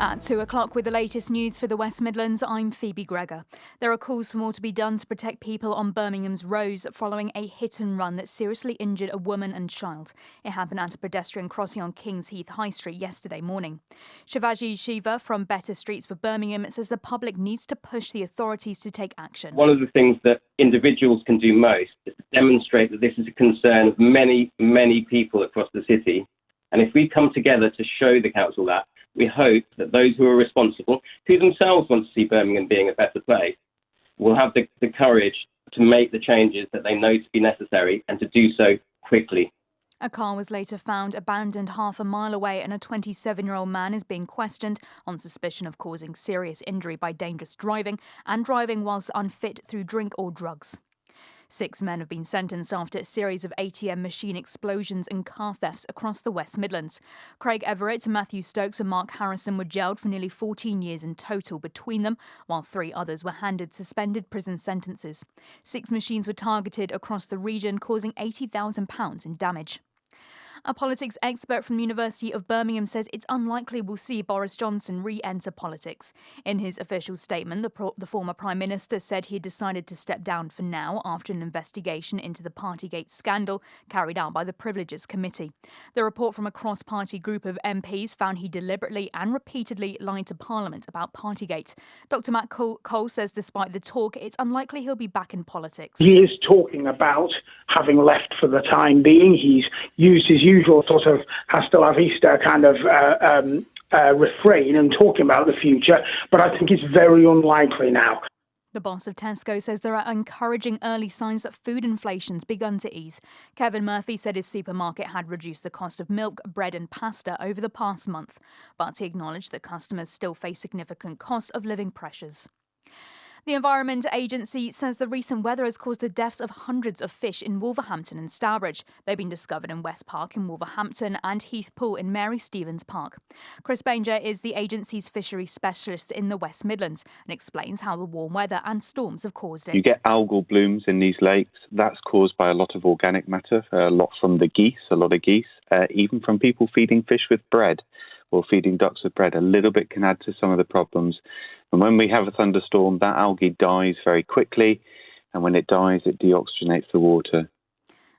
At 2 o'clock with the latest news for the West Midlands, I'm Phoebe Gregor. There are calls for more to be done to protect people on Birmingham's roads following a hit and run that seriously injured a woman and child. It happened at a pedestrian crossing on Kings Heath High Street yesterday morning. Shivaji Shiva from Better Streets for Birmingham says the public needs to push the authorities to take action. One of the things that individuals can do most is to demonstrate that this is a concern of many, many people across the city. And if we come together to show the council that, we hope that those who are responsible, who themselves want to see Birmingham being a better place, will have the courage to make the changes that they know to be necessary and to do so quickly. A car was later found abandoned half a mile away and a 27-year-old man is being questioned on suspicion of causing serious injury by dangerous driving and driving whilst unfit through drink or drugs. 6 men have been sentenced after a series of ATM machine explosions and car thefts across the West Midlands. Craig Everett, Matthew Stokes and Mark Harrison were jailed for nearly 14 years in total between them, while 3 others were handed suspended prison sentences. 6 machines were targeted across the region, causing £80,000 in damage. A politics expert from the University of Birmingham says it's unlikely we'll see Boris Johnson re-enter politics. In his official statement, the former Prime Minister said he had decided to step down for now after an investigation into the Partygate scandal carried out by the Privileges Committee. The report from a cross-party group of MPs found he deliberately and repeatedly lied to Parliament about Partygate. Dr Matt Cole says despite the talk, it's unlikely he'll be back in politics. He is talking about having left for the time being. He's used his usual sort of hasta la vista kind of refrain and talking about the future, but I think it's very unlikely now. The boss of Tesco says there are encouraging early signs that food inflation's begun to ease. Kevin Murphy said his supermarket had reduced the cost of milk, bread and pasta over the past month, but he acknowledged that customers still face significant cost of living pressures. The Environment Agency says the recent weather has caused the deaths of hundreds of fish in Wolverhampton and Stourbridge. They've been discovered in West Park in Wolverhampton and Heath Pool in Mary Stevens Park. Chris Banger is the agency's fisheries specialist in the West Midlands and explains how the warm weather and storms have caused it. You get algal blooms in these lakes. That's caused by a lot of organic matter, a lot from the geese, a lot of geese, even from people feeding fish with bread or feeding ducks with bread. A little bit can add to some of the problems. And when we have a thunderstorm, that algae dies very quickly. And when it dies, it deoxygenates the water.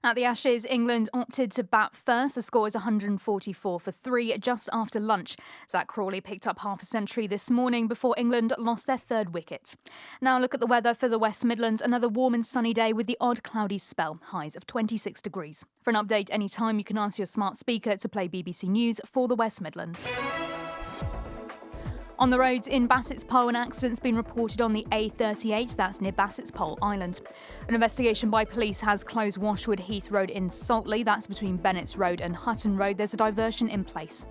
At the Ashes, England opted to bat first. The score is 144 for 3 just after lunch. Zach Crawley picked up half a century this morning before England lost their 3rd wicket. Now look at the weather for the West Midlands. Another warm and sunny day with the odd cloudy spell. Highs of 26 degrees. For an update anytime, you can ask your smart speaker to play BBC News for the West Midlands. On the roads in Bassett's Pole, an accident's been reported on the A38, that's near Bassett's Pole Island. An investigation by police has closed Washwood Heath Road in Saltley, that's between Bennett's Road and Hutton Road. There's a diversion in place.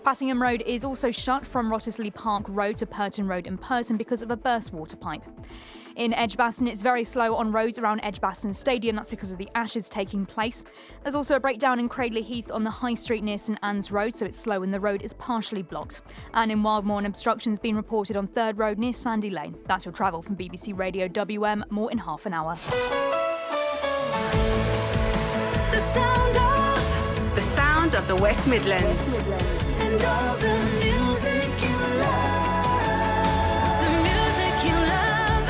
Passingham Road is also shut from Wrottesley Park Road to Purton Road in Purton because of a burst water pipe. In Edgbaston, it's very slow on roads around Edgbaston Stadium. That's because of the Ashes taking place. There's also a breakdown in Cradley Heath on the High Street near St Anne's Road, so it's slow and the road is partially blocked. And in Wildmoor, an obstruction's been reported on 3rd Road near Sandy Lane. That's your travel from BBC Radio WM. More in half an hour. The sound of the West Midlands. And all the music you love. The music you love.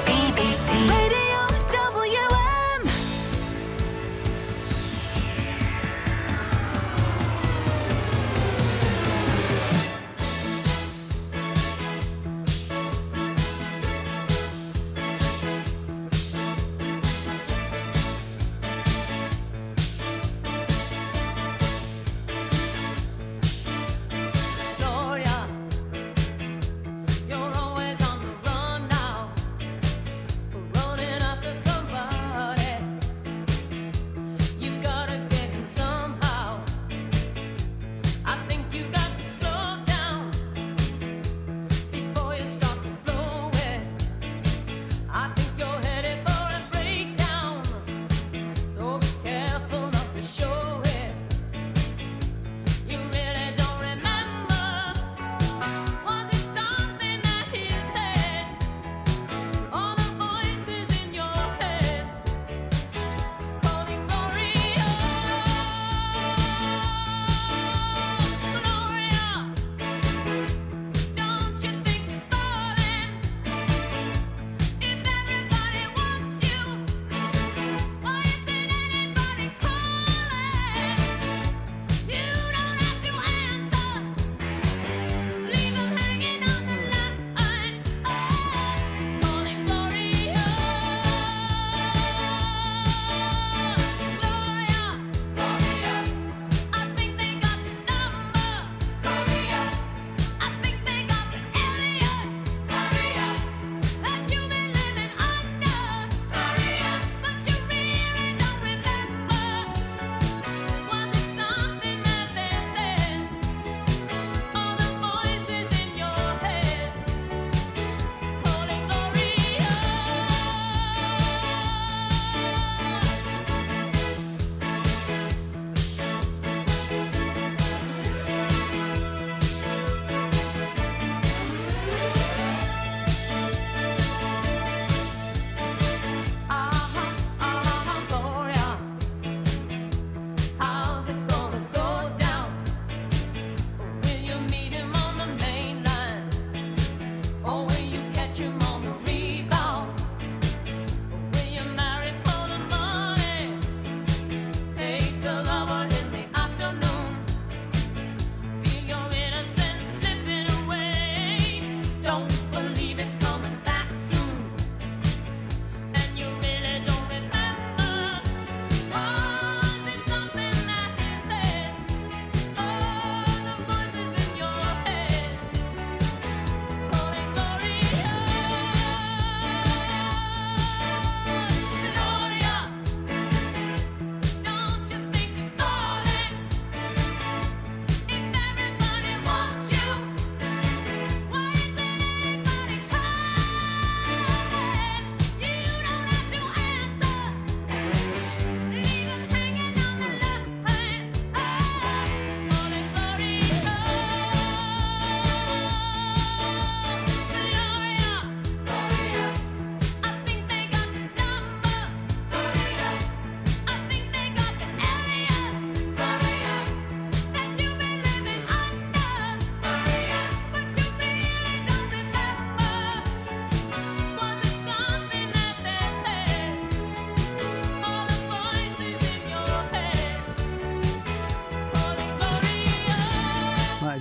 BBC Radio WM.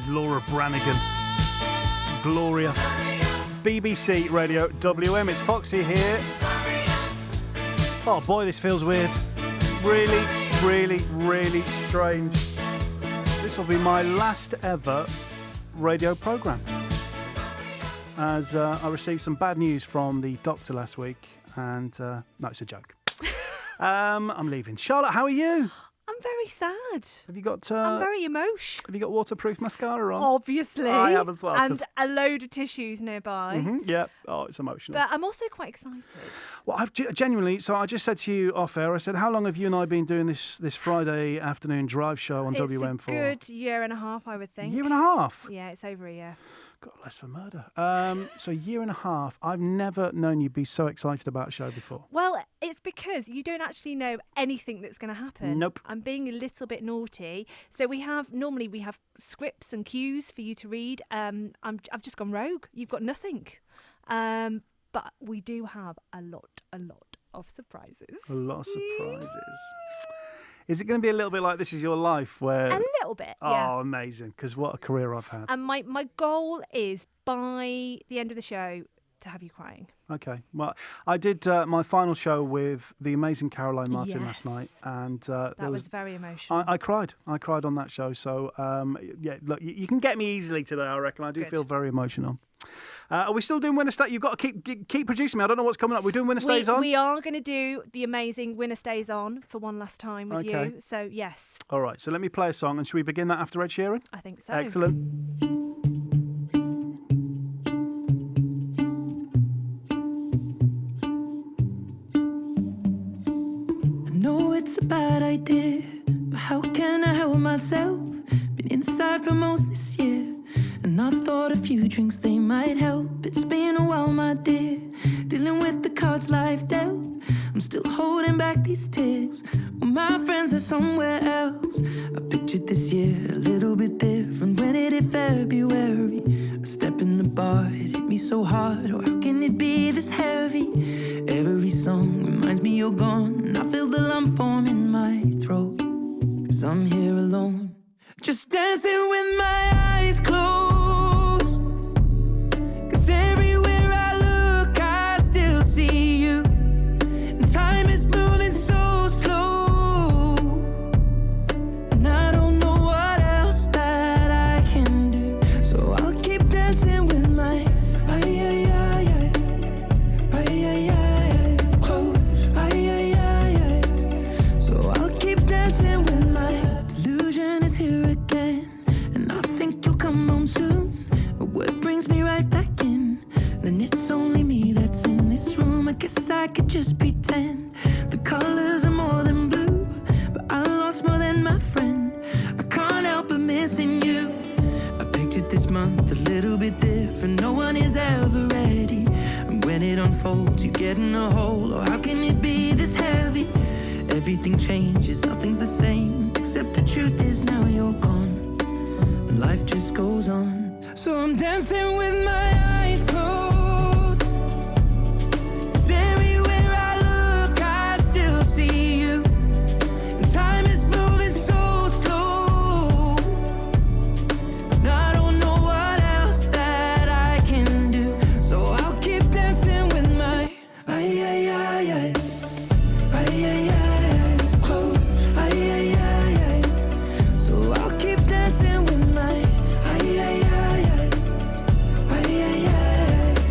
is Laura Branigan. Gloria. BBC Radio WM. It's Foxy here. Oh boy, this feels weird. Really, really, really strange. This will be my last ever radio programme. As I received some bad news from the doctor last week, and no, it's a joke. I'm leaving. Charlotte, how are you? I'm very sad. Have you got? I'm very emotional. Have you got waterproof mascara on? Obviously. I have as well. And a load of tissues nearby. Yeah. Oh, it's emotional. But I'm also quite excited. Well, I've genuinely. So I just said to you off air. I said, "How long have you and I been doing this Friday afternoon drive show on WM for?" It's a good year and a half, I would think. Year and a half. Yeah, it's over a year. Got less for murder. So year and a half. I've never known you be so excited about a show before. Well, it's because you don't actually know anything that's going to happen. Nope. I'm being a little bit naughty. So normally we have scripts and cues for you to read. I've just gone rogue. You've got nothing. But we do have a lot of surprises. A lot of surprises. Is it going to be a little bit like This Is Your Life? Where A little bit, yeah. Oh, amazing. Because what a career I've had. And my goal is by the end of the show to have you crying. Okay. Well, I did my final show with the amazing Caroline Martin Yes. last night. And That was very emotional. I cried. I cried on that show. So, yeah, look, you can get me easily today, I reckon. I do Good. feel very emotional. Are we still doing Winner Stays? You've got to keep producing me. I don't know what's coming up. We're doing Winner Stays on? We are going to do the amazing Winner Stays On for one last time with Okay. you. So, yes, All right. So let me play a song. And should we begin that after Ed Sheeran? I think so. Excellent. I know it's a bad idea, but how can I help myself? Been inside for most this year, and I thought a few drinks they might help. It's been a while, my dear, dealing with the cards life dealt. I'm still holding back these tears, well, my friends are somewhere else. I pictured this year a little bit different when it hit February. A step in the bar, it hit me so hard. Oh, how can it be this heavy? Every song reminds me you're gone, and I feel the lump form in my throat. 'Cause I'm here alone, just dancing with my eyes closed. 'Cause everywhere I look, I still see you. And time is moving so slow, and I don't know what else that I can do. So I'll keep dancing with my eyes. So I'll keep dancing with my delusion is here again, and I think you'll come home soon. But what brings me right back in? Then it's only me that's in this room. I guess I could just pretend the colors are more than blue, but I lost more than my friend. I can't help but missing you. I pictured this month a little bit different. No one is ever ready, and when it unfolds, you get in a hole. Oh, how can it be this heavy? Everything changes, nothing's the same, except the truth is now you're gone, and life just goes on. So I'm dancing with my eyes closed. 'Cause everywhere I look, I still see you. And time is moving so slow, and I don't know what else that I can do. So I'll keep dancing with my eyes closed. So I'll keep dancing with my eyes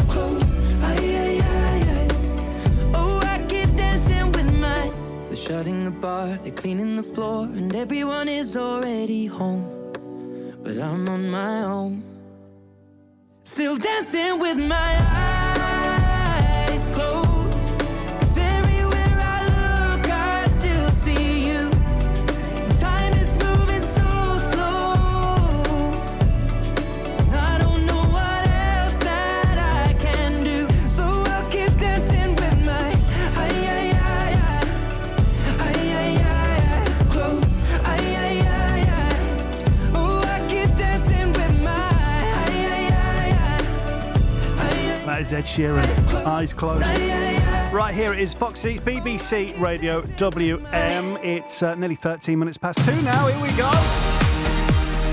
closed. Oh, I keep dancing with my. They're shutting the bar, they're cleaning the floor, and everyone is already home, but I'm on my own, still dancing with my eyes closed. 'Cause everywhere I look, I still see you. Time is moving so slow, and I don't know what else that I can do. So I'll keep dancing with my eyes closed. Oh, I keep dancing with my That is Ed Sheeran. Eyes closed. Right, here it is, Foxy, BBC Radio WM. It's nearly 13 minutes past 2 now. Here we go.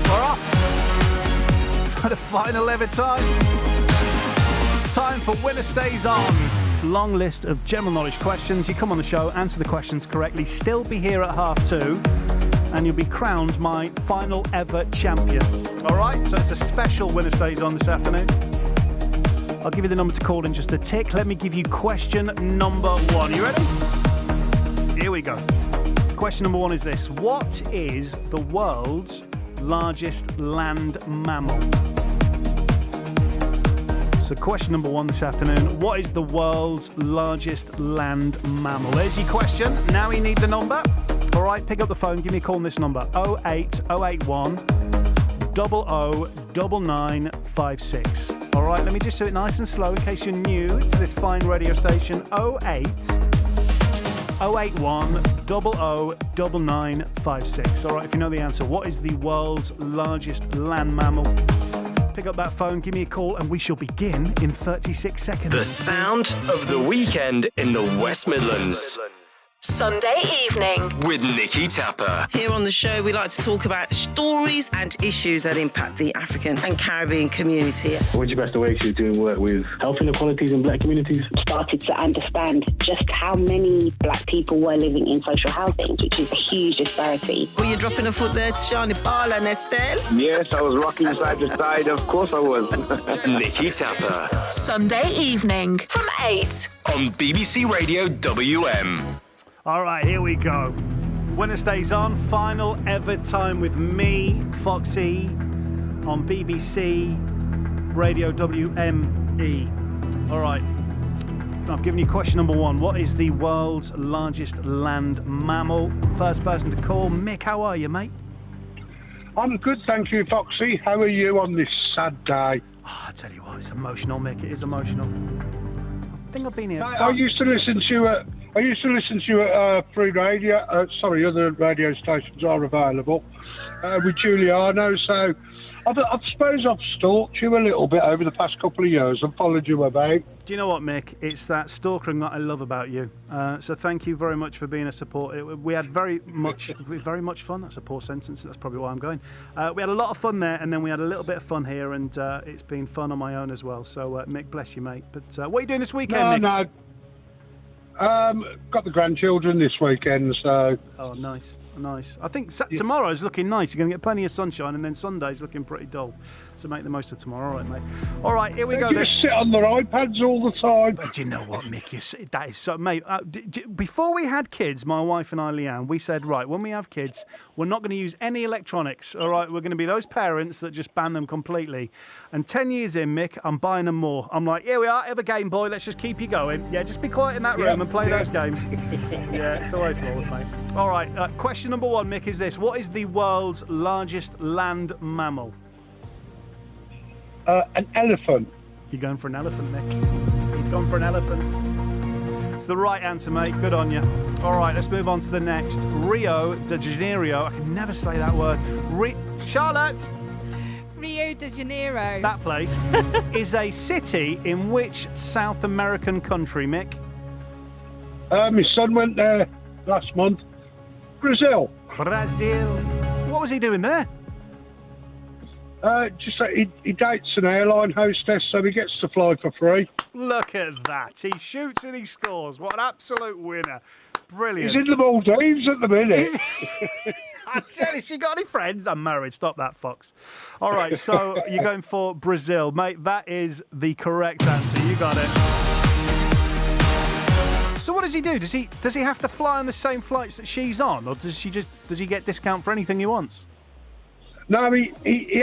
We're off. for the final ever time. Time for Winner Stays On. Long list of general knowledge questions. You come on the show, answer the questions correctly, still be here at 2:30, and you'll be crowned my final ever champion. All right, so it's a special Winner Stays On this afternoon. I'll give you the number to call in just a tick. Let me give you question number 1. You ready? Here we go. Question number 1 is this. What is the world's largest land mammal? So question number 1 this afternoon. What is the world's largest land mammal? There's your question. Now you need the number. All right, pick up the phone. Give me a call on this number. 08081 009956. All right, let me just do it nice and slow in case you're new to this fine radio station. 08081 009956. All right, if you know the answer, what is the world's largest land mammal? Pick up that phone, give me a call, and we shall begin in 36 seconds. The sound of the weekend in the West Midlands. Sunday evening With Nikki Tapper. Here on the show, we like to talk about stories and issues that impact the African and Caribbean community. What's your best way to doing work with health inequalities in black communities? Started to understand just how many black people were living in social housing, which is a huge disparity. Were you dropping a foot there, Shani Paul and Estelle? Yes, I was rocking side to side. Of course I was. Nikki Tapper. Sunday evening from 8 on BBC Radio WM. All right, here we go. Winner Stays On, final ever time with me, Foxy, on BBC Radio WME. All right, I've given you question number 1. What is the world's largest land mammal? First person to call. Mick, how are you, mate? I'm good, thank you, Foxy. How are you on this sad day? Oh, I tell you what, it's emotional, Mick. It is emotional. I think I've been here. I used to listen to you at Free Radio. Other radio stations are available with Giuliano. So I suppose I've stalked you a little bit over the past couple of years and followed you about. Do you know what, Mick? It's that stalking that I love about you. So thank you very much for being a support. We had very much fun. That's a poor sentence. That's probably why I'm going. We had a lot of fun there, and then we had a little bit of fun here, and it's been fun on my own as well. So, Mick, bless you, mate. But what are you doing this weekend, Mick? No. Got the grandchildren this weekend, so... Oh, nice. I think tomorrow's looking nice. You're going to get plenty of sunshine, and then Sunday's looking pretty dull. So make the most of tomorrow, all right, mate? All right, here we go. They just sit on their iPads all the time. But do you know what, Mick? That is so... Mate, before we had kids, my wife and I, Leanne, we said, right, when we have kids, we're not going to use any electronics, all right? We're going to be those parents that just ban them completely. And 10 years in, Mick, I'm buying them more. I'm like, here we are, have a Game Boy, let's just keep you going. Yeah, just be quiet in that room and play those games. Yeah, it's the way forward, mate. All right, question number 1, Mick, is this. What is the world's largest land mammal? An elephant. You're going for an elephant, Mick. He's gone for an elephant. It's the right answer, mate. Good on you. All right, let's move on to the next. Rio de Janeiro. I can never say that word. Charlotte! Rio de Janeiro. That place is a city in which South American country, Mick? My son went there last month. Brazil. What was he doing there? He dates an airline hostess, so he gets to fly for free. Look at that. He shoots and he scores. What an absolute winner. Brilliant. He's in the Maldives at the minute. I tell you, she got any friends? I'm married. Stop that, Fox. All right, so you're going for Brazil. Mate, that is the correct answer. You got it. So what does he do? Does he have to fly on the same flights that she's on, or does he get discount for anything he wants? No, he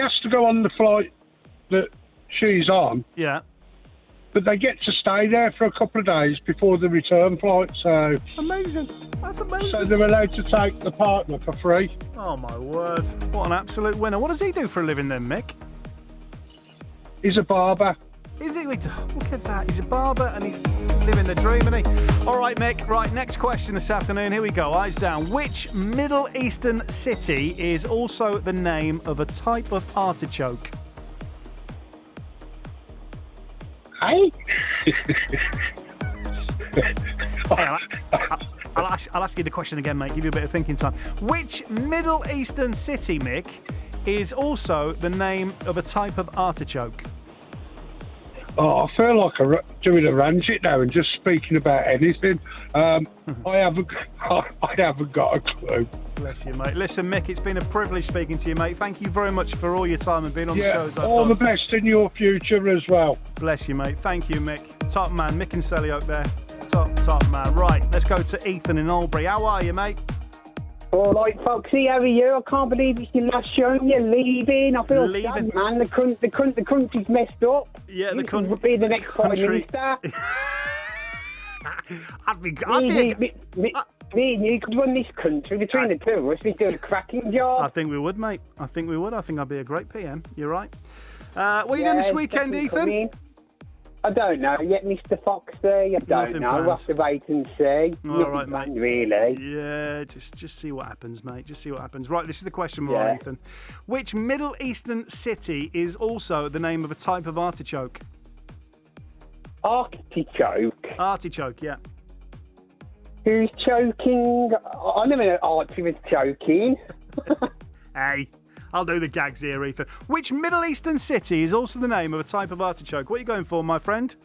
has to go on the flight that she's on. Yeah. But they get to stay there for a couple of days before the return flight, so... Amazing. That's amazing. So they're allowed to take the partner for free. Oh, my word. What an absolute winner. What does he do for a living then, Mick? He's a barber. Is he? Look at that. He's a barber and he's living the dream, isn't he? All right, Mick. Right, next question this afternoon. Here we go. Eyes down. Which Middle Eastern city is also the name of a type of artichoke? Hey? I'll ask you the question again, mate. Give you a bit of thinking time. Which Middle Eastern city, Mick, is also the name of a type of artichoke? Oh, I feel like doing a ranjit now and just speaking about anything. I haven't got a clue. Bless you, mate. Listen, Mick, it's been a privilege speaking to you, mate. Thank you very much for all your time and being on the shows. All the best in your future as well. Bless you, mate. Thank you, Mick. Top man, Mick and Selioke there. Top man. Right, let's go to Ethan in Albury. How are you, mate? All right, Foxy, how are you? I can't believe it's your last show and you're leaving. I feel sad, man. The country's messed up. Yeah, the country would be the next Prime Minister. Me and you could run this country between the two of us. We'd do a cracking job. I think we would, mate. I think we would. I think I'd be a great PM. You're right. What are you doing this weekend, Ethan? I don't know yet, Mr. Foxy. I don't know. We'll have to wait and see. All right, man, really. Yeah, just see what happens, mate. Just see what happens. Right, this is the question, right, Ethan. Which Middle Eastern city is also the name of a type of artichoke? Artichoke? Artichoke, yeah. Who's choking? I never know Archie was choking. Hey, I'll do the gags here, Ethan. Which Middle Eastern city is also the name of a type of artichoke? What are you going for, my friend?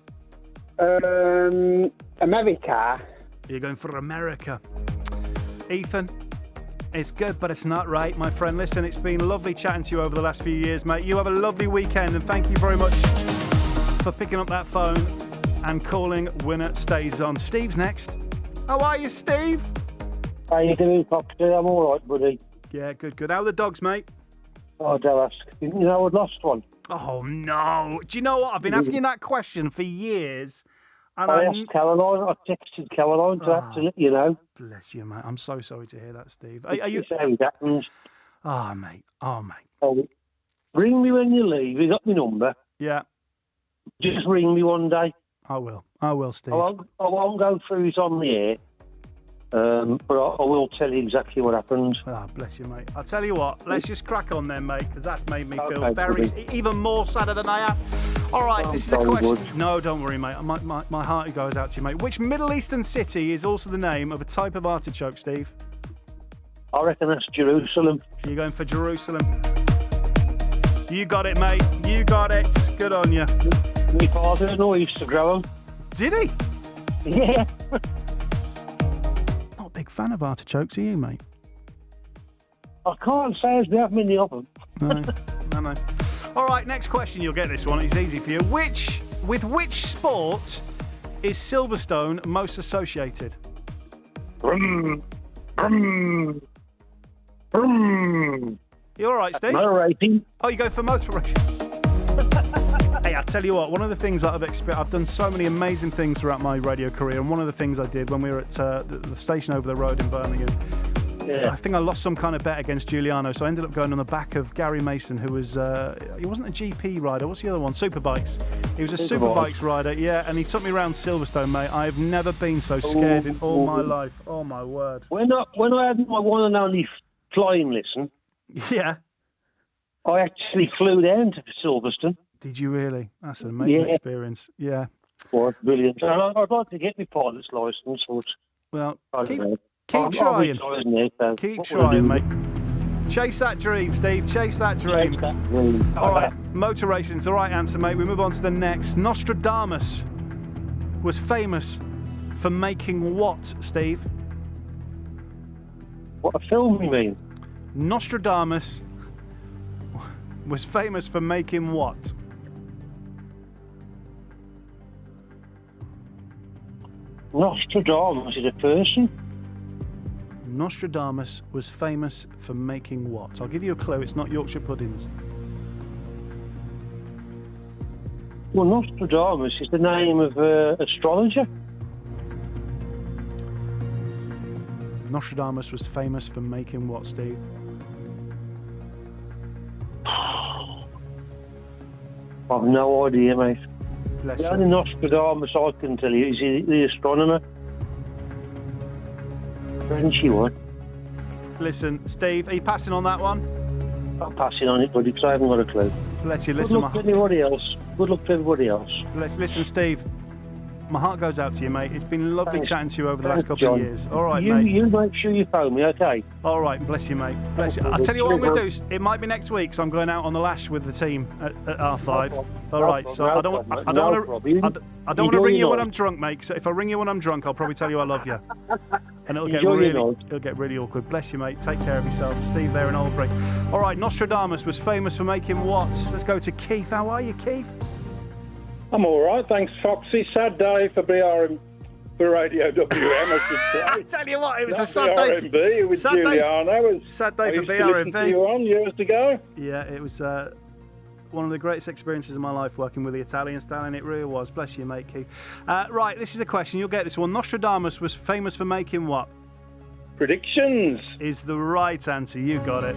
America. You're going for America. Ethan, it's good, but it's not right, my friend. Listen, it's been lovely chatting to you over the last few years, mate. You have a lovely weekend, and thank you very much for picking up that phone and calling Winner Stays On. Steve's next. How are you, Steve? How you doing, Foxy? I'm all right, buddy. Yeah, good. How are the dogs, mate? Oh, don't ask. Didn't you know I'd lost one? Oh, no. Do you know what? I've been asking that question for years. And I asked Caroline. I texted Caroline to let you know. Bless you, mate. I'm so sorry to hear that, Steve. Are you... How it happens. Oh, mate. Oh, ring me when you leave. You got my number. Yeah. Just ring me one day. I will, Steve. I won't go through it on the air. But I will tell you exactly what happened. Ah, bless you, mate. I'll tell you what, let's just crack on then, mate, because that's made me feel even more sadder than I am. All right, this is a question. Good. No, don't worry, mate. My heart goes out to you, mate. Which Middle Eastern city is also the name of a type of artichoke, Steve? I reckon that's Jerusalem. You're going for Jerusalem. You got it, mate. You got it. Good on you. My father-in-law used to grow them. Did he? Yeah. Not a big fan of artichokes, are you, mate? I can't say as we have many of them. No. All right, next question. You'll get this one. It's easy for you. With which sport is Silverstone most associated? Brum. You all right, Steve? Motor racing. Oh, you go for motor racing? Hey, I tell you what, one of the things that I've done so many amazing things throughout my radio career, and one of the things I did when we were at the station over the road in Birmingham, I think I lost some kind of bet against Giuliano, so I ended up going on the back of Gary Mason, who was, he wasn't a GP rider, what's the other one? Superbikes. He was a Superbikes rider, yeah, and he took me around Silverstone, mate. I have never been so scared in all my life. Oh, my word. When I had my one and only flying lesson, yeah, I actually flew down to Silverstone. Did you really? That's an amazing experience. Yeah. Oh, brilliant. I'd like to get my pilot's licence. Well, keep trying. Keep trying, mate. Chase that dream, Steve. Chase that dream. All right, motor racing's the right answer, mate. We move on to the next. Nostradamus was famous for making what, Steve? What, a film, you mean? Nostradamus was famous for making what? Nostradamus is a person? Nostradamus was famous for making what? I'll give you a clue. It's not Yorkshire puddings. Well, Nostradamus is the name of an astrologer. Nostradamus was famous for making what, Steve? I've no idea, mate. Bless the you. only Nostradamus I can tell you is the astronomer. Frenchy one. Listen, Steve, are you passing on that one? I'm passing on it, buddy, because I haven't got a clue. Bless you. Good Listen, luck to everybody else. Good luck to everybody else. Listen, Steve. my heart goes out to you, mate. It's been lovely Thanks. chatting to you over the last Thanks, couple of John. years. All right, you, mate. You make sure you phone me, okay? All right, bless you, mate. Bless you. I'll tell you what I'm going to do. It might be next week, so I'm going out on the lash with the team at R5. All right, so I don't want to ring you when I'm drunk, mate. So if I ring you when I'm drunk, I'll probably tell you I love you, and it'll get really awkward. Bless you, mate. Take care of yourself. Steve there in Albury. All right, Nostradamus was famous for making what? Let's go to Keith. How are you, Keith? I'm all right, thanks, Foxy. Sad day for BRM, for Radio WM, I should say. I tell you what, it was Not a sad day. BRMB, it was Juliana. Sad day I for used to listen BRMB. to you on years ago. Yeah, it was one of the greatest experiences of my life working with the Italian stallion. It really was. Bless you, mate, Keith. Right, this is a question. You'll get this one. Nostradamus was famous for making what? Predictions. Is the right answer. You got it.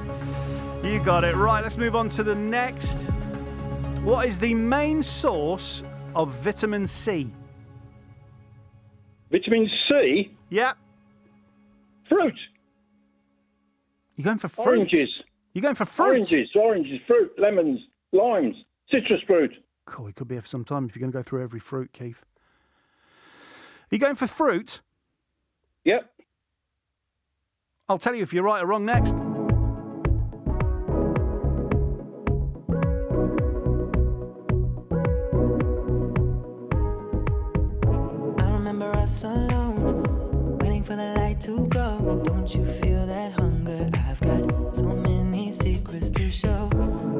You got it. Right, let's move on to the next. What is the main source of vitamin C? Vitamin C? Yeah. Fruit. You're going for fruit? Oranges. You're going for fruit? Oranges, fruit, lemons, limes, citrus fruit. Cool, we could be here for some time if you're going to go through every fruit, Keith. Are you going for fruit? Yep. I'll tell you if you're right or wrong next. I remember us alone, waiting for the light to go. Don't you feel that hunger? I've got so many secrets to show.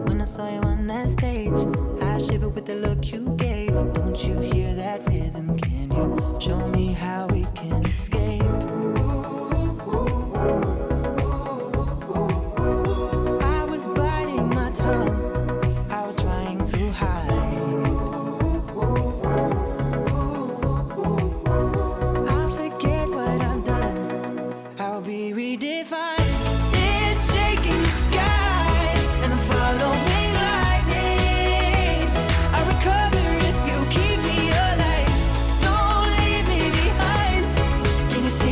When I saw you on that stage, I shivered with the look you gave. Don't you hear that rhythm? Can you show me how we can escape? I was biting my tongue, I was trying to hide. I forget what I've done, I'll be redefined. It's shaking the sky, and I'm following lightning. I recover if you keep me alive. Don't leave me behind. Can you see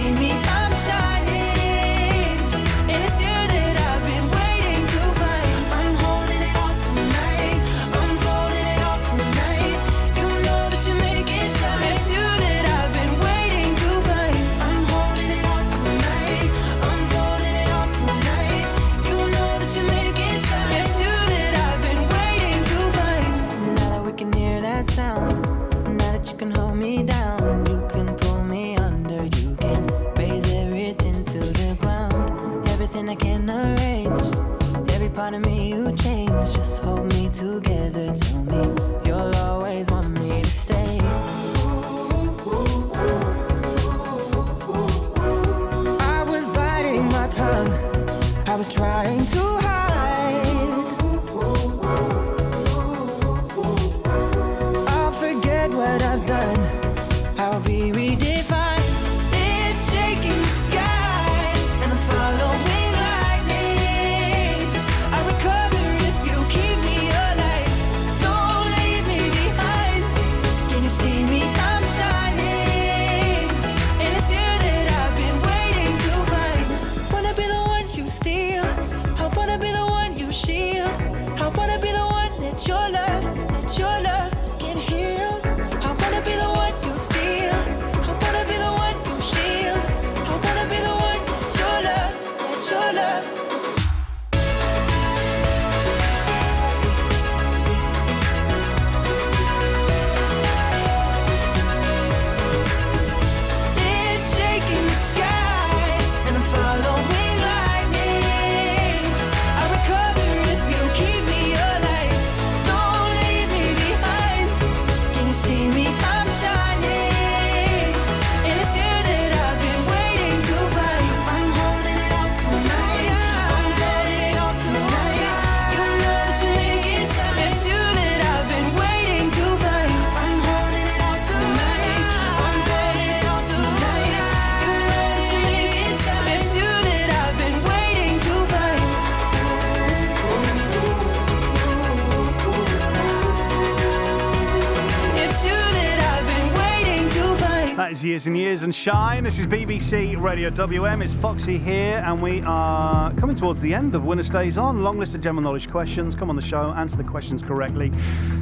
is Years and Years and Shine. This is BBC Radio WM. It's Foxy here, and we are coming towards the end of Winner Stays On. Long list of general knowledge questions. Come on the show, answer the questions correctly.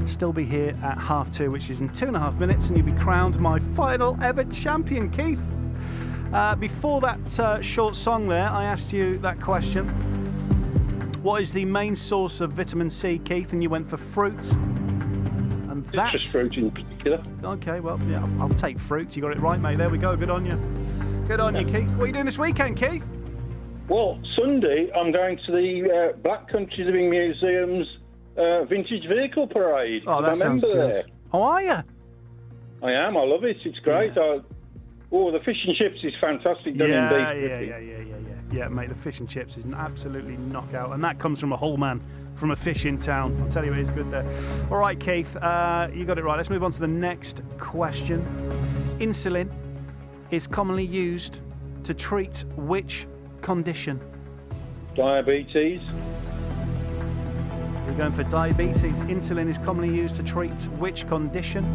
Still be here at 2:30, which is in 2.5 minutes, and you'll be crowned my final ever champion, Keith. Before that short song there, I asked you that question. What is the main source of vitamin C, Keith? And you went for fruit. And that's Citrus fruit in particular. Okay, well, yeah, I'll take fruit. You got it right, mate. There we go. Good on you. Good on you, Keith. What are you doing this weekend, Keith? Well, Sunday, I'm going to the Black Country Living Museum's Vintage Vehicle Parade. Oh, that I'm a sounds member good. there. Oh, are you? I am. I love it. It's great. The fish and chips is fantastic. Done in beef. Yeah, mate, the fish and chips is an absolutely knockout. And that comes from a whole man, from a fish in town. I'll tell you, it is good there. All right, Keith, you got it right. Let's move on to the next question. Insulin is commonly used to treat which condition? Diabetes. We're going for diabetes. Insulin is commonly used to treat which condition?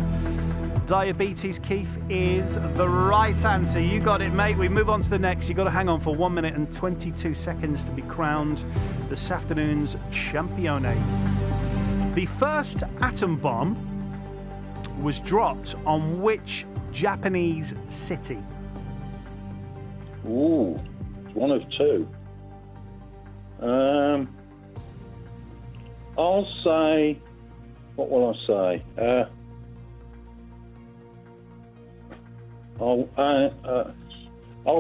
Diabetes, Keith, is the right answer. You got it, mate. We move on to the next. You've got to hang on for 1 minute and 22 seconds to be crowned this afternoon's champione. The first atom bomb was dropped on which Japanese city? Ooh, it's one of two. I'll say... What will I say? I'll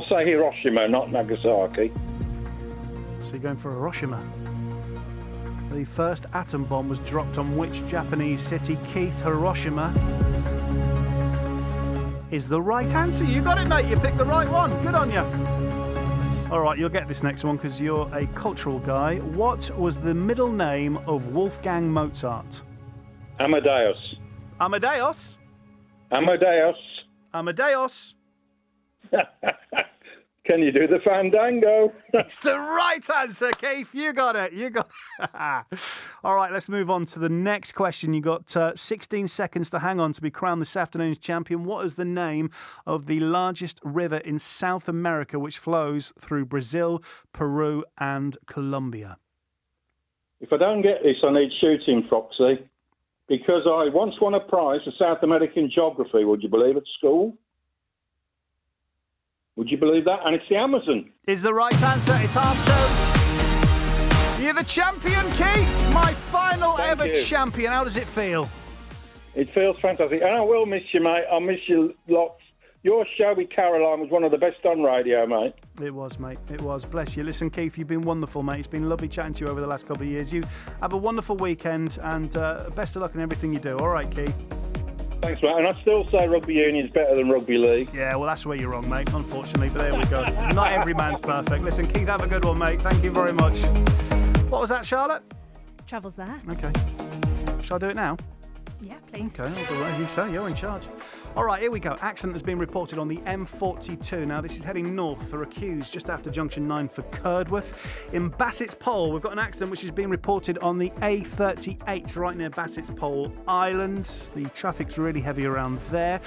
say Hiroshima, not Nagasaki. So you're going for Hiroshima. The first atom bomb was dropped on which Japanese city? Keith, Hiroshima is the right answer. You got it, mate. You picked the right one. Good on you. All right, you'll get this next one because you're a cultural guy. What was the middle name of Wolfgang Mozart? Amadeus. Amadeus? Amadeus. Amadeus. Can you do the fandango? It's the right answer, Keith. You got it. You got it. All right, let's move on to the next question. You got 16 seconds to hang on to be crowned this afternoon's champion. What is the name of the largest river in South America which flows through Brazil, Peru, and Colombia? If I don't get this, I need shooting, Foxy, because I once won a prize for South American geography, would you believe, at school? Would you believe that? And it's the Amazon. Is the right answer. It's 2:30. You're the champion, Keith. My final ever champion. How does it feel? It feels fantastic. And I will miss you, mate. I'll miss you lots. Your show with Caroline was one of the best on radio, mate. It was, mate. It was. Bless you. Listen, Keith, you've been wonderful, mate. It's been lovely chatting to you over the last couple of years. You have a wonderful weekend and best of luck in everything you do. All right, Keith. Thanks, mate. And I still say rugby union's better than rugby league. Yeah, well, that's where you're wrong, mate, unfortunately. But there we go. Not every man's perfect. Listen, Keith, have a good one, mate. Thank you very much. What was that, Charlotte? Travel's there. Okay. Shall I do it now? Yeah, please. Okay, I'll do what you say. You're in charge. All right, here we go. Accident has been reported on the M42. Now, this is heading north for Accused just after junction 9 for Curdworth. In Bassett's Pole, we've got an accident which has been reported on the A38 right near Bassett's Pole Island. The traffic's really heavy around there.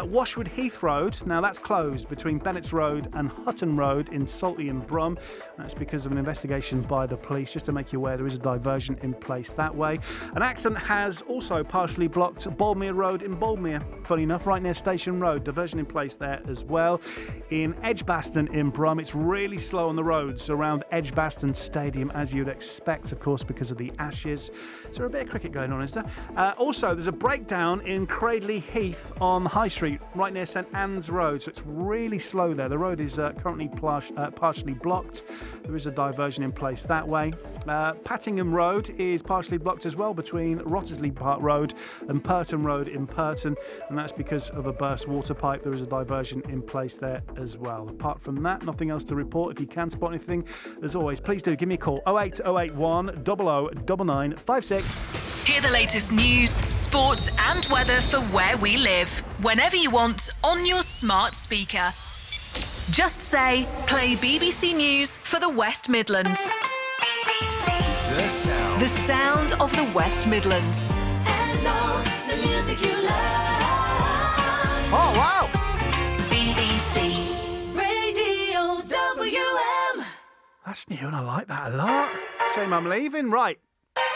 Washwood Heath Road, now that's closed between Bennett's Road and Hutton Road in Saltley and Brum. That's because of an investigation by the police. Just to make you aware, there is a diversion in place that way. An accident has also partially blocked Baldmere Road in Baldmere. Funny enough, right near Station Road, diversion in place there as well. In Edgbaston in Brum, it's really slow on the roads around Edgbaston Stadium, as you'd expect, of course, because of the Ashes. Is there a bit of cricket going on, is there? Also, there's a breakdown in Cradley Heath on High Street, right near St Anne's Road, so it's really slow there. The road is currently partially blocked. There is a diversion in place that way. Pattingham Road is partially blocked as well between Wrottesley Park Road and Purton Road in Purton, and that's because of a burst water pipe. There is a diversion in place there as well. Apart from that, nothing else to report. If you can spot anything, as always, please do give me a call. 08081 00 9956. Hear the latest news, sports and weather for where we live, whenever you want, on your smart speaker. Just say, play BBC News for the West Midlands. The sound of the West Midlands. And all the music you love. Oh, wow. That's new and I like that a lot. Shame I'm leaving. Right,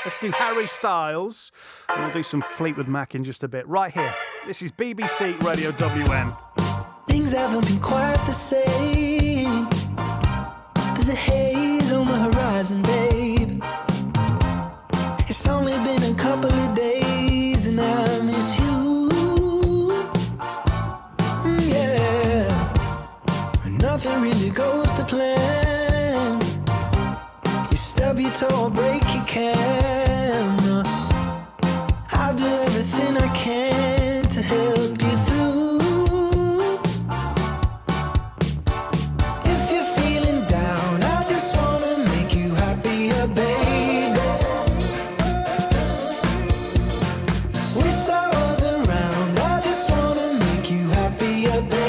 let's do Harry Styles and we'll do some Fleetwood Mac in just a bit. Right here, this is BBC Radio WM. Things haven't been quite the same. There's a haze on the horizon, babe. It's only been a couple of days and I miss you. Nothing really goes to plan. You stub your toe or break your camera. I'll do everything I can to help you through. If you're feeling down, I just wanna make you happier, baby. Wish I was around, I just wanna make you happier, baby.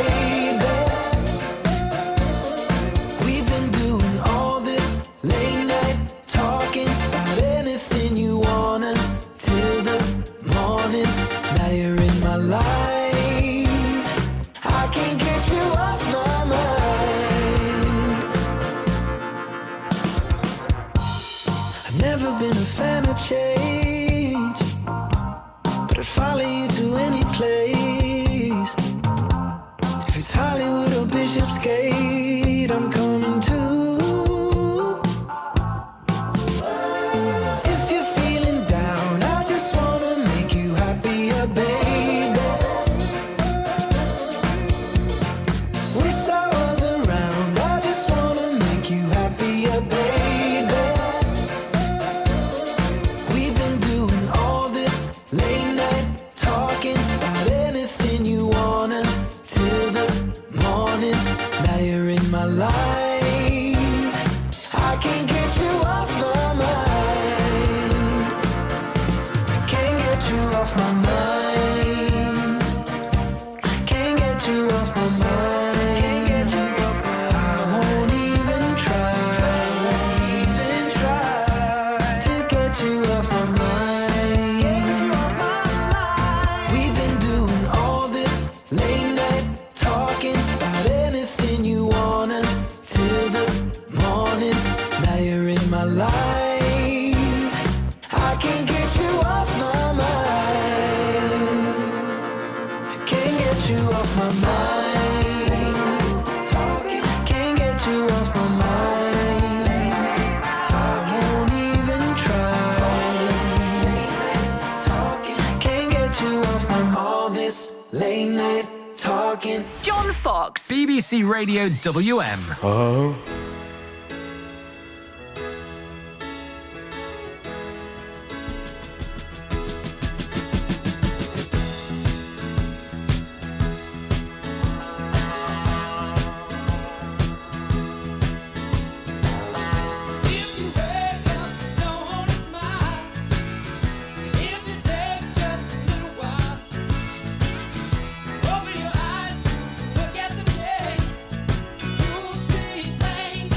Been a fan of change, but I'd follow you to any place. If it's Hollywood or Bishopsgate, I'm coming too. If you're feeling down, I just wanna make you happier, baby. Wish I was around, I just wanna make you happier, baby. John Fox. BBC Radio WM. Oh. Open your eyes, look at the day. You'll see things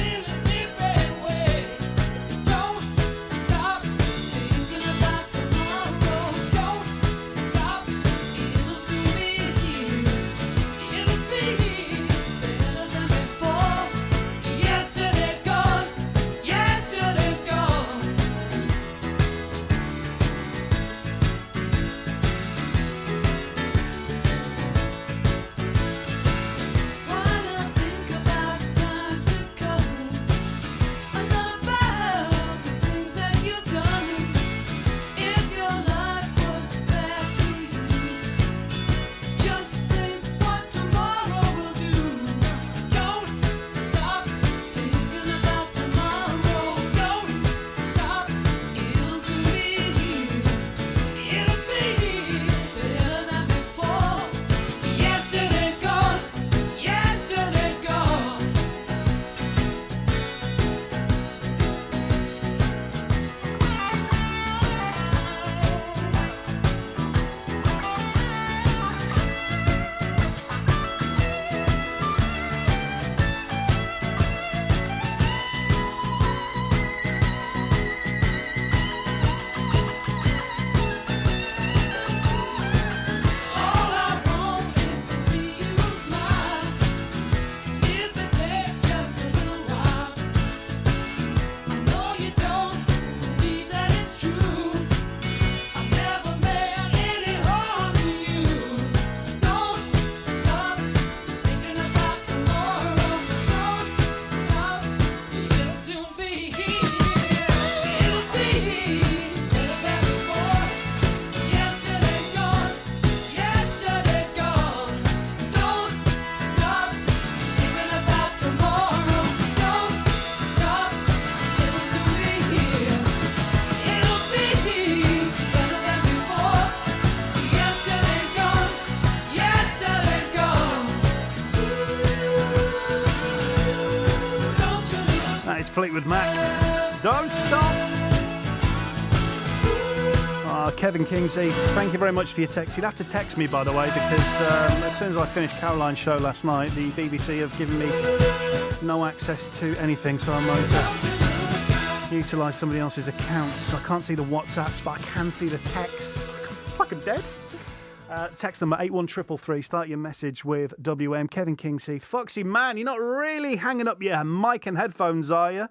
Fleetwood Mac. Don't stop. Kevin Kingsley, thank you very much for your text. You'd have to text me, by the way, because as soon as I finished Caroline's show last night, the BBC have given me no access to anything, so I'm going to utilise somebody else's accounts. I can't see the WhatsApps, but I can see the texts. It's like I'm dead. Text number 81333. Start your message with WM. Kevin Kingsley. Foxy, man, you're not really hanging up your mic and headphones, are you?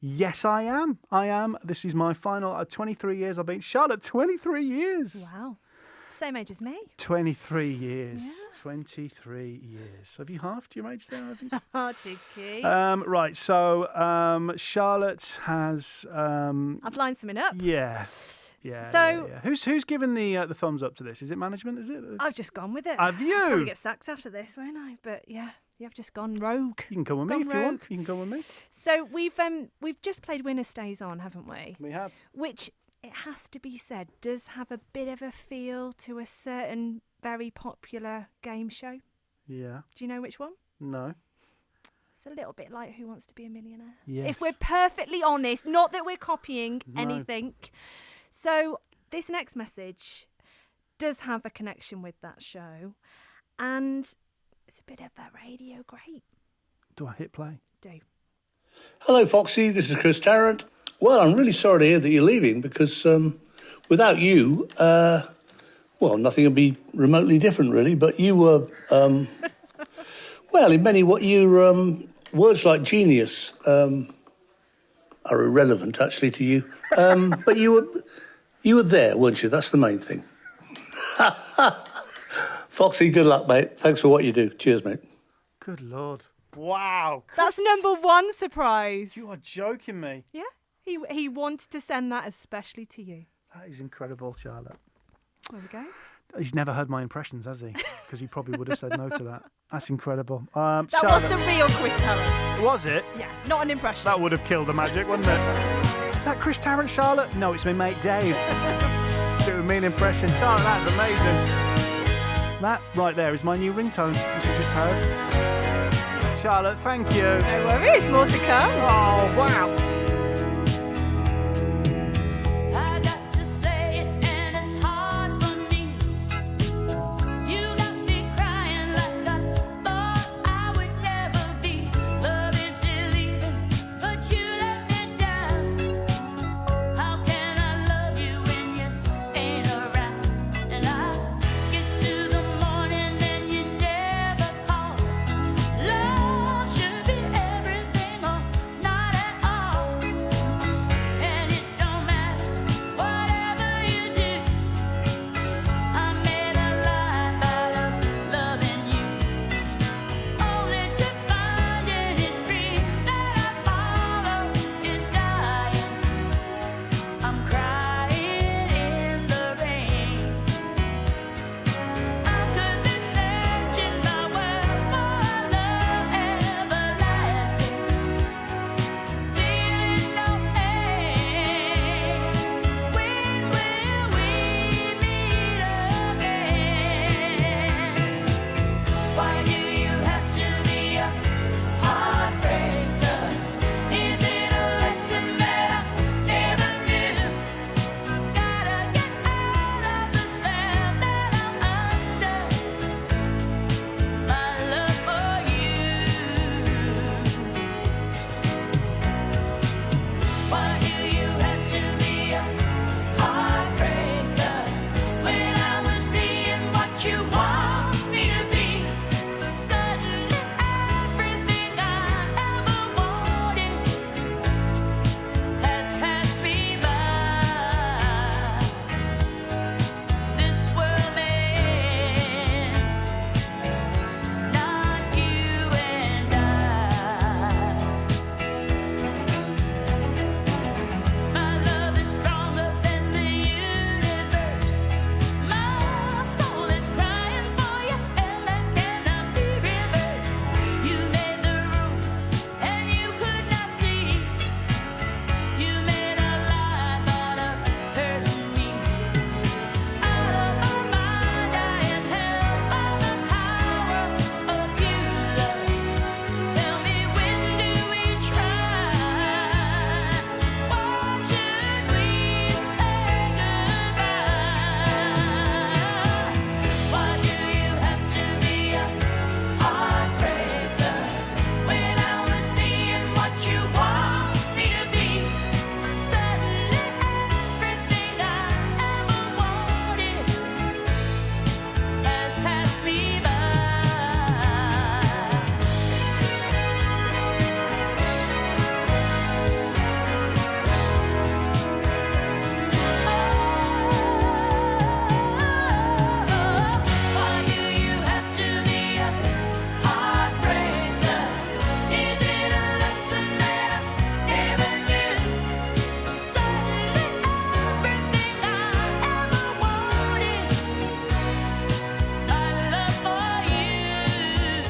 Yes, I am. This is my final 23 years. I've been Charlotte, 23 years. Wow. Same age as me. 23 years. Yeah. 23 years. Have you halved your age there, have you? Oh, cheeky. Right, so Charlotte has... I've lined something up. Yeah. Who's given the thumbs up to this? Is it management, is it? I've just gone with it. Have you? I'll probably get sacked after this, won't I? But yeah. You've just gone rogue. You can come with me if you want. You can come with me. So we've just played Winner Stays On, haven't we? We have. Which, it has to be said, does have a bit of a feel to a certain very popular game show. Yeah. Do you know which one? No. It's a little bit like Who Wants to Be a Millionaire. Yes. If we're perfectly honest, not that we're copying anything. So this next message does have a connection with that show, and it's a bit of a radio great. Do I hit play? Do. Hello, Foxy. This is Chris Tarrant. Well, I'm really sorry to hear that you're leaving because without you, nothing would be remotely different, really. But you were, in many words like genius are irrelevant, actually, to you. But you were there, weren't you? That's the main thing. Foxy, good luck, mate. Thanks for what you do. Cheers, mate. Good Lord. Wow. That's number one surprise. You are joking me. Yeah. He wanted to send that especially to you. That is incredible, Charlotte. There we go. He's never heard my impressions, has he? Because he probably would have said no to that. That's incredible. That Charlotte, was the real Chris Tarrant. Was it? Yeah, not an impression. That would have killed the magic, wouldn't it? Is that Chris Tarrant, Charlotte? No, it's my mate Dave. Do a mean impression. Charlotte, that's amazing. That right there is my new ringtone, as you just heard. Charlotte, thank you. No worries, more to come. Oh, wow.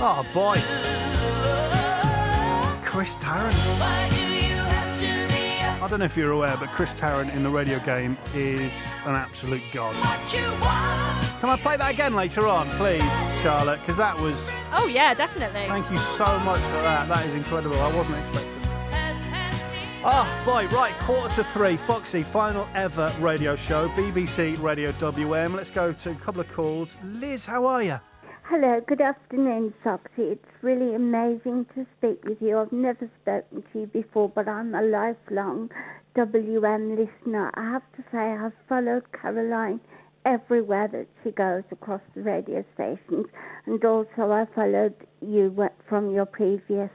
Oh, boy. Chris Tarrant. I don't know if you're aware, but Chris Tarrant in the radio game is an absolute god. Can I play that again later on, please, Charlotte? Because that was... Oh, yeah, definitely. Thank you so much for that. That is incredible. I wasn't expecting. Oh, boy, right, 2:45. Foxy, final ever radio show, BBC Radio WM. Let's go to a couple of calls. Liz, how are you? Hello, good afternoon, Foxy. It's really amazing to speak with you. I've never spoken to you before, but I'm a lifelong WM listener. I have to say I've followed Caroline everywhere that she goes across the radio stations, and also I followed you from your previous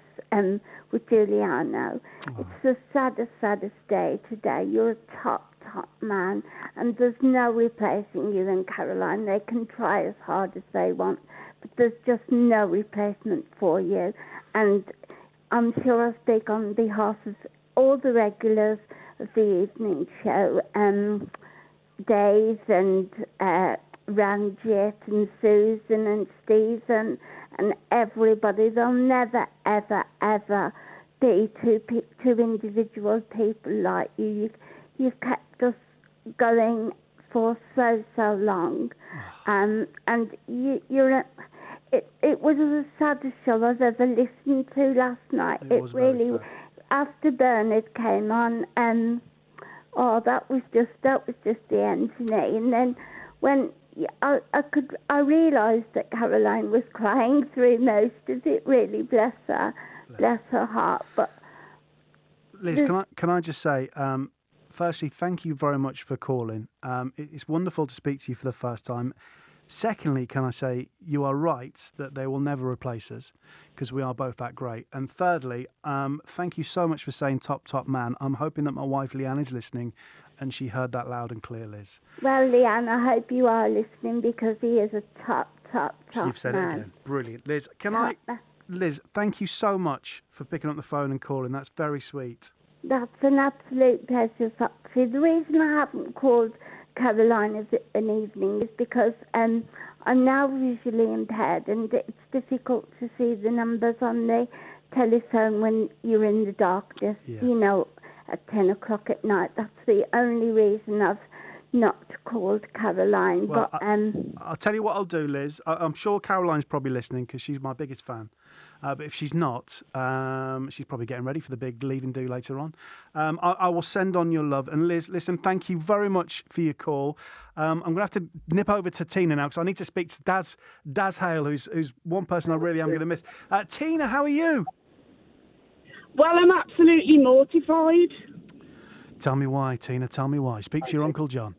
with Giuliano. It's the saddest day today. You're a top man, and there's no replacing you and Caroline. They can try as hard as they want, but there's just no replacement for you. And I'm sure I speak on behalf of all the regulars of the evening show, Dave and Ranjit and Susan and Stephen and everybody. They'll never, ever be two individual people like you. You've kept us going for so long, and it was the saddest show I've ever listened to last night. It really, after Bernard came on, that was just the end to me. And then when I realised that Caroline was crying through most of it. Really, bless her heart. But Liz, can I just say, firstly, thank you very much for calling. It's wonderful to speak to you for the first time. Secondly, can I say you are right that they will never replace us because we are both that great. And thirdly, thank you so much for saying top man. I'm hoping that my wife Leanne is listening and she heard that loud and clear, Liz. Well, Leanne, I hope you are listening because he is a top You've said man. it again. Brilliant. Liz, Liz, thank you so much for picking up the phone and calling. That's very sweet. That's an absolute pleasure, Foxy. The reason I haven't called Caroline as an evening is because I'm now visually impaired and it's difficult to see the numbers on the telephone when you're in the darkness, at 10 o'clock at night. That's the only reason I've not called Caroline. Well, but I'll tell you what I'll do, Liz. I'm sure Caroline's probably listening because she's my biggest fan. But if she's not, she's probably getting ready for the big leave and do later on. I will send on your love. And Liz, listen, thank you very much for your call. I'm going to have to nip over to Tina now because I need to speak to Daz Hale, who's one person I really am going to miss. Tina, how are you? Well, I'm absolutely mortified. Tell me why, Tina, tell me why. Speak to your Uncle John.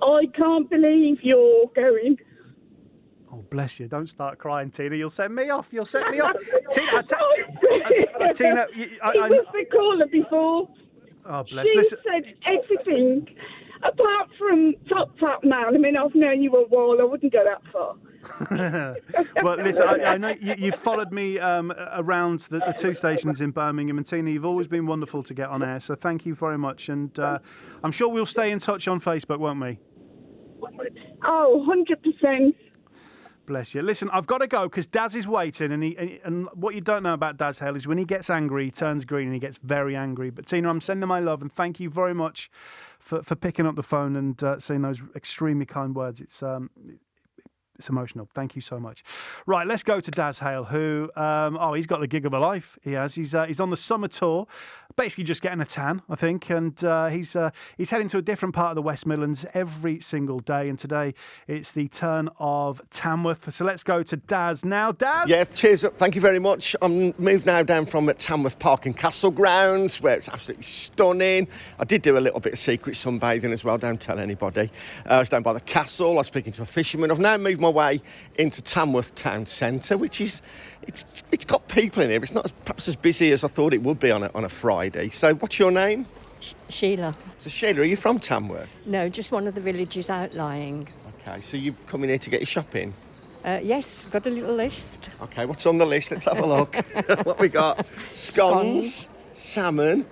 I can't believe you're going. Oh, bless you. Don't start crying, Tina. You'll send me off. You'll set me off. Tina, Tina, I was the caller before. Oh, bless. She said everything, apart from top man. I mean, I've known you a while. I wouldn't go that far. Well, listen, I know you've followed me around the two stations in Birmingham, and Tina, you've always been wonderful to get on air, so thank you very much, and I'm sure we'll stay in touch on Facebook, won't we? Oh, 100%. Bless you. Listen, I've got to go because Daz is waiting, and what you don't know about Daz Hale is when he gets angry, he turns green and he gets very angry. But Tina, I'm sending my love, and thank you very much for picking up the phone and saying those extremely kind words. It's emotional. Thank you so much. Right, let's go to Daz Hale, who, he's got the gig of a life. He has. He's on the summer tour, basically just getting a tan, I think, and he's heading to a different part of the West Midlands every single day. And today it's the turn of Tamworth. So let's go to Daz now. Daz? Yeah, cheers. Thank you very much. I'm moved now down from Tamworth Park and Castle Grounds, where it's absolutely stunning. I did do a little bit of secret sunbathing as well. Don't tell anybody. I was down by the castle. I was speaking to a fisherman. I've now moved my way into Tamworth town centre, which is it's got people in here. It's not perhaps as busy as I thought it would be on a Friday. So, what's your name? Sheila. So, Sheila, are you from Tamworth? No, just one of the villages outlying. Okay, so you coming here to get your shopping? Yes, got a little list. Okay, what's on the list? Let's have a look. What we got? Scones, salmon,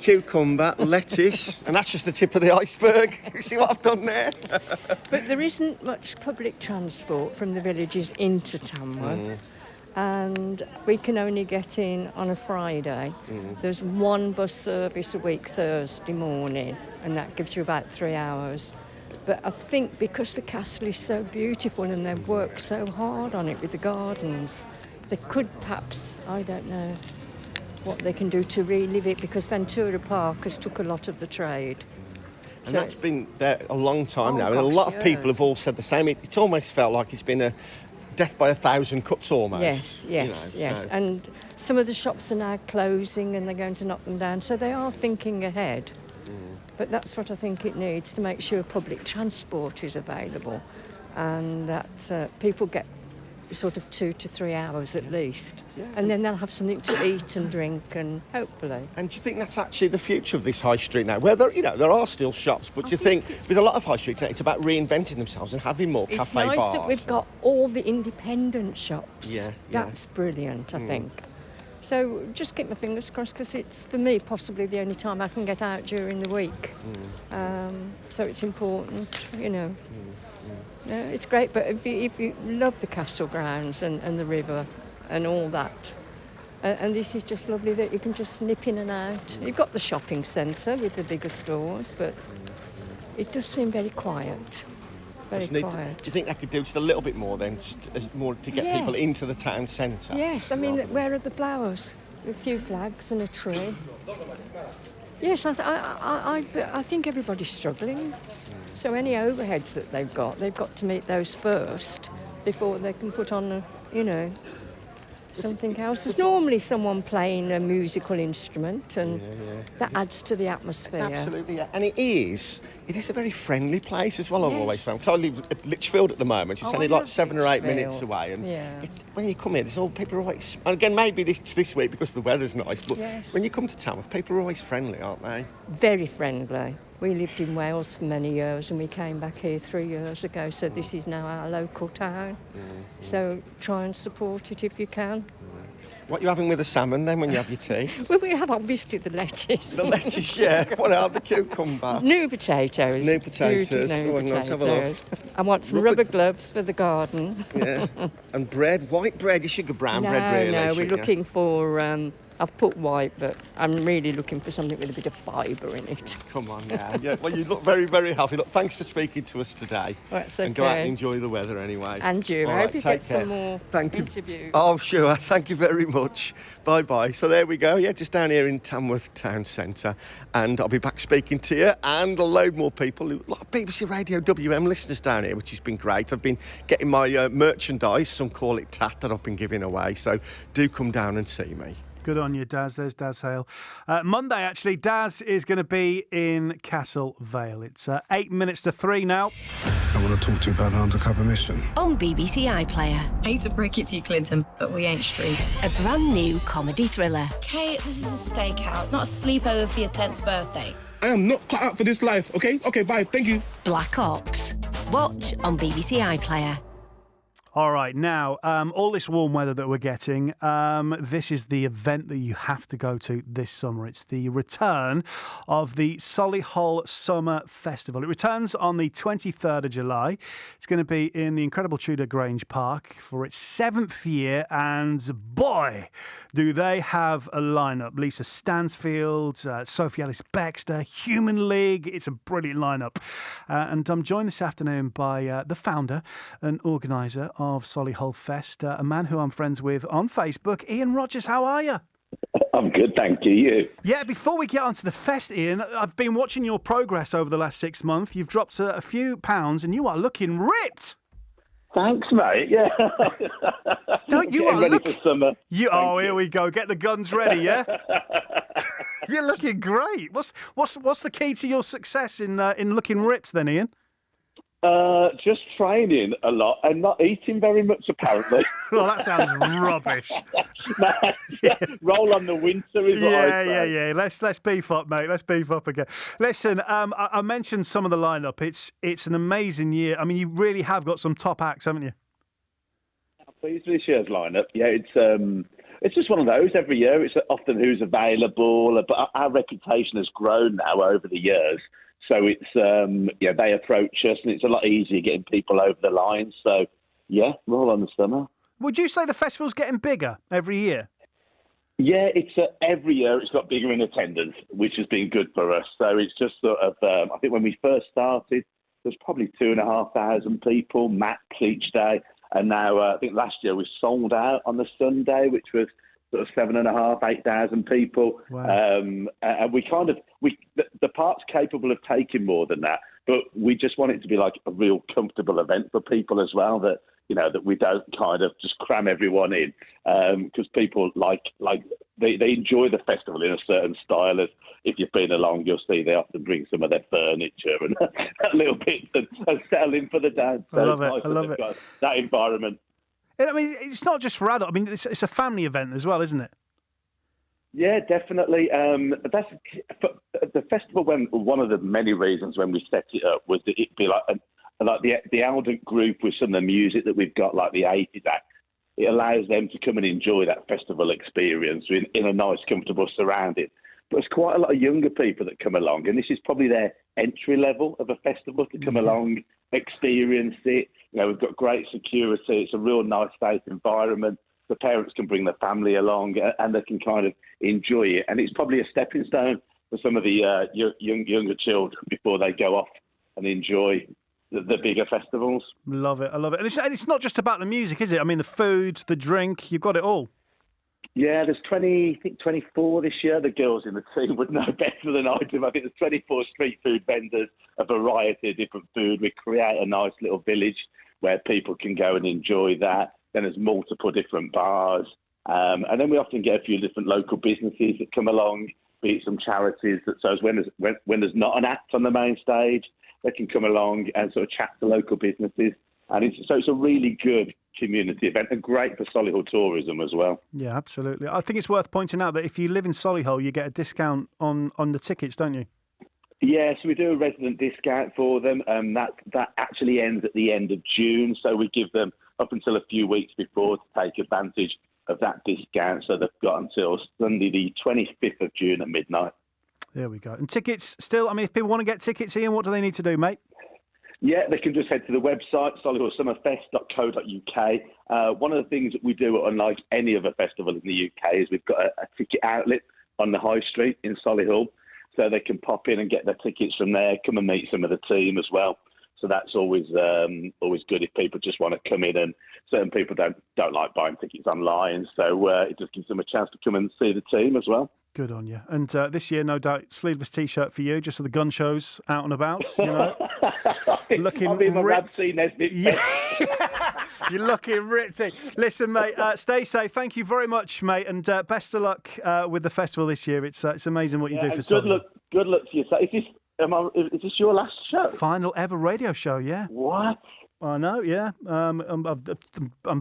cucumber, lettuce, and that's just the tip of the iceberg. You see what I've done there? But there isn't much public transport from the villages into Tamworth. And we can only get in on a Friday. There's one bus service a week Thursday morning, and that gives you about 3 hours. But I think because the castle is so beautiful and they've worked so hard on it with the gardens, they could perhaps, I don't know, what they can do to relive it, because Ventura Park has took a lot of the trade. And that's been there a long time now, and a lot of people have all said the same. It's almost felt like it's been a death by 1,000 cuts almost. Yes. So. And some of the shops are now closing and they're going to knock them down, so they are thinking ahead. But that's what I think it needs, to make sure public transport is available and that people get sort of 2 to 3 hours at least. And then they'll have something to eat and drink, and hopefully. And do you think that's actually the future of this high street now? Where there are still shops, but do you think with a lot of high streets it's about reinventing themselves and having more cafe bars? It's nice that we've got all the independent shops. That's brilliant, I think. So just keep my fingers crossed, because it's, for me, possibly the only time I can get out during the week. So it's important, you know. Yeah, it's great, but if you love the castle grounds and the river and all that, and this is just lovely that you can just nip in and out. You've got the shopping centre with the bigger stores, but it does seem very quiet. Very quiet. Do you think that could do just a little bit more then, just as more to get people into the town centre? Yes, I mean, where are the flowers? A few flags and a tree. Yes, I think everybody's struggling. So any overheads that they've got to meet those first before they can put on, something else. There's normally someone playing a musical instrument, and that adds to the atmosphere. Absolutely, yeah. And it is a very friendly place as well, I've always found. So I live at Lichfield at the moment. It's only like 7 or 8 minutes away. And when you come here, there's all people are always... And again, maybe this week because the weather's nice, but when you come to Tamworth, people are always friendly, aren't they? Very friendly. We lived in Wales for many years and we came back here 3 years ago, so this is now our local town. So try and support it if you can. What are you having with the salmon then when you have your tea? Well, we have obviously the lettuce. The lettuce, yeah. What else? The cucumber? New potatoes. New potatoes. Let's have a look. I want some rubber gloves for the garden. Yeah. And bread, white bread, you sugar brown bread really. No, we're looking for... I've put white, but I'm really looking for something with a bit of fibre in it. Come on now. Yeah, well, you look very, very healthy. Look, thanks for speaking to us today. That's okay. And go out and enjoy the weather anyway. And you. I hope you get some more interviews. Oh, sure. Thank you very much. Bye-bye. So there we go. Yeah, just down here in Tamworth Town Centre. And I'll be back speaking to you and a load more people. A lot of BBC Radio WM listeners down here, which has been great. I've been getting my merchandise, some call it tat, that I've been giving away. So do come down and see me. Good on you, Daz. There's Daz Hale. Monday, actually, Daz is going to be in Castle Vale. It's 8 minutes to 3 now. I want to talk to you about an undercover mission. On BBC iPlayer. Hate to break it to you, Clinton, but we ain't street. A brand new comedy thriller. Kate, this is a stakeout, not a sleepover for your 10th birthday. I am not cut out for this life, okay? Okay, bye, thank you. Black Ops. Watch on BBC iPlayer. All right, now, all this warm weather that we're getting, this is the event that you have to go to this summer. It's the return of the Solihull Summer Festival. It returns on the 23rd of July. It's going to be in the incredible Tudor Grange Park for its 7th year, and boy, do they have a lineup. Lisa Stansfield, Sophie Ellis-Bextor, Human League. It's a brilliant lineup. And I'm joined this afternoon by the founder and organiser of Solihull Fest, a man who I'm friends with on Facebook. Ian Rogers, how are you? I'm good, thank you. You? Yeah, before we get onto the fest, Ian, I've been watching your progress over the last 6 months. You've dropped a few pounds and you are looking ripped. Thanks, mate. Yeah. Don't you are ready for summer. Here we go. Get the guns ready, yeah? You're looking great. What's the key to your success in looking ripped then, Ian? Just training a lot and not eating very much, apparently. Well, that sounds rubbish. Roll on the winter is what I say. Yeah. Let's beef up, mate. Let's beef up again. Listen, I mentioned some of the lineup. It's an amazing year. I mean, you really have got some top acts, haven't you? I'm pleased with this year's lineup. Yeah, it's just one of those every year. It's often who's available, but our reputation has grown now over the years. So it's, they approach us and it's a lot easier getting people over the line. So, yeah, we're all on the summer. Would you say the festival's getting bigger every year? Yeah, it's every year it's got bigger in attendance, which has been good for us. So it's just sort of, I think when we first started, there's probably 2,500 people max each day. And now I think last year we sold out on the Sunday, which was sort of 7,500, 8,000 people. Wow. And the park's capable of taking more than that, but we just want it to be like a real comfortable event for people as well, that we don't kind of just cram everyone in, because people they enjoy the festival in a certain style. As if you've been along, you'll see they often bring some of their furniture and a little bit and settle in for the day. So I love it. nice I love it. That environment. I mean, it's not just for adults. I mean, it's a family event as well, isn't it? Yeah, definitely. That's the festival. One of the many reasons when we set it up was that it'd be like the Aldent group with some of the music that we've got, like the 80s act. It allows them to come and enjoy that festival experience in a nice, comfortable surrounding. But there's quite a lot of younger people that come along, and this is probably their entry level of a festival to come along, experience it. We've got great security. It's a real nice, safe environment. The parents can bring their family along, and they can kind of enjoy it. And it's probably a stepping stone for some of the younger children before they go off and enjoy the bigger festivals. Love it. I love it. And it's not just about the music, is it? I mean, the food, the drink, you've got it all. Yeah, there's 24 this year. The girls in the team would know better than I do. I think there's 24 street food vendors, a variety of different food. We create a nice little village where people can go and enjoy that. Then there's multiple different bars. And then we often get a few different local businesses that come along, be it some charities. So when there's not an act on the main stage, they can come along and sort of chat to local businesses. And it's a really good community event and great for Solihull tourism as well. Yeah, absolutely. I think it's worth pointing out that if you live in Solihull, you get a discount on the tickets, don't you? Yeah, so we do a resident discount for them. That actually ends at the end of June. So we give them up until a few weeks before to take advantage of that discount. So they've got until Sunday, the 25th of June at midnight. There we go. And tickets still, I mean, if people want to get tickets, Ian, what do they need to do, mate? Yeah, they can just head to the website, solihullsummerfest.co.uk. One of the things that we do, unlike any other festival in the UK, is we've got a ticket outlet on the high street in Solihull, so they can pop in and get their tickets from there, come and meet some of the team as well. So that's always good if people just want to come in, and certain people don't like buying tickets online, so it just gives them a chance to come and see the team as well. Good on you. And this year, no doubt, sleeveless T-shirt for you, just so the gun shows out and about. You know, looking I'll be my ripped. Ramsey Nesbitt. Yeah. You're looking ripped. Listen, mate, stay safe. Thank you very much, mate, and best of luck with the festival this year. It's amazing what you do for Solihull. Good luck to you. Is this your last show? Final ever radio show, yeah. What? I know, yeah. I'm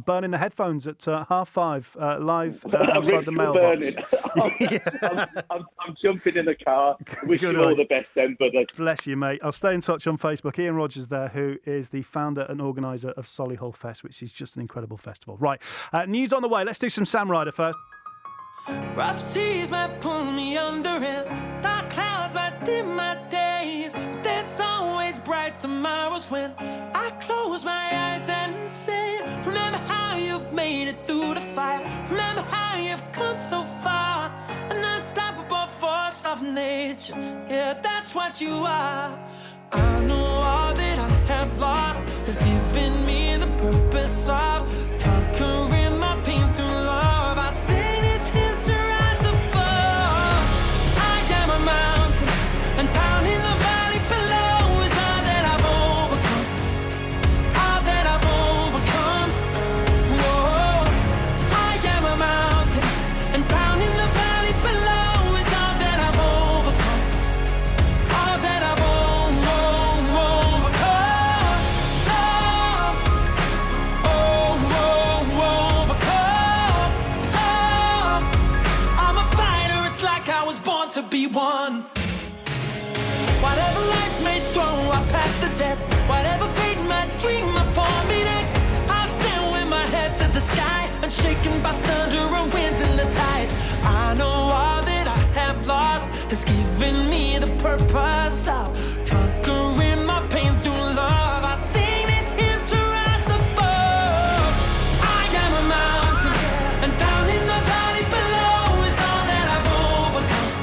burning the headphones at 5:30 live outside the mailbox. I'm jumping in the car. Wish you all the best then, buddy. Bless you, mate. I'll stay in touch on Facebook. Ian Rogers there, who is the founder and organiser of Solihull Fest, which is just an incredible festival. Right, news on the way. Let's do some Sam Ryder first. Rough seas might pull me under and dark clouds might dim my days, but there's always bright tomorrows when I close my eyes and say, remember how you've made it through the fire, remember how you've come so far, an unstoppable force of nature, yeah, that's what you are. I know all that I have lost has given me the purpose of conquering my pain through love. I sing this hymn to rise above. I am a mountain, and down in the valley below is all that I've overcome. All that I've overcome. Whoa. I am a mountain, and down in the valley below is all that I've overcome. All that I've overcome. To be one. Whatever life may throw, I pass the test. Whatever fate might dream upon me next, I'll stand with my head to the sky, unshaken by thunder and winds in the has given me the purpose of conquering my pain through love. I sing this hymn to rise above. I am a mountain, and down in the valley below is all that I've overcome.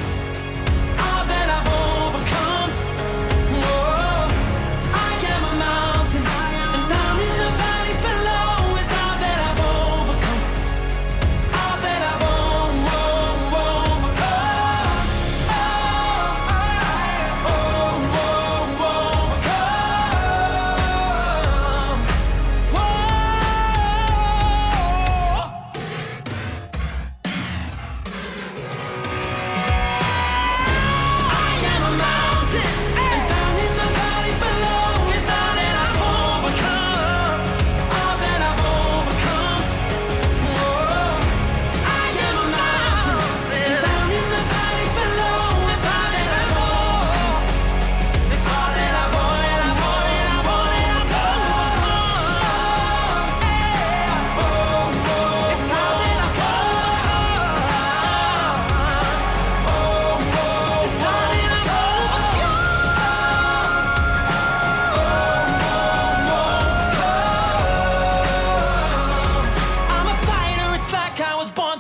All that I've overcome. Whoa. I am a mountain, and down in the valley below is all that I've overcome. All that I've overcome.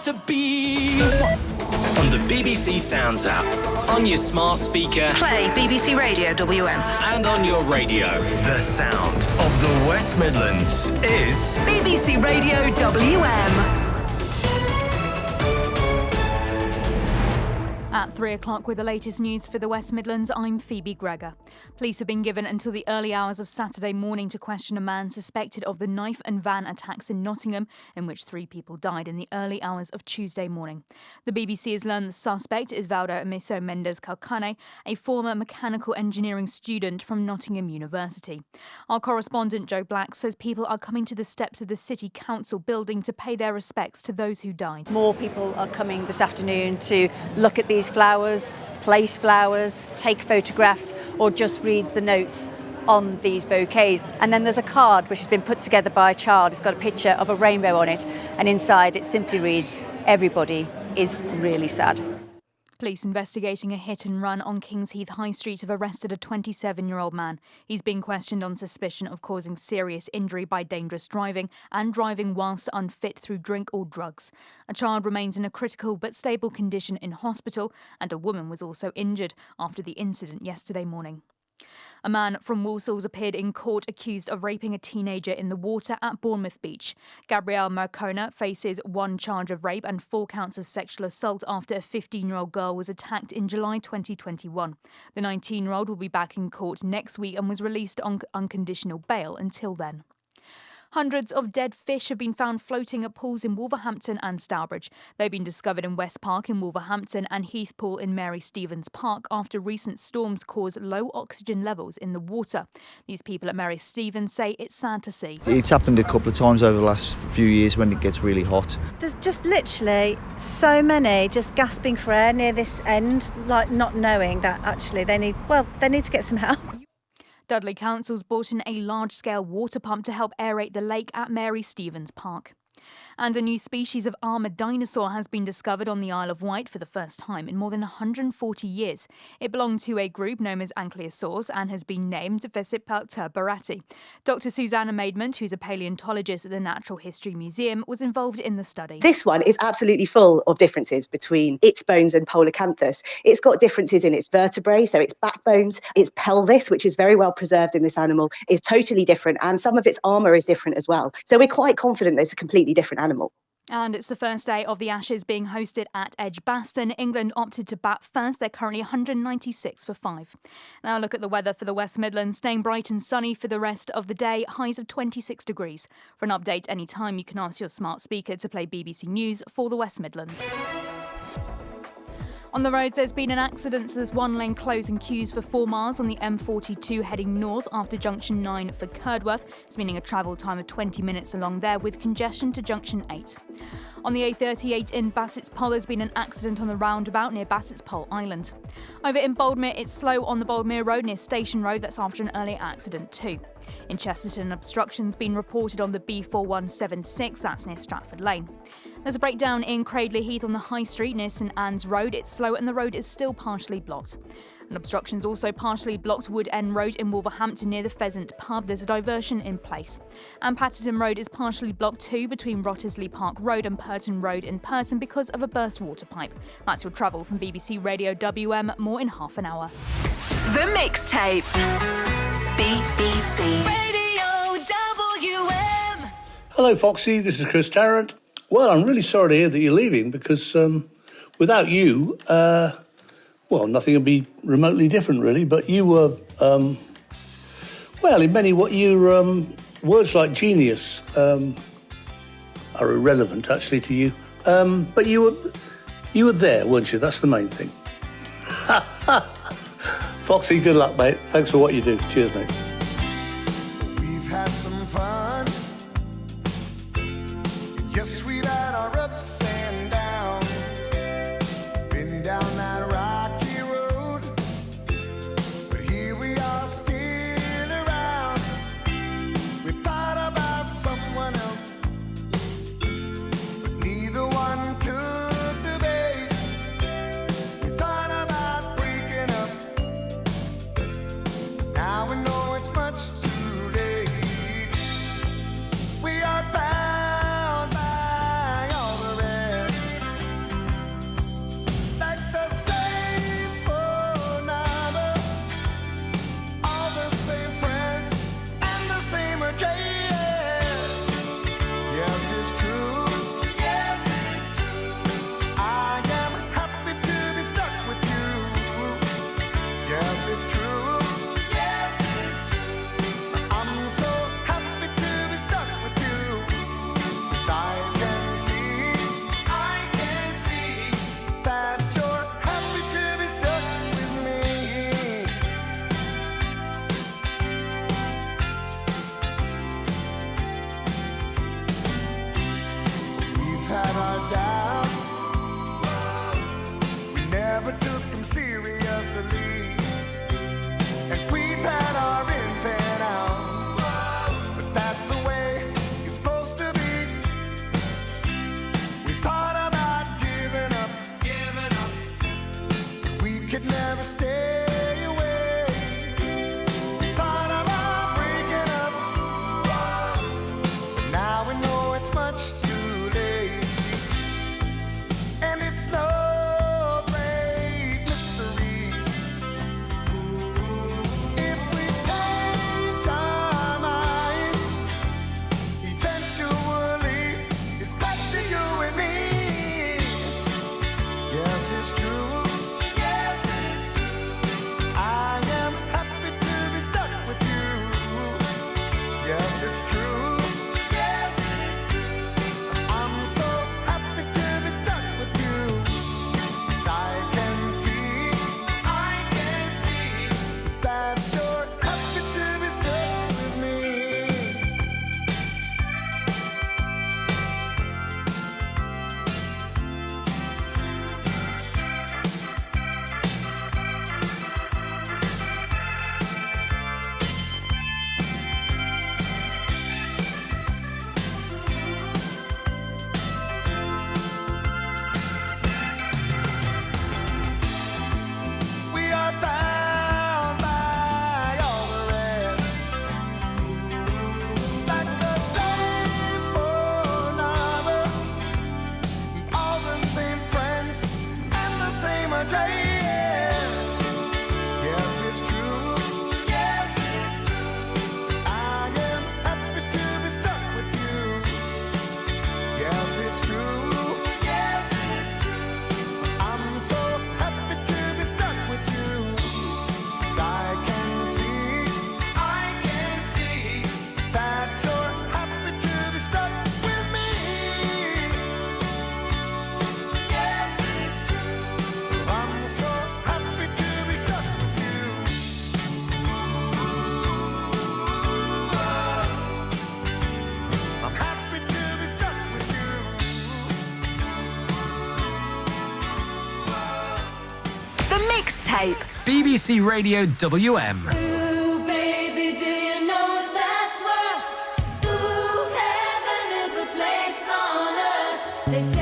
To be On the BBC Sounds app, on your smart speaker, Play BBC Radio WM. and on your radio. The sound of the West Midlands is BBC Radio WM. At 3 o'clock with the latest news for the West Midlands, I'm Phoebe Gregor. Police have been given until the early hours of Saturday morning to question a man suspected of the knife and van attacks in Nottingham, in which 3 people died in the early hours of Tuesday morning. The BBC has learned the suspect is Valdo Emiso Mendes Calcane, a former mechanical engineering student from Nottingham University. Our correspondent Joe Black says people are coming to the steps of the City Council building to pay their respects to those who died. More people are coming this afternoon to look at these flowers, place flowers, take photographs, or just read the notes on these bouquets. And then there's a card which has been put together by a child. It's got a picture of a rainbow on it, and inside it simply reads, "Everybody is really sad." Police investigating a hit and run on Kings Heath High Street have arrested a 27-year-old man. He's being questioned on suspicion of causing serious injury by dangerous driving and driving whilst unfit through drink or drugs. A child remains in a critical but stable condition in hospital, and a woman was also injured after the incident yesterday morning. A man from Walsall's appeared in court accused of raping a teenager in the water at Bournemouth Beach. Gabrielle Marcona faces 1 charge of rape and 4 counts of sexual assault after a 15-year-old girl was attacked in July 2021. The 19-year-old will be back in court next week and was released on unconditional bail until then. Hundreds of dead fish have been found floating at pools in Wolverhampton and Stourbridge. They've been discovered in West Park in Wolverhampton and Heath Pool in Mary Stevens Park after recent storms caused low oxygen levels in the water. These people at Mary Stevens say it's sad to see. It's happened a couple of times over the last few years when it gets really hot. There's just literally so many just gasping for air near this end, like not knowing that actually they need to get some help. Dudley Council's brought in a large-scale water pump to help aerate the lake at Mary Stevens Park. And a new species of armoured dinosaur has been discovered on the Isle of Wight for the first time in more than 140 years. It belonged to a group known as Ankylosaurs and has been named Vesipalter barati. Dr. Susanna Maidment, who's a paleontologist at the Natural History Museum, was involved in the study. This one is absolutely full of differences between its bones and Polacanthus. It's got differences in its vertebrae, so its backbones, its pelvis, which is very well preserved in this animal, is totally different, and some of its armour is different as well. So we're quite confident that it's a completely different animal. And it's the first day of the Ashes being hosted at Edgbaston. England opted to bat first. They're currently 196 for 5. Now look at the weather for the West Midlands. Staying bright and sunny for the rest of the day. Highs of 26 degrees. For an update anytime, you can ask your smart speaker to play BBC News for the West Midlands. On the roads, there's been an accident, so there's 1 lane closed and queues for 4 miles on the M42 heading north after junction 9 for Curdworth. It's meaning a travel time of 20 minutes along there with congestion to junction 8. On the A38 in Bassett's Pole, there's been an accident on the roundabout near Bassett's Pole Island. Over in Boldmere, it's slow on the Boldmere Road near Station Road. That's after an earlier accident too. In Chesterton, obstruction's been reported on the B4176. That's near Stratford Lane. There's a breakdown in Cradley Heath on the High Street near St Anne's Road. It's slow and the road is still partially blocked. And obstructions also partially blocked Wood End Road in Wolverhampton near the Pheasant Pub. There's a diversion in place. And Patterton Road is partially blocked too between Wrottesley Park Road and Purton Road in Purton because of a burst water pipe. That's your travel from BBC Radio WM. More in half an hour. The Mixtape. BBC Radio WM. Hello, Foxy. This is Chris Tarrant. Well, I'm really sorry to hear that you're leaving because without you, well, nothing would be remotely different, really. But you were, well, in many words like genius are irrelevant, actually, to you. But you were there, weren't you? That's the main thing. Foxy, good luck, mate. Thanks for what you do. Cheers, mate. We've had some fun. Yes, we've had our ups and downs. Been down that rocky road, but here we are still around. We thought about someone else, but neither one took the bait. We thought about breaking up. Now we know it's much too late. We are bound by all the rest, like the same phone number, all the same friends, and the same address. Yes, it's true. Yes, it's true. I am happy to be stuck with you. Yes, it's true. Yes, it's true. I'm so happy to be stuck with you. 'Cause I can see that you're happy to be stuck with me. We've had our doubts, we never took them seriously. And we've had our ins and outs, but that's the way it's supposed to be. We thought about giving up, but we could never stay away. We thought about breaking up, but now we know it's much too late. And it's no great mystery. If we change our minds, eventually it's back to you and me. Yes, it's true. Yes, it's true. I am happy to be stuck with you. Yes, it's true. Yes, it's true. I'm so happy to be stuck with you. 'Cause I can see that you're happy to be stuck with me. We are bound by all the rest, like the same phone number, all the same friends, and the same address. Yes, it's true. Yes, it's true. I am happy to be stuck with you. Yes, it's true. Yes, it's true. I'm so happy to be stuck with you. 'Cause I can see that you're happy to be stuck with me. Yes, it's true. I'm so happy to be stuck with you. I'm happy to be stuck with you. The Mixtape. BBC Radio WM. Ooh, baby, do you know what that's worth? Ooh, heaven is a place on earth. They say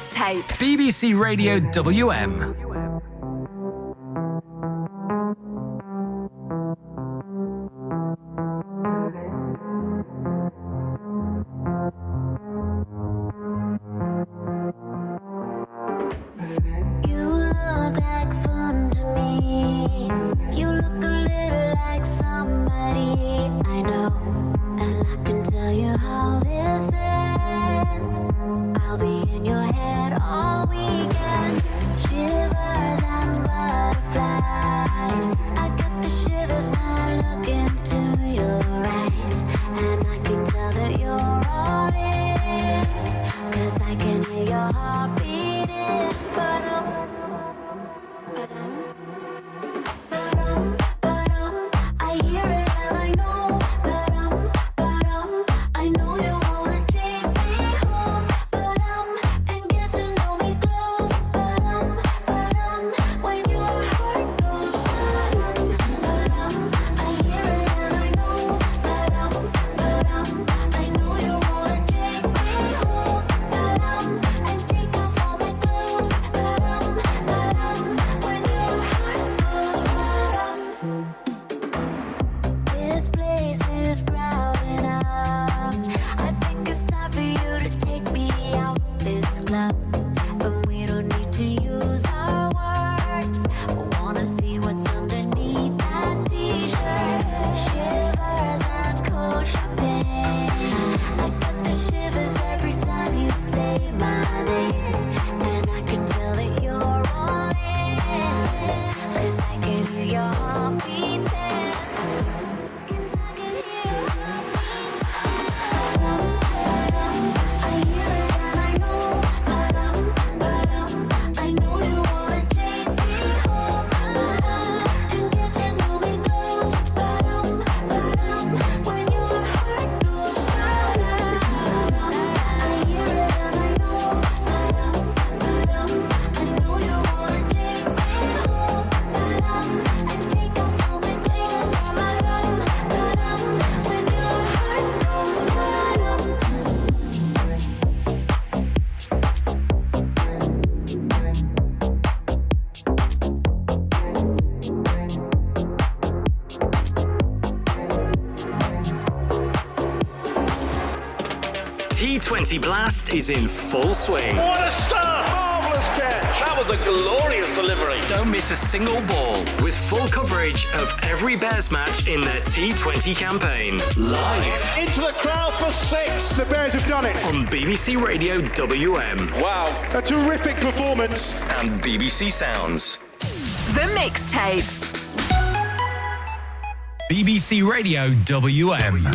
mixtape. BBC Radio WM. You look like fun to me. You look a little like somebody I know, and I can tell you how this ends. I'll be in your head all weekend. Shivers and butterflies. I get the shivers when I look into your eyes, and I can tell that you're all in, 'cause I can hear your heart beating. I hear it and I know. I know you wanna take me home, and get to know me close. When your heart goes, I hear it and I know. I know you wanna take me home, and take off all my clothes. When your heart goes, this place is crowding up. I think it's time for you to take me out this club. But we don't need to use our words. I wanna see what's underneath that t-shirt. Shivers and cold champagne. I get the shivers every time you say my name, and I can tell that you're all in, 'cause I can hear your heart beating. I know you wanna take me home, and get to know me close. When your heart goes, I hear it and I know. I know you wanna take me home, and take off all my clothes. When your heart T20 Blast is in full swing. What a start! Marvellous catch! That was a glorious delivery. Don't miss a single ball, with full coverage of every Bears match in their T20 campaign. Live. Into the crowd for 6. The Bears have done it. On BBC Radio WM. Wow. A terrific performance. And BBC Sounds. The mixtape. BBC Radio WM.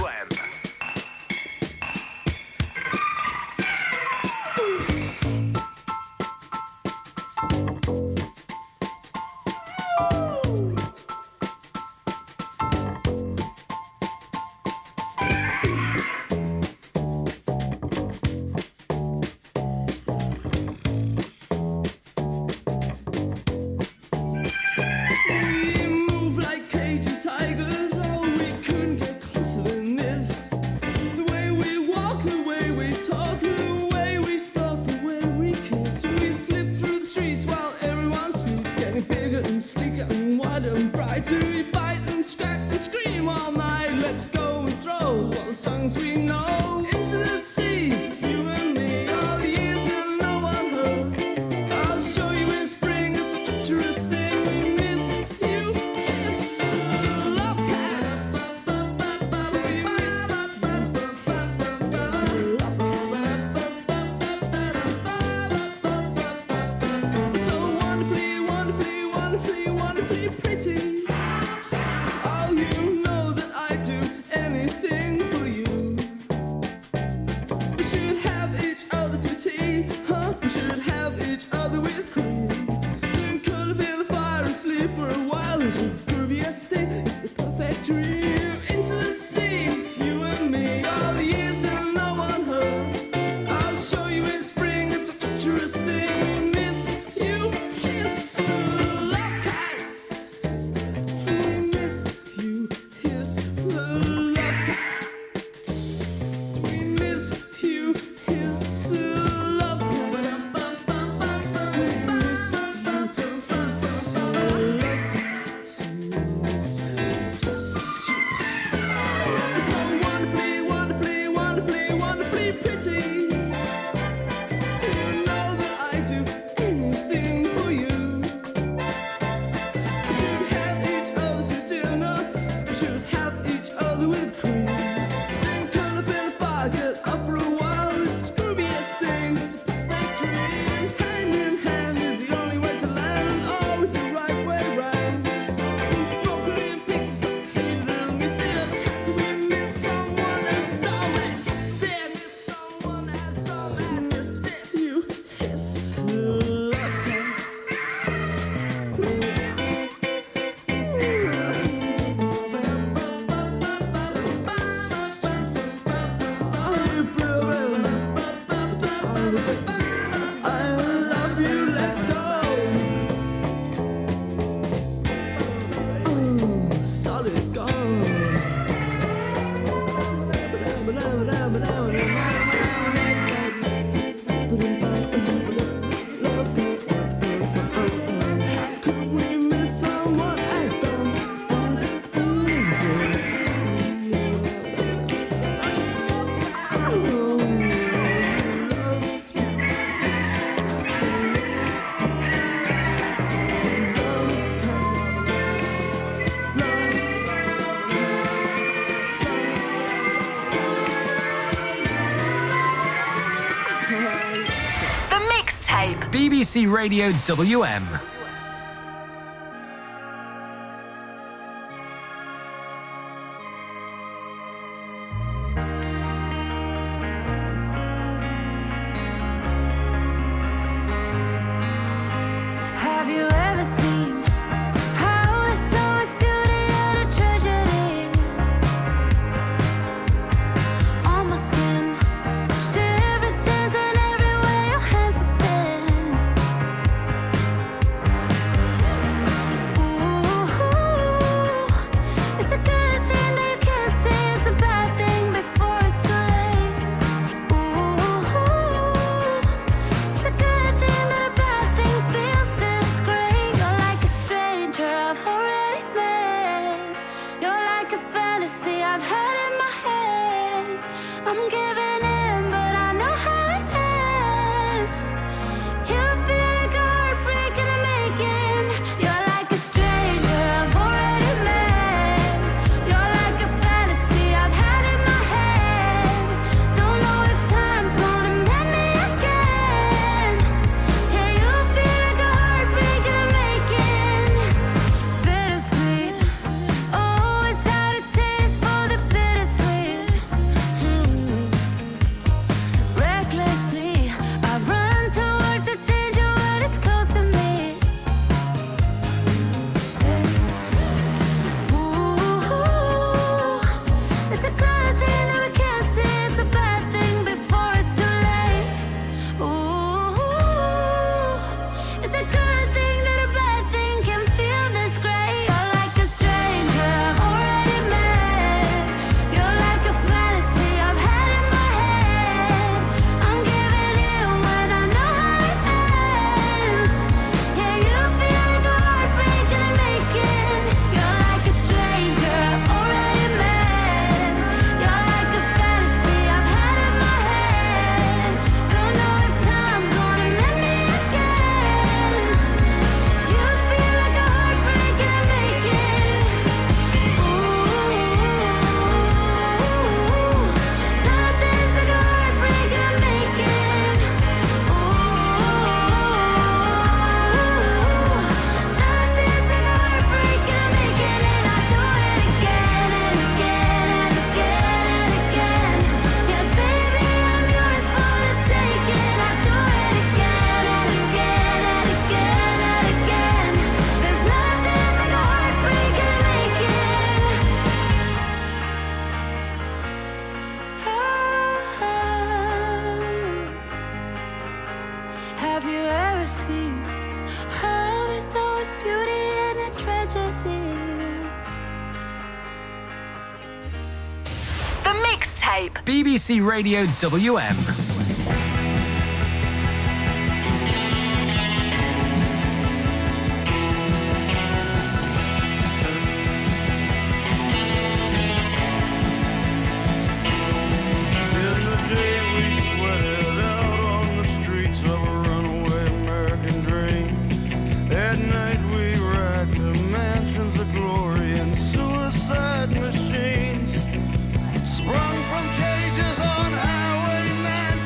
Move like Cajun tigers, oh, we couldn't get closer than this. The way we walk, the way we talk, the way we stalk, the way we kiss. We slip through the streets while everyone sleeps, getting bigger and sleeker and wider and brighter. We bite and scratch and scream all night. Let's go and throw all the songs we know into the sea. You and me, all the years that no one heard. I'll show you in spring, it's a treacherous thing. We miss you. Love cats. We miss love cats. So wonderfully, wonderfully, wonderfully, wonderfully pretty. Oh, you know that I do anything for you. I love you, let's go. Oh, solid gold. Could we miss someone as dumb as fools? The Mixtape. BBC Radio WM. Have you ever seen how there's always beauty and a tragedy? On my skin, shivers dancing everywhere your hands have been. Ooh, it's a good thing that you can't see it's a bad thing before it's too late. Ooh, it's a good thing that a bad thing feels this great. You're like a stranger I've already met. You're like a fantasy I've had in my head. I'm giving in, but I know how it ends. You feel like a heartbreak in the making. You're like a stranger I've already met. You're like a fantasy I've had in my head. Don't know if time's gonna mend me again. Yeah, you feel like a heartbreak in the making. Bittersweet. Oh, it's how it tastes for the bittersweet. Recklessly, I run towards the danger when it's close to me. Ooh, it's a good thing that we can't see it's a bad thing before it's too late. Ooh, it's a good thing that a bad thing can feel this great. You're like a stranger I've already met. You're like a fantasy I've had in my head. I'm giving in when I know how it ends. Yeah, you feel like a heartbreak in the making. You're like a stranger I've already met. You're like a fantasy I've had in my head. Don't know if time's gonna mend me again. You feel like a heartbreak in the making. Nothing's like a heartbreak in the making. Nothing's like a heartbreak in the making. And I do it again and again and again and again. Yeah, baby, I'm yours for the taking. I do it again and again and again and again. There's nothing like a heartbreak in the making. Have you ever seen how there's always beauty in a tragedy? The Mixtape. BBC Radio WM. In the day we sweated out on the streets of a runaway American dream. At night we ride to mansions of glory and suicide machines. Sprung from cages on Highway 9,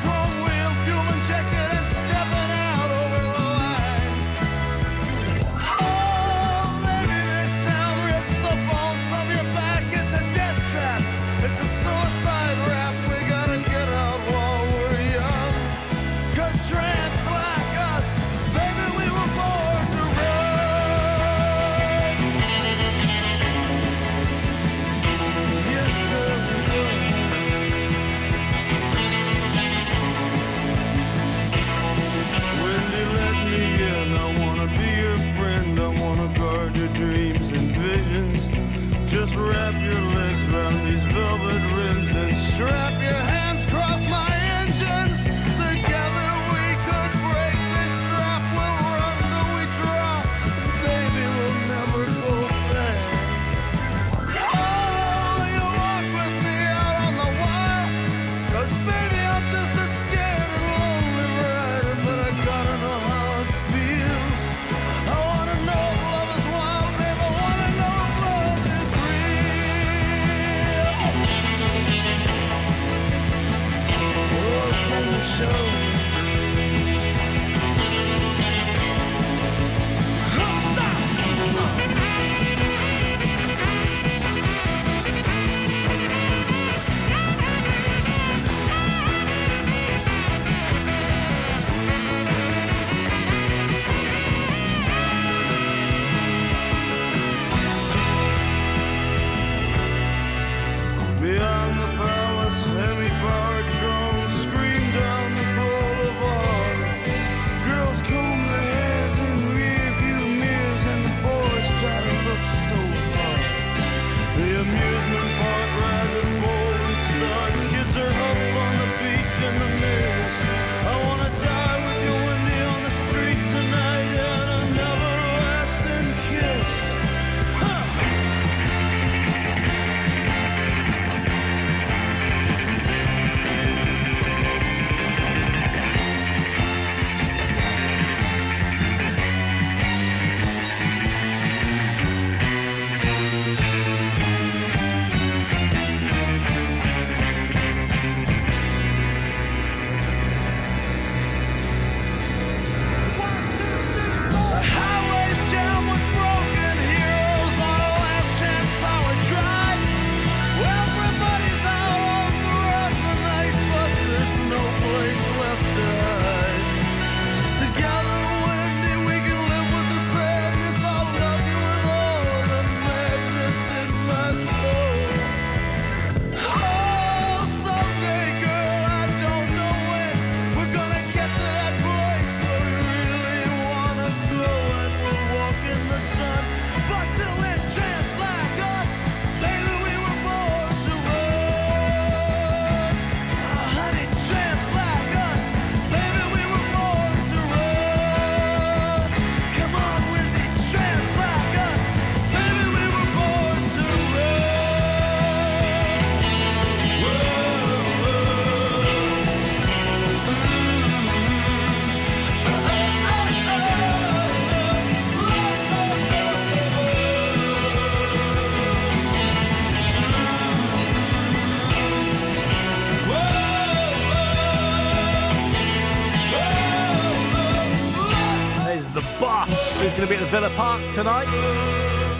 who's going to be at the Villa Park tonight.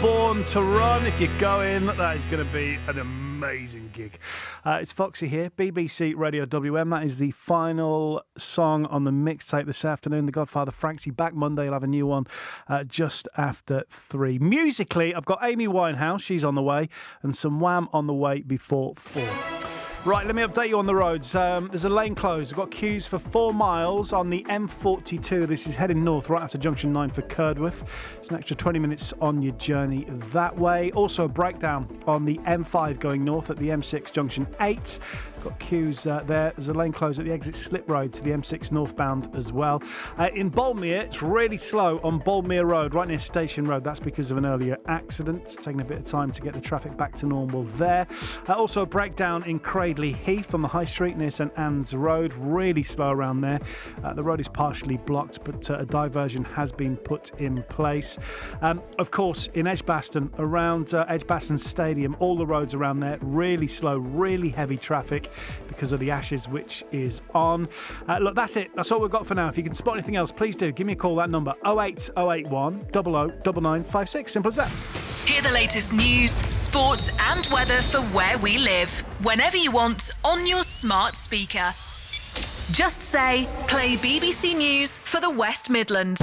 Born to Run. If you're going, that is going to be an amazing gig. It's Foxy here, BBC Radio WM. That is the final song on the mixtape this afternoon. The Godfather Franksy back Monday. He'll have a new one just after 3. Musically, I've got Amy Winehouse. She's on the way. And some Wham on the way before 4. Right, let me update you on the roads. There's a lane closed. We've got queues for 4 miles on the M42. This is heading north right after junction 9 for Curdworth. It's an extra 20 minutes on your journey that way. Also a breakdown on the M5 going north at the M6 junction 8. Got queues there. There's a lane closed at the exit Slip Road to the M6 northbound as well. In Boldmere, it's really slow on Boldmere Road, right near Station Road. That's because of an earlier accident. It's taking a bit of time to get the traffic back to normal there. Also a breakdown in Cradley Heath on the High Street near St Anne's Road. Really slow around there. The road is partially blocked, but a diversion has been put in place. Of course, in Edgbaston, around Edgbaston Stadium, all the roads around there really slow, really heavy traffic because of the Ashes which is on. Look, that's it. That's all we've got for now. If you can spot anything else, please do. Give me a call. That number 08081 00 9956. Simple as that. Hear the latest news, sports and weather for where we live, whenever you want, on your smart speaker. Just say, play BBC News for the West Midlands.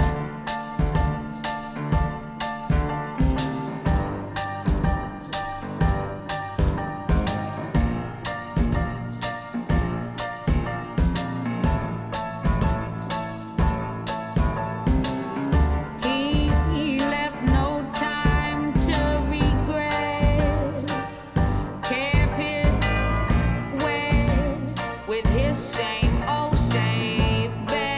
Same old safe bet.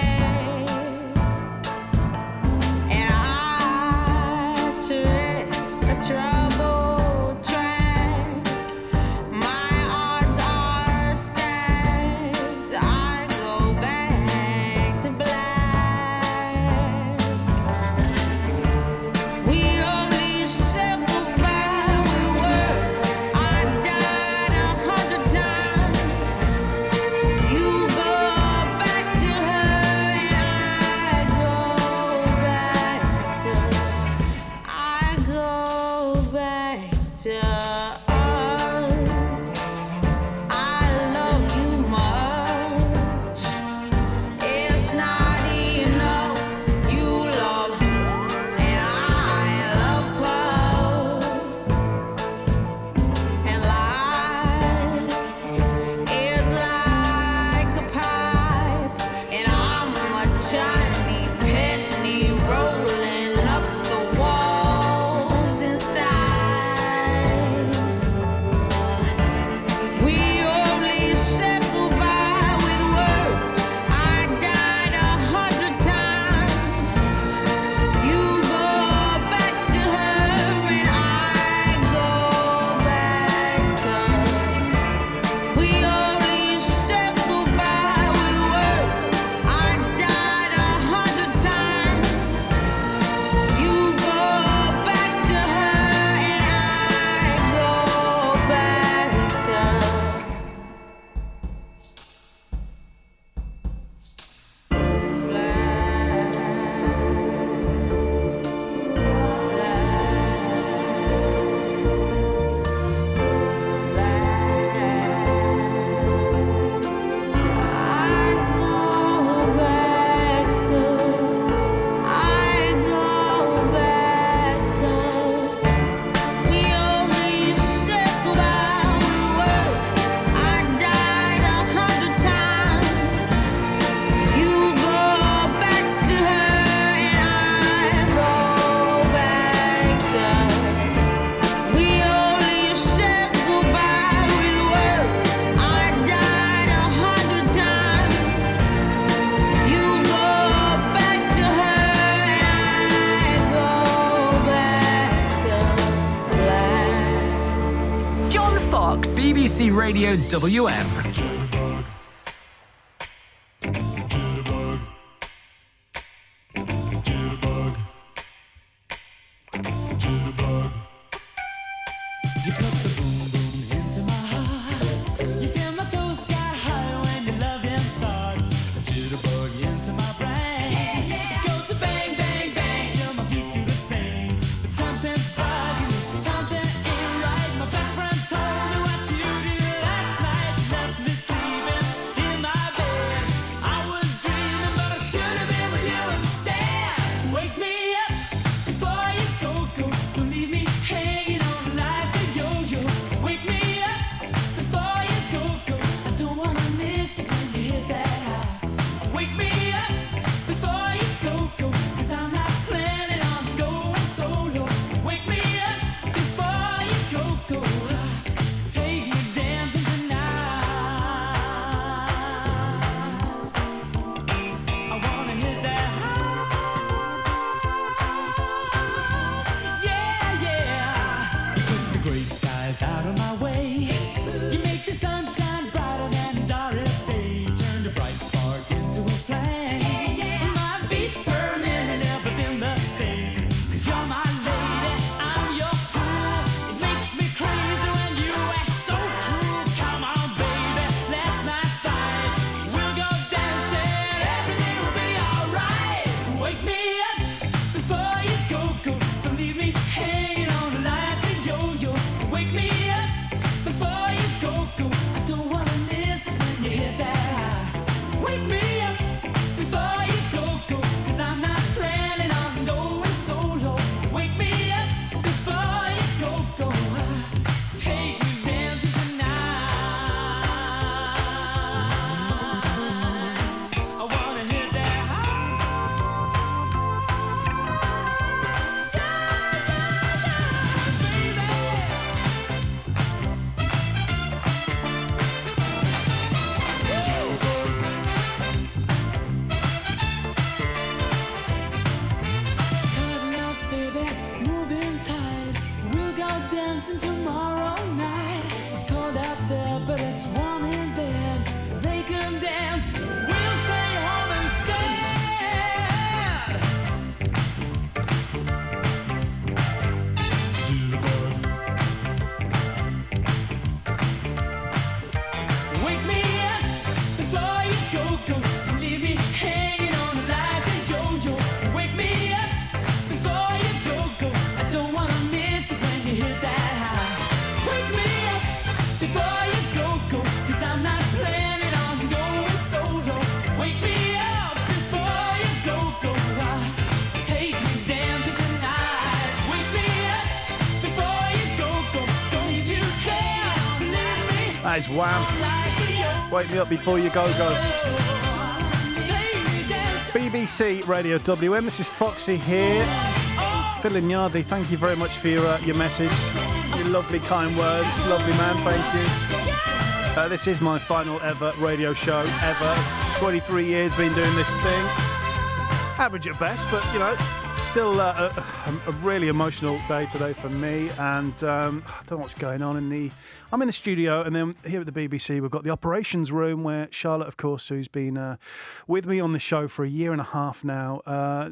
BBC Radio WM. Goes to bang, bang, bang till my feet warm in bed, they can dance. We'll stay home instead. Wake me up before you go. Don't leave me hanging on like a yo-yo. Wake me up before you go. I don't wanna miss it when you hit that high. Wake me up before you go. 'Cause I'm not planning on going solo. Wake me up before you go. Take me dancing tonight. Wake me up before you go. Don't you care to let me That is Wham. Wake me up before you go. BBC Radio WM, this is Foxy here. Phil and Yardley, thank you very much for your message. Your lovely, kind words. Lovely man, thank you. This is my final ever radio show, ever. 23 years been doing this thing. Average at best, but, you know, still a really emotional day today for me. And I don't know what's going on I'm in the studio, and then here at the BBC we've got the operations room where Charlotte, of course, who's been with me on the show for a year and a half now,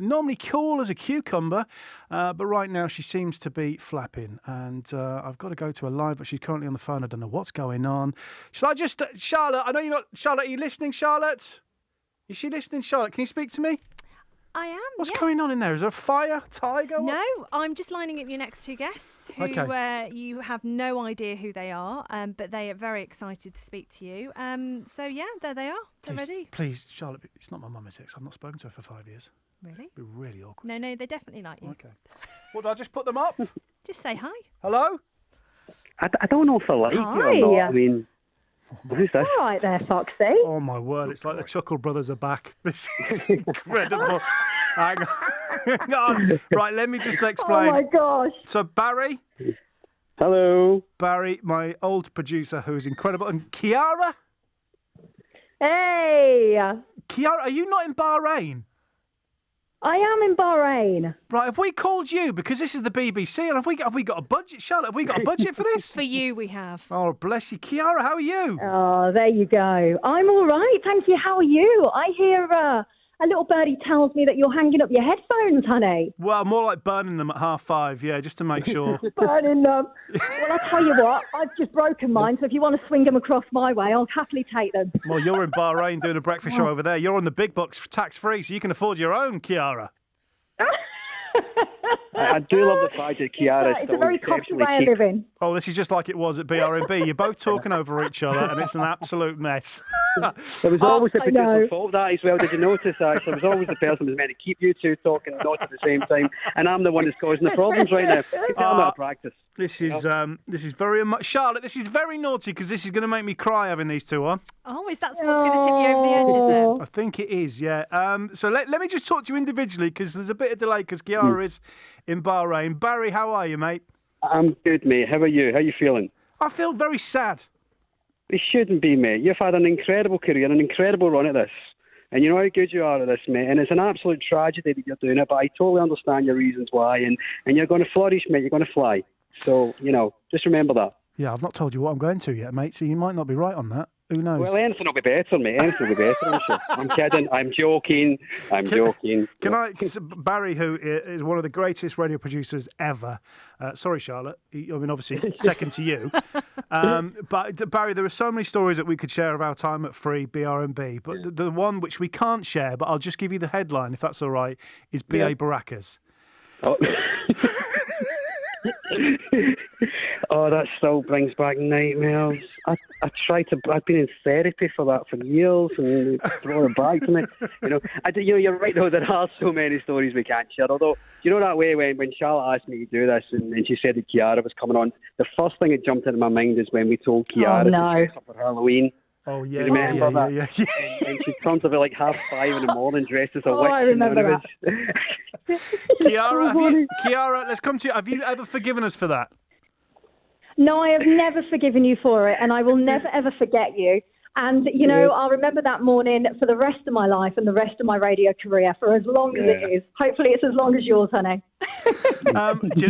normally cool as a cucumber, but right now she seems to be flapping, and I've got to go to her live, but she's currently on the phone. I don't know what's going on. Shall I just... Charlotte, I know you're not... Charlotte, are you listening, Charlotte? Is she listening, Charlotte? Can you speak to me? I am. What's going on in there? Is there a fire? Tiger? No, I'm just lining up your next two guests who you have no idea who they are, but they are very excited to speak to you. So, yeah, there they are. They're ready. Please, Charlotte, it's not my mum, is it? 'Cause I've not spoken to her for 5 years. Really? It'd be really awkward. No, they definitely like you. Okay. Well, do I just put them up? Just say hi. Hello? I don't know if I like you or not. I mean, who's this? All right there, Foxy. Oh, my word. It's like the Chuckle Brothers are back. This is incredible. Hang on. Right, let me just explain. Oh, my gosh. So, Barry. Hello. Barry, my old producer, who's incredible. And Kiara? Hey. Kiara, are you not in Bahrain? I am in Bahrain. Right, have we called you? Because this is the BBC, and have we got a budget, Charlotte? Have we got a budget for this? For you, we have. Oh, bless you. Kiara, how are you? Oh, there you go. I'm all right, thank you. How are you? I hear a little birdie tells me that you're hanging up your headphones, honey. Well, more like burning them at 5:30, yeah, just to make sure. Burning them. Well, I'll tell you what, I've just broken mine, so if you want to swing them across my way, I'll happily take them. Well, you're in Bahrain doing a breakfast show over there. You're on the big bucks tax-free, so you can afford your own, Kiara. I do love the fact that Kiara It's a very cocky way of living. Oh, this is just like it was at BRB. You're both talking over each other, and it's an absolute mess. It was always the producer's fault, that as well. Did you notice that? It was always the person who was meant to keep you two talking not at the same time, and I'm the one that's causing the problems right now. Keep telling me to practice. This is very Charlotte. This is very naughty because this is going to make me cry having these two on. Oh, is that what's going to tip you over the edge? Is it? I think it is. Yeah. So let me just talk to you individually because there's a bit of delay because Kiara is in Bahrain. Barry, how are you, mate? I'm good, mate. How are you? How are you feeling? I feel very sad. It shouldn't be, mate. You've had an incredible career, an incredible run at this. And you know how good you are at this, mate. And it's an absolute tragedy that you're doing it, but I totally understand your reasons why. And you're going to flourish, mate. You're going to fly. So, you know, just remember that. Yeah, I've not told you what I'm going to yet, mate, so you might not be right on that. Who knows? Well, anything will be better, mate. Anything will be better, I'm sure. I'm kidding. I'm joking. Barry, who is one of the greatest radio producers ever. Sorry, Charlotte. I mean, obviously, second to you. But, Barry, there are so many stories that we could share of our time at Free, BRB. But the one which we can't share, but I'll just give you the headline, if that's all right, is B.A. Baracus. Oh. Oh, that still brings back nightmares. I've been in therapy for that for years, and it's brought it back to me. You're right though. There are so many stories we can't share. Although, you know that way when Charlotte asked me to do this, and she said that Kiara was coming on, the first thing that jumped into my mind is when we told Kiara to dress up for Halloween. Oh, yeah. You remember that? Yeah. And she comes up at like 5:30 in the morning dressed as a witch. I remember that. Kiara, let's come to you. Have you ever forgiven us for that? No, I have never forgiven you for it, and I will never, ever forget you. And, you know, I'll remember that morning for the rest of my life and the rest of my radio career for as long as it is. Hopefully it's as long as yours, honey.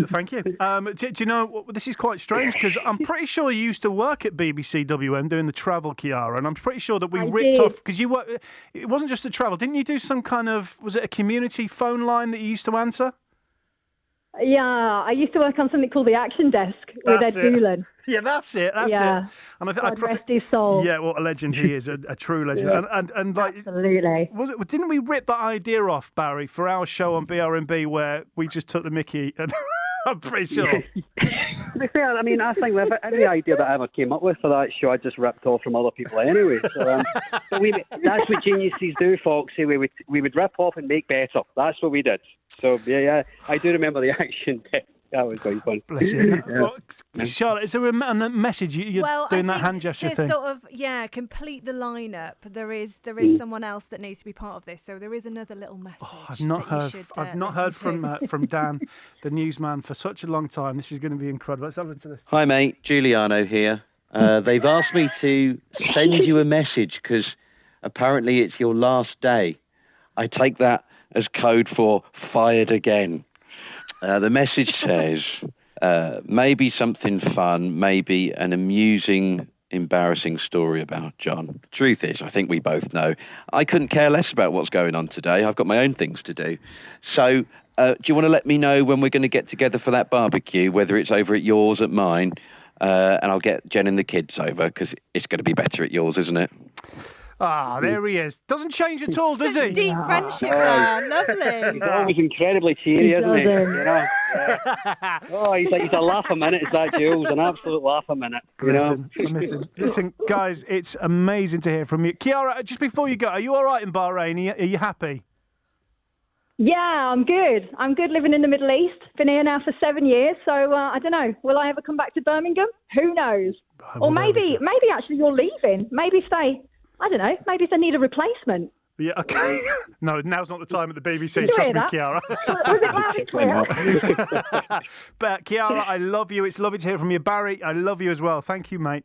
Thank you. Do you know, this is quite strange because I'm pretty sure you used to work at BBC WM doing the travel, Chiara, and I'm pretty sure that we ripped off, because you were, it wasn't just the travel. Didn't you do some kind of, was it a community phone line that you used to answer? Yeah, I used to work on something called the Action Desk with Ed Doolan. Yeah, that's it. That's Yeah. it. And God rest his soul. Yeah, what a legend he is, a true legend. Yeah. And like, absolutely. Didn't we rip that idea off, Barry, for our show on BRB where we just took the mickey? And I'm pretty sure. To be fair, I mean, I think with every idea that I ever came up with for that show, I just ripped off from other people anyway. So, but that's what geniuses do, Foxy. We would rip off and make better. That's what we did. So yeah, I do remember the action. That was quite fun. Bless you. Well, Charlotte, is there a message you're doing that hand gesture thing? Sort of, complete the lineup. There is someone else that needs to be part of this. So there is another little message. I've not heard from Dan, the newsman, for such a long time. This is going to be incredible. Let's have a listen to this. Hi, mate. Giuliano here. They've asked me to send you a message because apparently it's your last day. I take that as code for fired again. The message says, maybe something fun, maybe an amusing, embarrassing story about John. Truth is, I think we both know, I couldn't care less about what's going on today. I've got my own things to do. So, do you want to let me know when we're going to get together for that barbecue, whether it's over at yours, at mine, and I'll get Jen and the kids over, because it's going to be better at yours, isn't it? Ah, there he is. Doesn't change at all, does he? Deep friendship, man. Lovely. He's always incredibly cheery, isn't he? You know? Yeah. Oh, he's a laugh a minute, is that Jules? An absolute laugh a minute. Listen, guys, it's amazing to hear from you. Chiara, just before you go, are you all right in Bahrain? Are you happy? Yeah, I'm good. I'm good living in the Middle East. Been here now for 7 years, so I don't know. Will I ever come back to Birmingham? Who knows? Or maybe actually you're leaving. Maybe stay. I don't know. Maybe if they need a replacement. Yeah, okay. No, now's not the time at the BBC. Trust me, Chiara. Was it loud and clear? But Chiara, I love you. It's lovely to hear from you. Barry, I love you as well. Thank you, mate.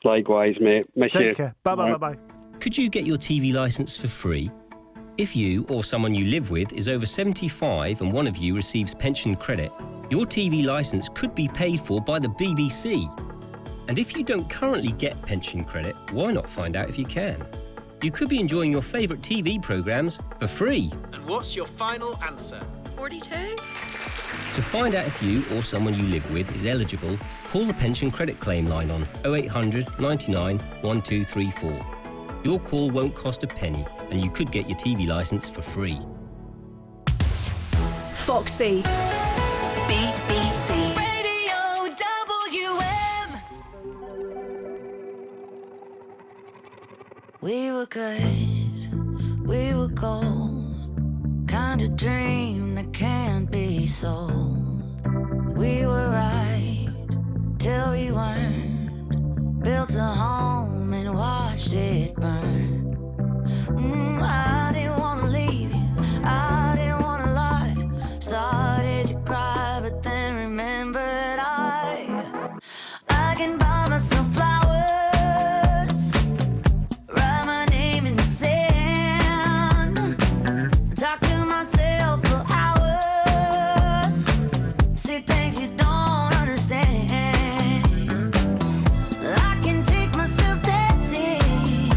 Likewise, mate. Miss you. Take care. Bye. Could you get your TV licence for free? If you or someone you live with is over 75 and one of you receives pension credit, your TV licence could be paid for by the BBC. And if you don't currently get pension credit, why not find out if you can? You could be enjoying your favourite TV programmes for free. And what's your final answer? 42? To find out if you or someone you live with is eligible, call the pension credit claim line on 0800 99 1234. Your call won't cost a penny and you could get your TV licence for free. Foxy. BBC. Radio WM. We were good, we were gold, kind of dream that can't be sold. We were right till we weren't, built a home and watched it burn. I didn't want to leave you, I didn't want to lie, started to cry but then remembered I can buy myself flowers, write my name in the sand, talk to myself for hours, see things you don't understand. I can take myself dancing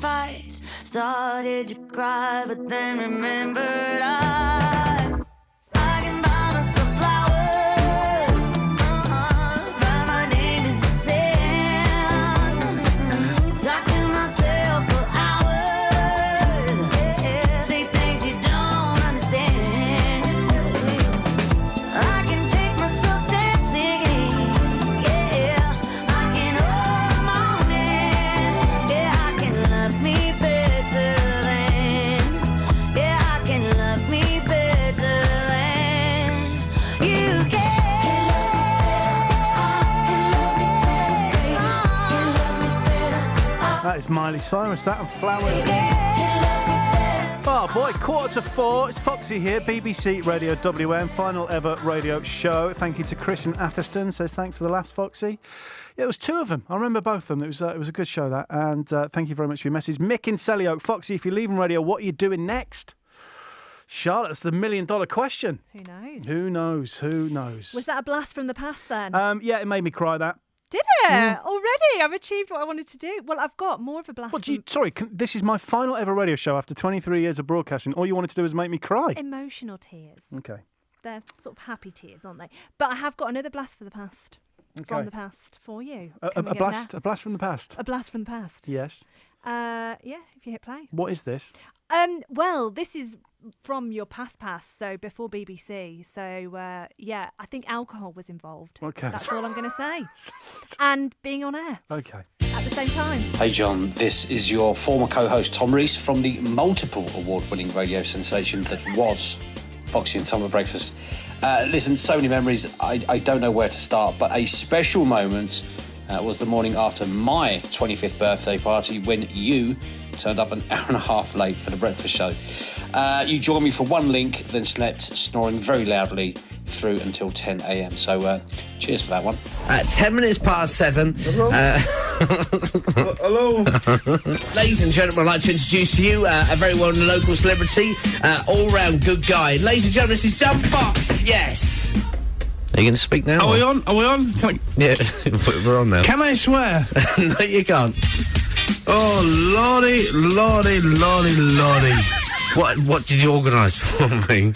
fight. Started to cry, but then remembered I can buy myself flowers, write my name in the sand, talk to myself for hours, say things you don't understand. I can take myself dancing, yeah, I can hold my own hand, yeah, I can love me better than, yeah, I can love me better than you can. That is Miley Cyrus, that and Flowers. Oh boy, 3:45. It's Foxy here, BBC Radio WM, final ever radio show. Thank you to Chris in Atherstone, says thanks for the laughs, Foxy. Yeah, it was two of them. I remember both of them. It was a good show, that. And thank you very much for your message. Mick in Selly Oak, Foxy, if you're leaving radio, what are you doing next? Charlotte, that's the $1 million question. Who knows? Who knows? Who knows? Was that a blast from the past then? Yeah, it made me cry, that. Did it? Already? I've achieved what I wanted to do. Well, I've got more of a blast. What do you? Sorry, this is my final ever radio show after 23 years of broadcasting. All you wanted to do was make me cry. Emotional tears. Okay. They're sort of happy tears, aren't they? But I have got another blast for the past. Okay. From the past for you. A blast from the past. A blast from the past. Yes. Yeah, if you hit play. What is this? Well, this is from your past, so before BBC. So, yeah, I think alcohol was involved. Okay. That's all I'm going to say. And being on air. Okay. At the same time. Hey John, this is your former co-host Tom Rees from the multiple award-winning radio sensation that was Foxy and Tom at Breakfast. Listen, so many memories, I don't know where to start, but a special moment was the morning after my 25th birthday party when you turned up an hour and a half late for the breakfast show. You joined me for one link, then slept, snoring very loudly through until 10 a.m. So cheers for that one. 10 minutes past 7. Hello. Ladies and gentlemen, I'd like to introduce to you a very well-known local celebrity, all-round good guy. Ladies and gentlemen, this is John Fox. Yes. Are you going to speak now? Are we on? Are we on? Yeah, we're on now. Can I swear? No, you can't. Oh, lordy, lordy, lordy, lordy. What did you organise for me?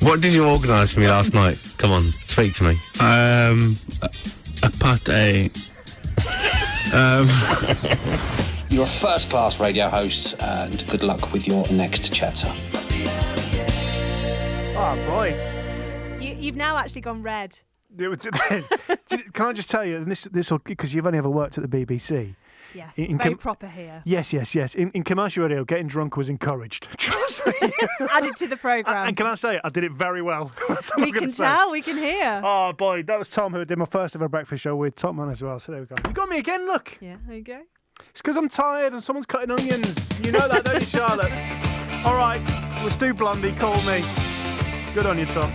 What did you organise for me last night? Come on, speak to me. A pate. You're a first-class radio host, and good luck with your next chapter. Oh, boy. You've now actually gone red. Can I just tell you, and this because you've only ever worked at the BBC. Yes, very proper here. Yes. In commercial radio, getting drunk was encouraged. Trust me. Added to the programme. And can I say, I did it very well. We can tell, we can hear. Oh, boy, that was Tom who did my first ever breakfast show with Top Man as well, so there we go. You got me again, look. Yeah, there you go. It's because I'm tired and someone's cutting onions. You know that, don't you, Charlotte? All right, let's do Blondie, call me. Good on you, Tom.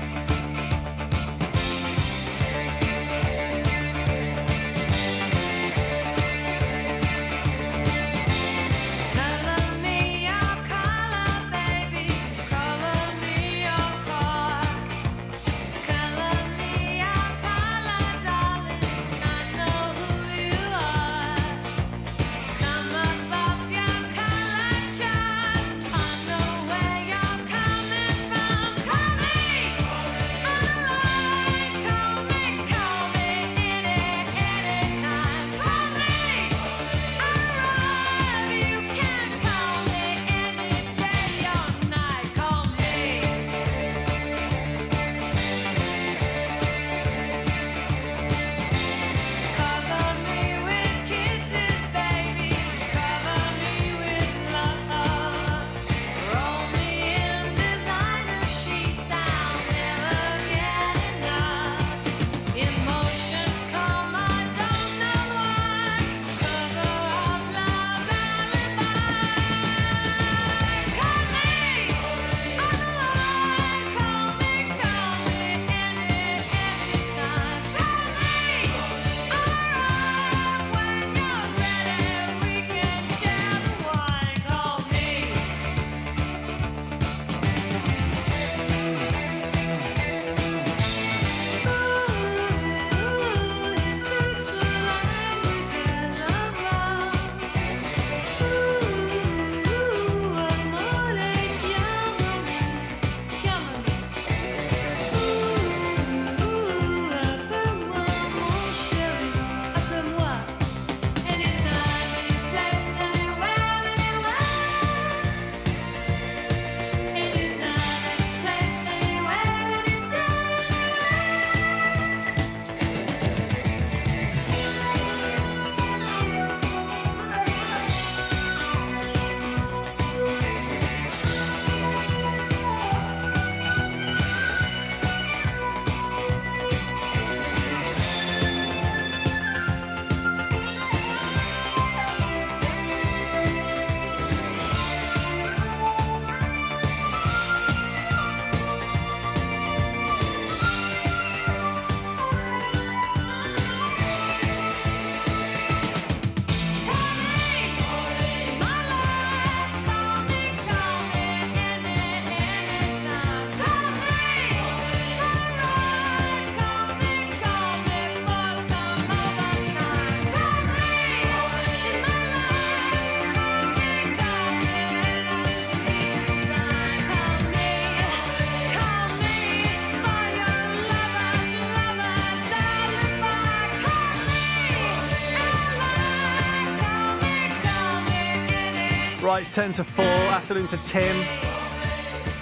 Right, it's 10 to 4. Afternoon to Tim.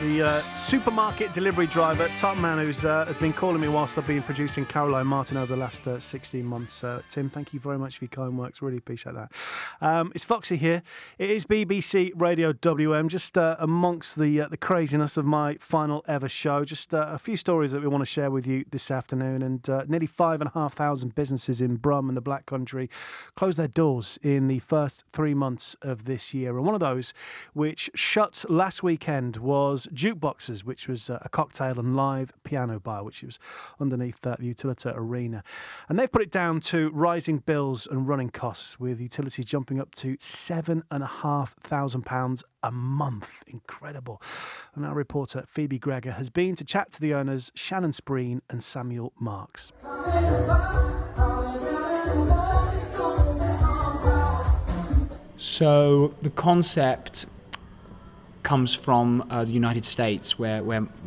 The supermarket delivery driver, top man, who's has been calling me whilst I've been producing Caroline Martin over the last 16 months. Tim, thank you very much for your kind works. Really appreciate that. It's Foxy here. It is BBC Radio WM. Just amongst the craziness of my final ever show, just a few stories that we want to share with you this afternoon. And nearly 5,500 businesses in Brum and the Black Country closed their doors in the first 3 months of this year. And one of those which shut last weekend was Jukeboxes, which was a cocktail and live piano bar, which was underneath the Utilita Arena. And they've put it down to rising bills and running costs, with utilities jumping up to £7,500 a month. Incredible. And our reporter Phoebe Gregor has been to chat to the owners, Shannon Spreen and Samuel Marks. So the concept comes from the United States, where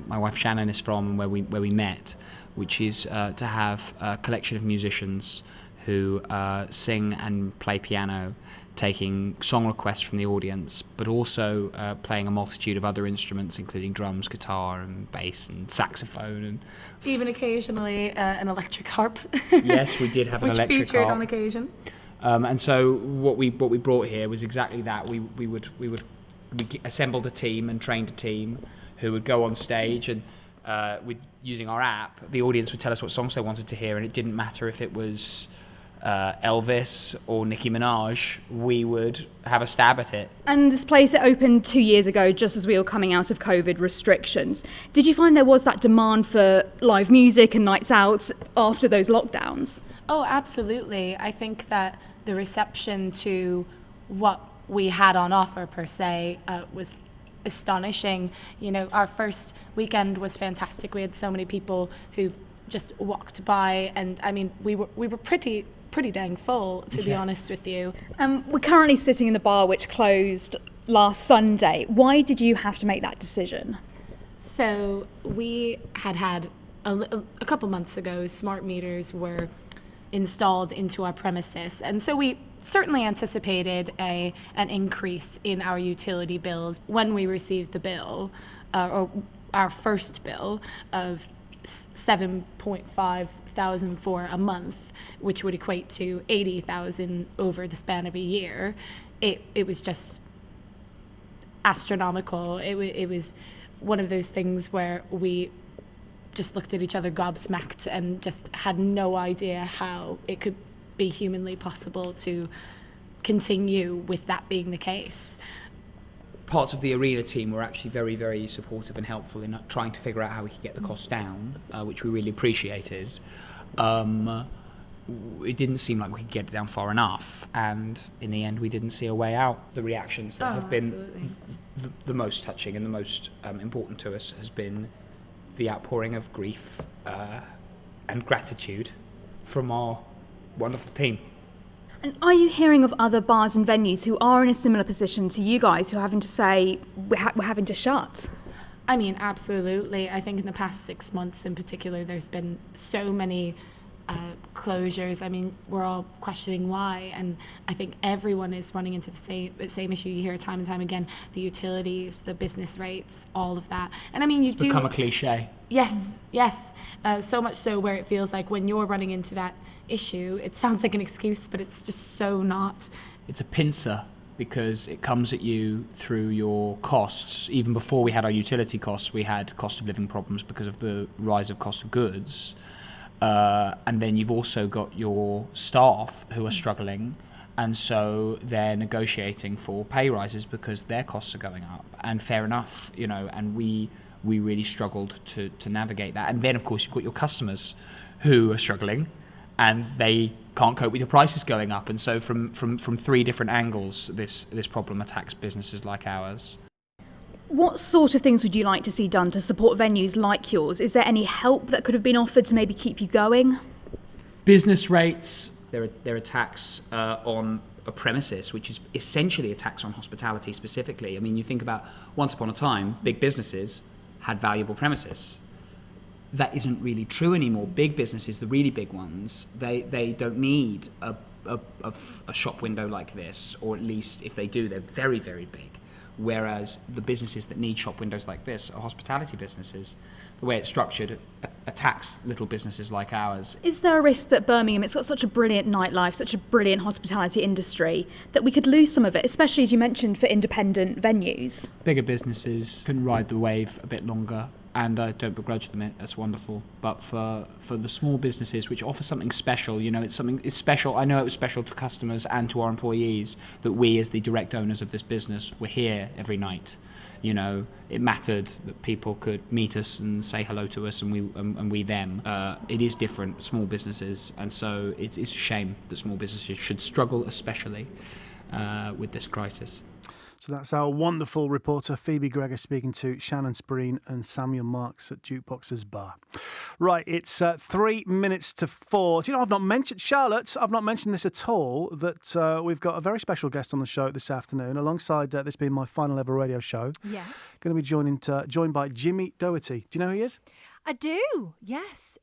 my wife Shannon is from, and where we met, which is to have a collection of musicians who sing and play piano, taking song requests from the audience, but also playing a multitude of other instruments, including drums, guitar, and bass, and saxophone, and even occasionally an electric harp. Yes, we did have an electric harp, which featured on occasion. And so what we brought here was exactly that. We assembled a team and trained a team who would go on stage, and using our app, the audience would tell us what songs they wanted to hear, and it didn't matter if it was Elvis or Nicki Minaj, we would have a stab at it. And this place, it opened 2 years ago, just as we were coming out of COVID restrictions. Did you find there was that demand for live music and nights out after those lockdowns? Oh, absolutely. I think that the reception to what we had on offer per se was astonishing. You know, our first weekend was fantastic. We had so many people who just walked by, and I mean, we were pretty dang full, to be honest with you. We're currently sitting in the bar which closed last Sunday. Why did you have to make that decision? So we had a couple months ago, smart meters were installed into our premises, and so we certainly anticipated an increase in our utility bills when we received the bill, or our first bill of $7,500 for a month, which would equate to $80,000 over the span of a year. It was just astronomical. It was one of those things where we just looked at each other gobsmacked and just had no idea how it could be humanly possible to continue with that being the case. Parts of the arena team were actually very, very supportive and helpful in trying to figure out how we could get the cost down, which we really appreciated. It didn't seem like we could get it down far enough, and in the end we didn't see a way out. The reactions that have been the most touching and the most important to us has been the outpouring of grief and gratitude from our wonderful team. And are you hearing of other bars and venues who are in a similar position to you guys, who are having to say, we're having to shut? I mean, absolutely. I think in the past 6 months in particular, there's been so many closures. I mean, we're all questioning why, and I think everyone is running into the same issue. You hear it time and time again: the utilities, the business rates, all of that. And I mean, it's become a cliche. Yes. So much so where it feels like when you're running into that issue, it sounds like an excuse, but it's just so not. It's a pincer, because it comes at you through your costs. Even before we had our utility costs, we had cost of living problems because of the rise of cost of goods. And then you've also got your staff who are struggling, and so they're negotiating for pay rises because their costs are going up, and fair enough, you know, and we really struggled to navigate that. And then of course you've got your customers who are struggling, and they can't cope with your prices going up. And so from three different angles, this problem attacks businesses like ours. What sort of things would you like to see done to support venues like yours? Is there any help that could have been offered to maybe keep you going? Business rates, there are tax on a premises, which is essentially a tax on hospitality specifically. I mean, you think about once upon a time, big businesses had valuable premises. That isn't really true anymore. Big businesses, the really big ones, they don't need a a shop window like this, or at least if they do, they're very, very big. Whereas the businesses that need shop windows like this are hospitality businesses. The way it's structured attacks little businesses like ours. Is there a risk that Birmingham, it's got such a brilliant nightlife, such a brilliant hospitality industry, that we could lose some of it, especially as you mentioned for independent venues? Bigger businesses can ride the wave a bit longer, and I don't begrudge them it. That's wonderful. But for the small businesses which offer something special, it's special. I know it was special to customers and to our employees that we, as the direct owners of this business, were here every night. It mattered that people could meet us and say hello to us, and we them. It is different, small businesses, and so it's a shame that small businesses should struggle, especially with this crisis. So that's our wonderful reporter Phoebe Gregor speaking to Shannon Spreen and Samuel Marks at Jukebox's Bar. Right, it's 3 minutes to 4. Do you know, I've not mentioned this at all, that we've got a very special guest on the show this afternoon, alongside this being my final ever radio show. Yes. Going to be joined by Jimmy Doherty. Do you know who he is? I do, yes.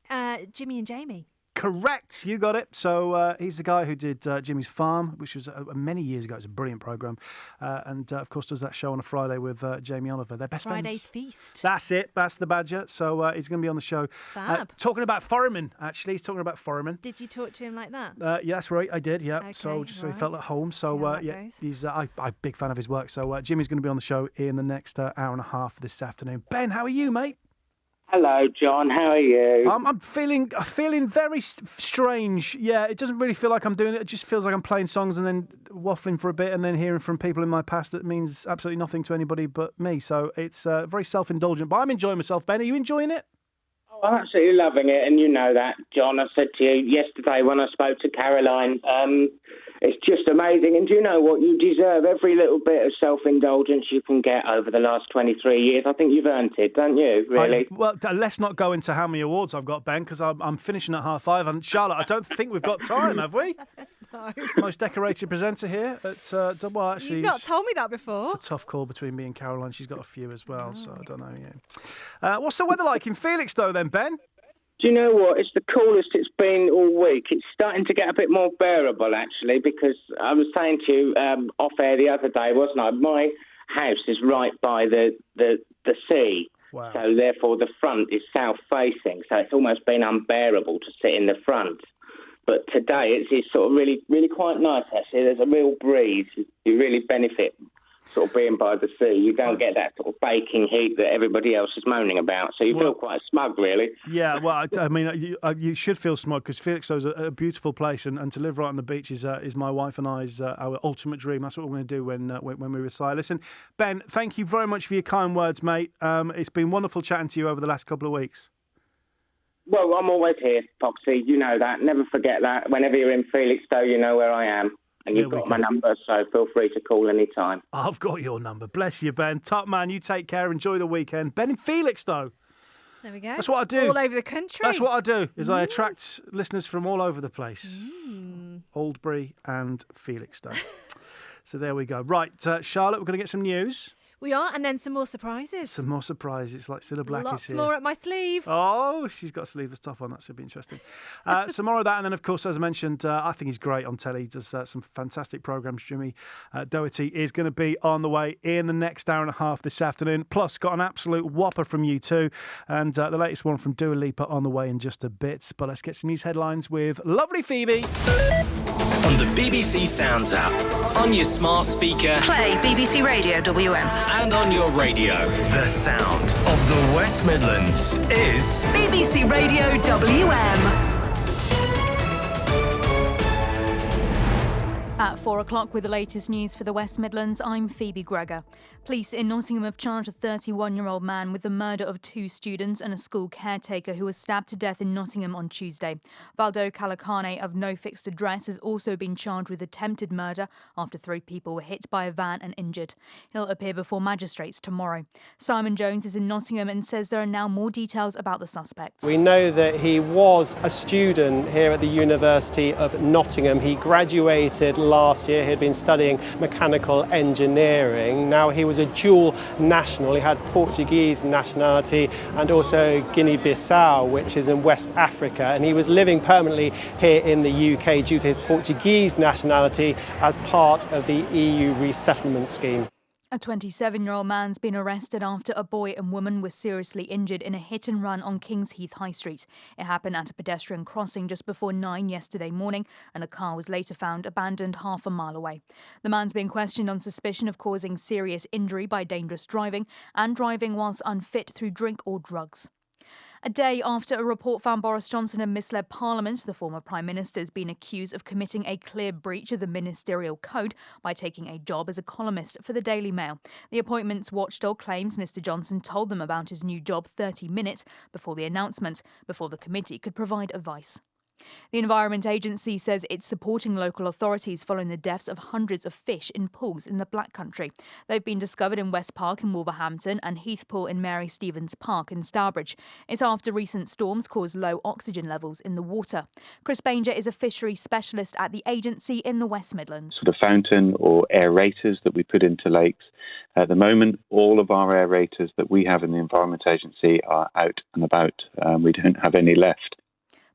Jimmy and Jamie. Correct, you got it. So he's the guy who did Jimmy's Farm, which was many years ago. It's a brilliant programme. And, of course, does that show on a Friday with Jamie Oliver. They're best Friday's friends. Feast. That's it. That's the badger. So he's going to be on the show. Fab. Talking about Foreman, actually. He's talking about Foreman. Did you talk to him like that? Yeah, that's right. I did, yeah. Okay, so just so he right. felt at home. So, yeah, he's I'm a big fan of his work. So Jimmy's going to be on the show in the next hour and a half this afternoon. Ben, how are you, mate? Hello, John. How are you? I'm feeling very strange. Yeah, it doesn't really feel like I'm doing it. It just feels like I'm playing songs and then waffling for a bit and then hearing from people in my past that means absolutely nothing to anybody but me. So it's very self-indulgent. But I'm enjoying myself, Ben. Are you enjoying it? Oh, I'm absolutely loving it, and you know that, John. I said to you yesterday when I spoke to Caroline, it's just amazing. And do you know what? You deserve every little bit of self-indulgence you can get over the last 23 years. I think you've earned it, don't you, really? Well, let's not go into how many awards I've got, Ben, because I'm finishing at 5:30. And Charlotte, I don't think we've got time, have we? No. Most decorated presenter here at well, actually, You've not told me that before. It's a tough call between me and Caroline. She's got a few as well, so I don't know. Yeah. What's the weather like in Felix, though, then, Ben? Do you know what? It's the coolest it's been all week. It's starting to get a bit more bearable, actually, because I was saying to you off air the other day, wasn't I? My house is right by the sea. Wow. So therefore the front is south-facing, so it's almost been unbearable to sit in the front. But today it's sort of really, really quite nice, actually. There's a real breeze. You really benefit sort of being by the sea. You don't get that sort of baking heat that everybody else is moaning about, so you feel quite smug, really. Yeah, well, I mean, you should feel smug because Felixstowe's a beautiful place, and to live right on the beach is my wife and I's our ultimate dream. That's what we're going to do when we retire. Listen, Ben, thank you very much for your kind words, mate. It's been wonderful chatting to you over the last couple of weeks. Well, I'm always here, Foxy. You know that. Never forget that. Whenever you're in Felixstowe, you know where I am. And you've got my number, so feel free to call any time. I've got your number. Bless you, Ben. Top man, you take care. Enjoy the weekend. Ben in Felixstowe. There we go. That's what I do. All over the country. That's what I do, is I attract listeners from all over the place. Oldbury and Felixstowe. So there we go. Right, Charlotte, we're going to get some news. We are, and then some more surprises. Some more surprises, like Cilla Black Lots is here. more at my sleeve. Oh, she's got a sleeveless top on. That should be interesting. Some more of that, and then, of course, as I mentioned, I think he's great on telly. He does some fantastic programmes. Jimmy Doherty is going to be on the way in the next hour and a half this afternoon. Plus, got an absolute whopper from U2, and the latest one from Dua Lipa on the way in just a bit. But let's get some news headlines with lovely Phoebe. On the BBC Sounds app, on your smart speaker, Play BBC Radio WM. and on your radio. The sound of the West Midlands is BBC Radio WM. At 4 o'clock with the latest news for the West Midlands, I'm Phoebe Gregor. Police in Nottingham have charged a 31-year-old man with the murder of 2 students and a school caretaker who was stabbed to death in Nottingham on Tuesday. Valdo Kalakane, of no fixed address, has also been charged with attempted murder after 3 people were hit by a van and injured. He'll appear before magistrates tomorrow. Simon Jones is in Nottingham and says there are now more details about the suspect. We know that he was a student here at the University of Nottingham. He graduated last year. He'd been studying mechanical engineering. Now he was a dual national. He had Portuguese nationality and also Guinea-Bissau, which is in West Africa. And he was living permanently here in the UK due to his Portuguese nationality as part of the EU resettlement scheme. A 27-year-old man's been arrested after a boy and woman were seriously injured in a hit and run on Kings Heath High Street. It happened at a pedestrian crossing just before 9 yesterday morning, and a car was later found abandoned half a mile away. The man's being questioned on suspicion of causing serious injury by dangerous driving and driving whilst unfit through drink or drugs. A day after a report found Boris Johnson had misled Parliament, the former Prime Minister has been accused of committing a clear breach of the ministerial code by taking a job as a columnist for the Daily Mail. The appointments watchdog claims Mr Johnson told them about his new job 30 minutes before the announcement, before the committee could provide advice. The Environment Agency says it's supporting local authorities following the deaths of hundreds of fish in pools in the Black Country. They've been discovered in West Park in Wolverhampton and Heath Pool in Mary Stevens Park in Stourbridge. It's after recent storms caused low oxygen levels in the water. Chris Banger is a fisheries specialist at the agency in the West Midlands. The fountain or aerators that we put into lakes. At the moment, all of our aerators that we have in the Environment Agency are out and about. We don't have any left.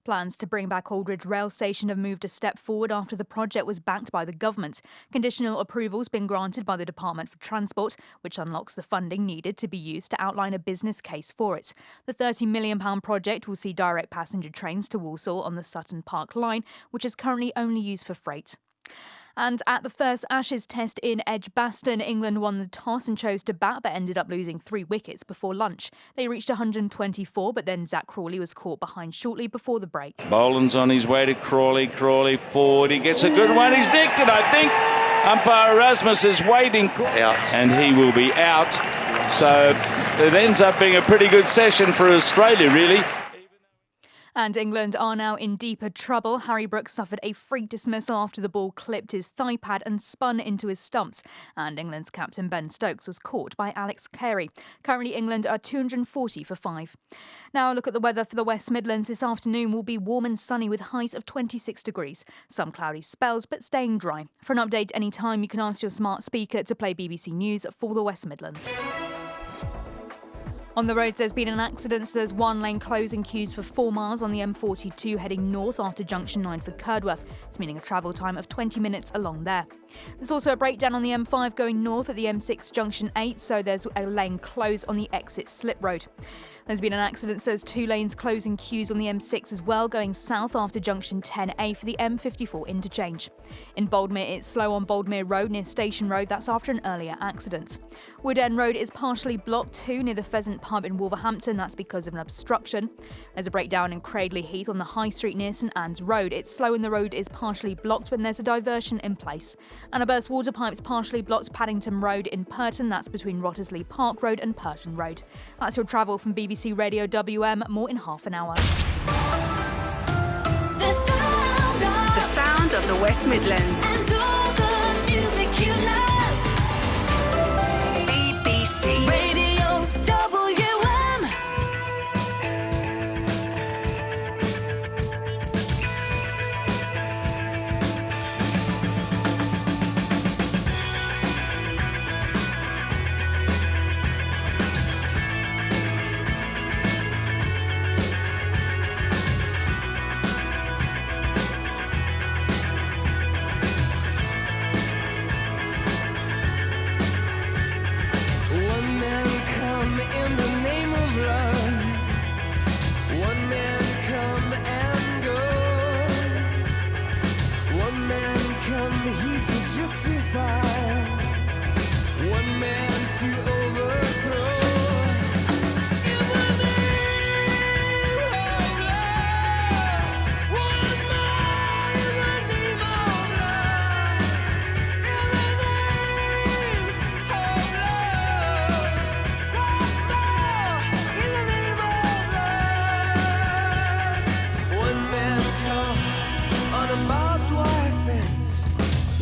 Plans to bring back Aldridge Rail Station have moved a step forward after the project was backed by the government. Conditional approval's been granted by the Department for Transport, which unlocks the funding needed to be used to outline a business case for it. The £30 million project will see direct passenger trains to Walsall on the Sutton Park line, which is currently only used for freight. And at the first Ashes test in Edgbaston, England won the toss and chose to bat but ended up losing 3 wickets before lunch. They reached 124, but then Zach Crawley was caught behind shortly before the break. Boland's on his way to Crawley. Crawley forward. He gets a good one. He's dicked it, I think. Umpire Erasmus is waiting. Out. And he will be out. So it ends up being a pretty good session for Australia, really. And England are now in deeper trouble. Harry Brooks suffered a freak dismissal after the ball clipped his thigh pad and spun into his stumps. And England's captain Ben Stokes was caught by Alex Carey. Currently, England are 240 for 5. Now, a look at the weather for the West Midlands. This afternoon will be warm and sunny with highs of 26 degrees. Some cloudy spells, but staying dry. For an update anytime, you can ask your smart speaker to play BBC News for the West Midlands. On the roads, there's been an accident, so there's one lane closing queues for 4 miles on the M42 heading north after junction 9 for Curdworth. It's meaning a travel time of 20 minutes along there. There's also a breakdown on the M5 going north at the M6 junction 8, so there's a lane closed on the exit slip road. There's been an accident, so there's 2 lanes closing queues on the M6 as well, going south after junction 10A for the M54 interchange. In Boldmere, it's slow on Boldmere Road near Station Road. That's after an earlier accident. Wood End Road is partially blocked too near the Pheasant Pub in Wolverhampton. That's because of an obstruction. There's a breakdown in Cradley Heath on the High Street near St Anne's Road. It's slow and the road is partially blocked when there's a diversion in place. And a burst water pipe's partially blocked Paddington Road in Purton. That's between Wrottesley Park Road and Purton Road. That's your travel from BBC Radio WM. More in half an hour. The sound of the West Midlands. And all the music you love. BBC Radio WM.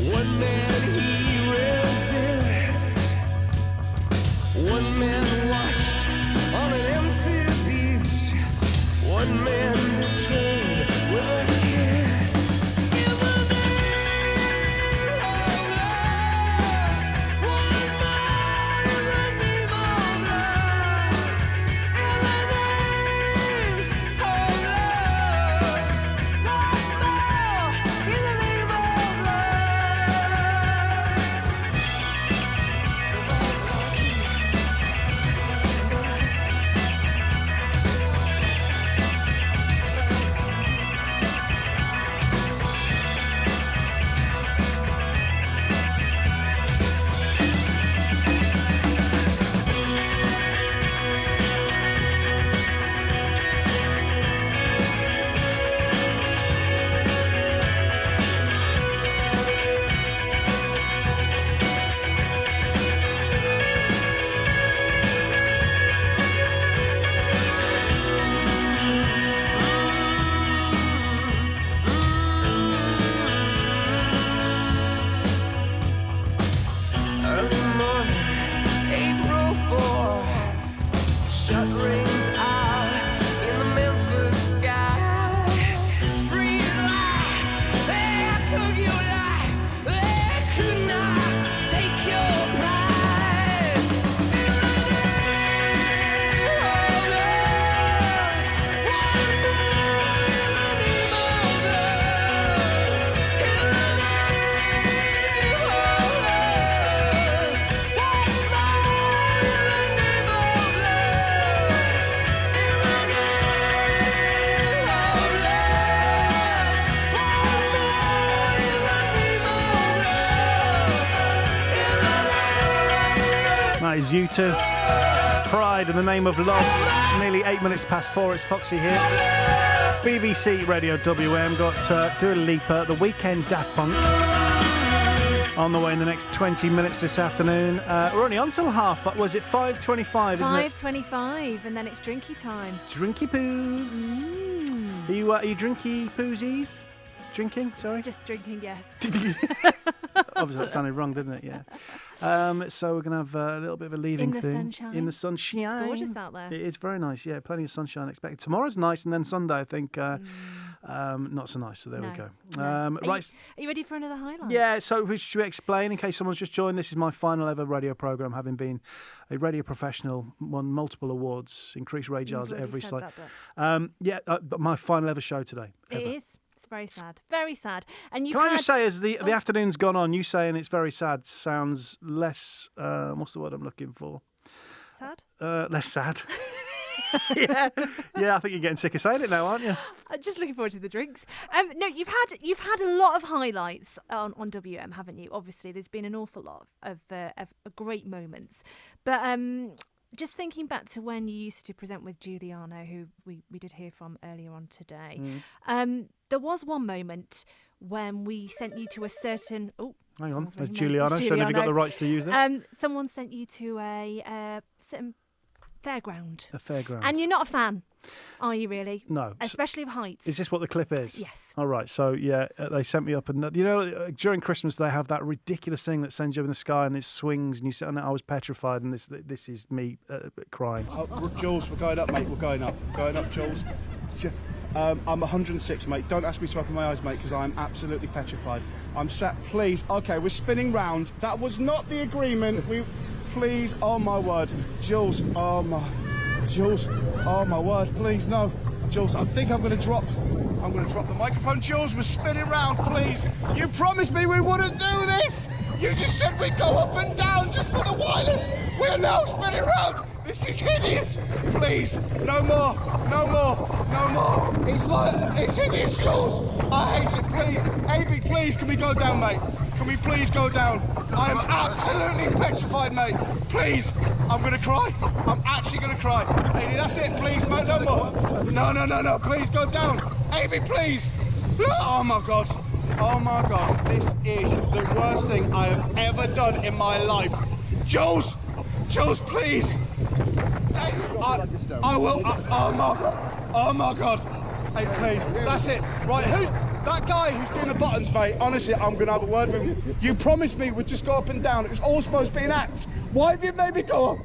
One That is U2. Pride in the Name of Love. Nearly 8 minutes past 4. It's Foxy here. BBC Radio WM. Got Dua Lipa, The Weekend, Daft Punk. On the way in the next 20 minutes this afternoon. We're only on till was it 5:25, isn't it? 5:25, and then it's drinky time. Drinky poos. Are you drinky poozies? Drinking, sorry? Just drinking, yes. Obviously that sounded wrong, didn't it? Yeah. So we're going to have a little bit of a leaving thing. Sunshine. In the sunshine. It's gorgeous out there. It is very nice, yeah. Plenty of sunshine expected. Tomorrow's nice, and then Sunday, I think, not so nice. So there we go. Right. Are you ready for another highlight? Yeah, so should we explain, in case someone's just joined, this is my final ever radio programme, having been a radio professional, won multiple awards, increased radars at every site. But my final ever show today. Ever. It is. Very sad. Very sad. And you Can I just say, as the afternoon's gone on, you saying it's very sad sounds less... what's the word I'm looking for? Sad? Less sad. yeah, I think you're getting sick of saying it now, aren't you? I'm just looking forward to the drinks. No, you've had a lot of highlights on WM, haven't you? Obviously, there's been an awful lot of great moments. But just thinking back to when you used to present with Giuliano, who we did hear from earlier on today, there was one moment when we sent you to a certain... Oh, hang on, there's Giuliano. So have you got the rights to use this? Someone sent you to a certain fairground. A fairground. And you're not a fan, are you really? No. Especially of heights. Is this what the clip is? Yes. All right. So, yeah, they sent me up. And, during Christmas, they have that ridiculous thing that sends you up in the sky and it swings and you sit on it. I was petrified, and this is me crying. Jules, we're going up, mate. We're going up. Going up, Jules. I'm 106, mate. Don't ask me to open my eyes, mate, because I'm absolutely petrified. I'm sat... Please. OK, we're spinning round. That was not the agreement. Please, oh my word. Jules, oh my word, please, no. Jules, I think I'm going to drop the microphone. Jules, we're spinning round, please. You promised me we wouldn't do this. You just said we'd go up and down just for the wireless. We're now spinning round. This is hideous. Please, no more. It's hideous, Jules. I hate it, please. AB, please, can we go down, mate? Can we please go down? I am absolutely petrified, mate. Please, I'm going to cry. I'm actually going to cry. AB, that's it, please, mate, no more. No, please go down. AB, please. Oh, my God. Oh, my God. This is the worst thing I have ever done in my life. Jules, please. I will. Oh, my God. Hey, please. That's it. Right, that guy who's doing the buttons, mate, honestly, I'm going to have a word with him. You promised me we'd just go up and down. It was all supposed to be an act. Why have you made me go up?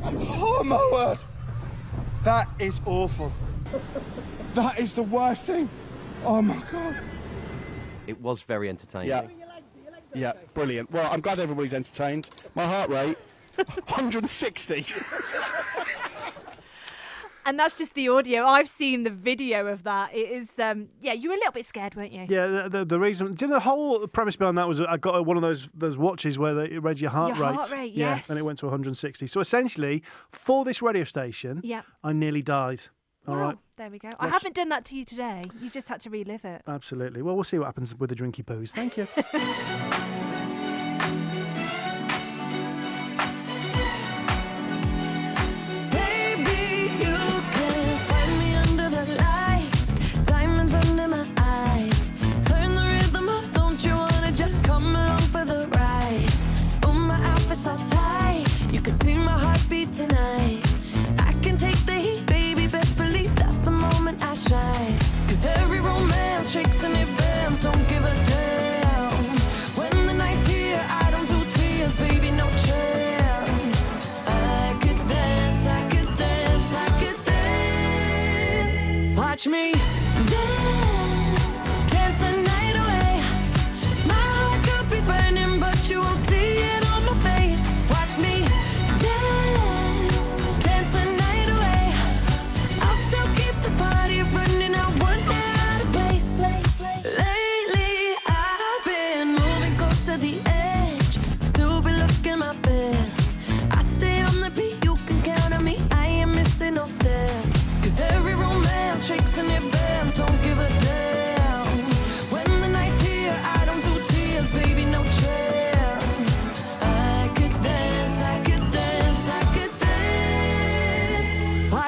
Oh, my word. That is awful. That is the worst thing. Oh, my God. It was very entertaining. Yeah, brilliant. Well, I'm glad everybody's entertained. My heart rate, 160. And that's just the audio. I've seen the video of that. It is, you were a little bit scared, weren't you? Yeah, the reason... Do you know, the whole premise behind that was I got one of those watches where it read your heart rate. Heart rate, yes. Yeah, and it went to 160. So essentially, for this radio station, I nearly died. All right. There we go. I haven't done that to you today. You've just had to relive it. Absolutely. Well, we'll see what happens with the drinky poos. Thank you. Tonight, I can take the heat, baby. Best believe that's the moment I shine. 'Cause every romance shakes and it bends. Don't give a damn when the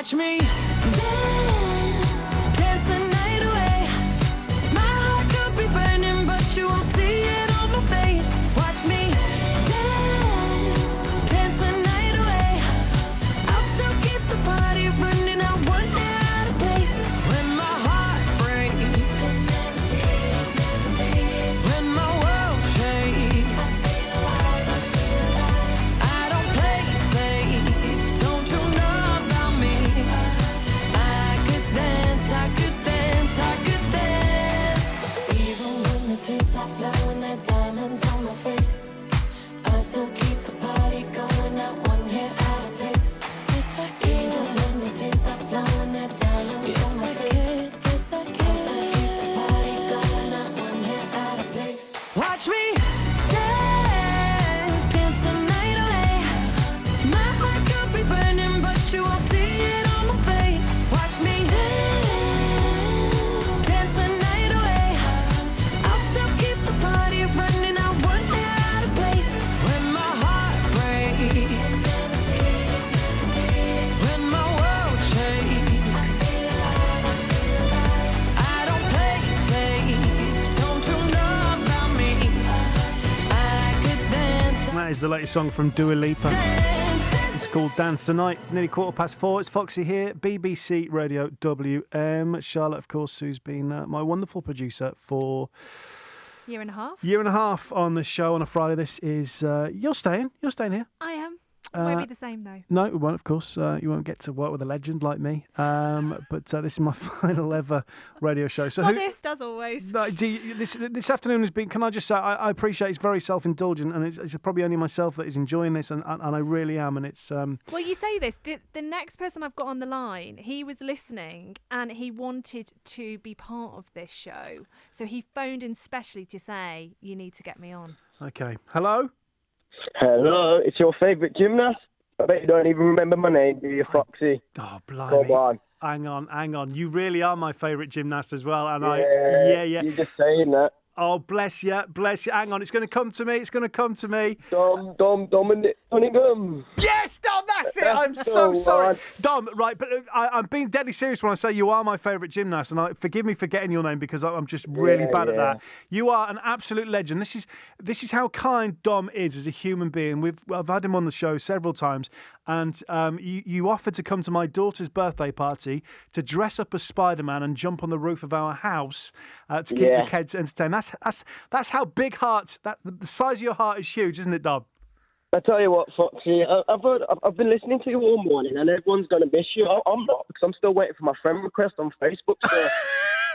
Watch me dance, dance the night away. My heart could be burning, but you won't see it on my face. Watch me dance, dance the night away. I'll still keep the party running. I want it out of place. When my heart breaks, when my world shakes, I don't play safe. Don't you know about me? I could dance, I could dance, I could dance. Even when the tears are flowing, there diamonds on my face, I still keep the party going. I want here out of place. Yes, I can. Even when the tears are flowing, there diamonds on my face. Yes, I can. I still keep the party going. I want here out of place. Watch me dance, dance the night away. My heart could be burning, but you won't see it on my face. Watch me dance, dance the night away. I'll still keep the party running. I want it out of place. When my heart breaks, when my world shakes, I don't play safe. Don't you know about me? I could dance. That is the latest song from Dua Lipa. It's called Dance the Night. Nearly 4:15. It's Foxy here, BBC Radio WM. Charlotte, of course, who's been my wonderful producer for Year and a half. year and a half on the show on a Friday. This is you're staying here. I am. Won't be the same though. No, it won't, of course. You won't get to work with a legend like me. But this is my final ever radio show. So Modest as always. No, this afternoon has been. Can I just say I appreciate it's very self-indulgent, and it's probably only myself that is enjoying this, and I really am. And it's. Well, you say this. The next person I've got on the line, he was listening and he wanted to be part of this show, so he phoned in specially to say you need to get me on. Okay. Hello. Hello, it's your favourite gymnast. I bet you don't even remember my name, do you, Foxy? Oh, blimey. Come on. Hang on. You really are my favourite gymnast as well, and Yeah, yeah. You're just saying that. Oh, bless you. Hang on, it's going to come to me. Dominic Cunningham. Yes, Dom, that's it. I'm so sorry. Dom, right, but I'm being deadly serious when I say you are my favourite gymnast, and forgive me for getting your name because I'm just really bad at that. You are an absolute legend. This is how kind Dom is as a human being. I've had him on the show several times, and you offered to come to my daughter's birthday party to dress up as Spider-Man and jump on the roof of our house to keep the kids entertained. That's how big hearts. The size of your heart is huge, isn't it, Dom? I tell you what, Foxy, I've been listening to you all morning, and everyone's going to miss you. I'm not, because I'm still waiting for my friend request on Facebook. So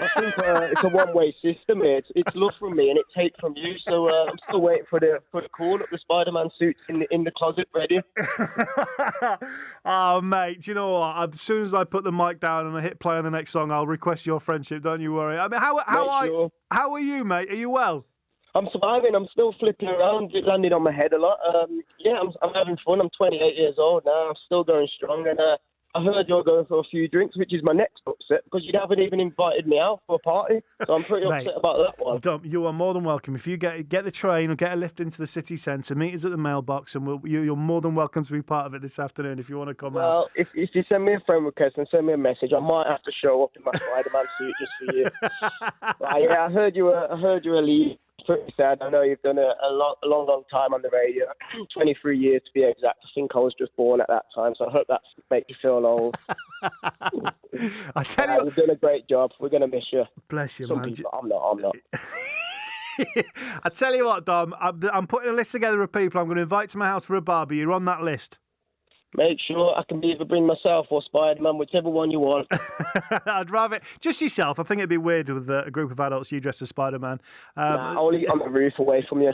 I think it's a one-way system here. It's love from me and it's hate from you. So I'm still waiting for the call up. The Spider-Man suit's in the closet ready. Oh, mate, do you know what? As soon as I put the mic down and I hit play on the next song, I'll request your friendship. Don't you worry. I mean, how are you, mate? Are you well? I'm surviving. I'm still flipping around. It landed on my head a lot. I'm having fun. I'm 28 years old now. I'm still going strong. And I heard you're going for a few drinks, which is my next upset, because you haven't even invited me out for a party. So I'm pretty upset about that one. Dom, you are more than welcome. If you get the train or get a lift into the city centre, meet us at the mailbox, and you're more than welcome to be part of it this afternoon if you want to come out. Well, if you send me a friend request and send me a message, I might have to show up in my Spider-Man suit just for you. I heard you were a lead. Pretty sad. I know you've done a long time on the radio, 23 years to be exact. I think I was just born at that time, so I hope that makes you feel old. I tell you, you've done a great job. We're going to miss you. Bless you, Some man. People, I'm not. I tell you what, Dom, I'm putting a list together of people I'm going to invite to my house for a barbie. You're on that list. Make sure I can either bring myself or Spider-Man, whichever one you want. I'd rather just yourself. I think it'd be weird with a group of adults you dressed as Spider-Man. Only on the roof away from you.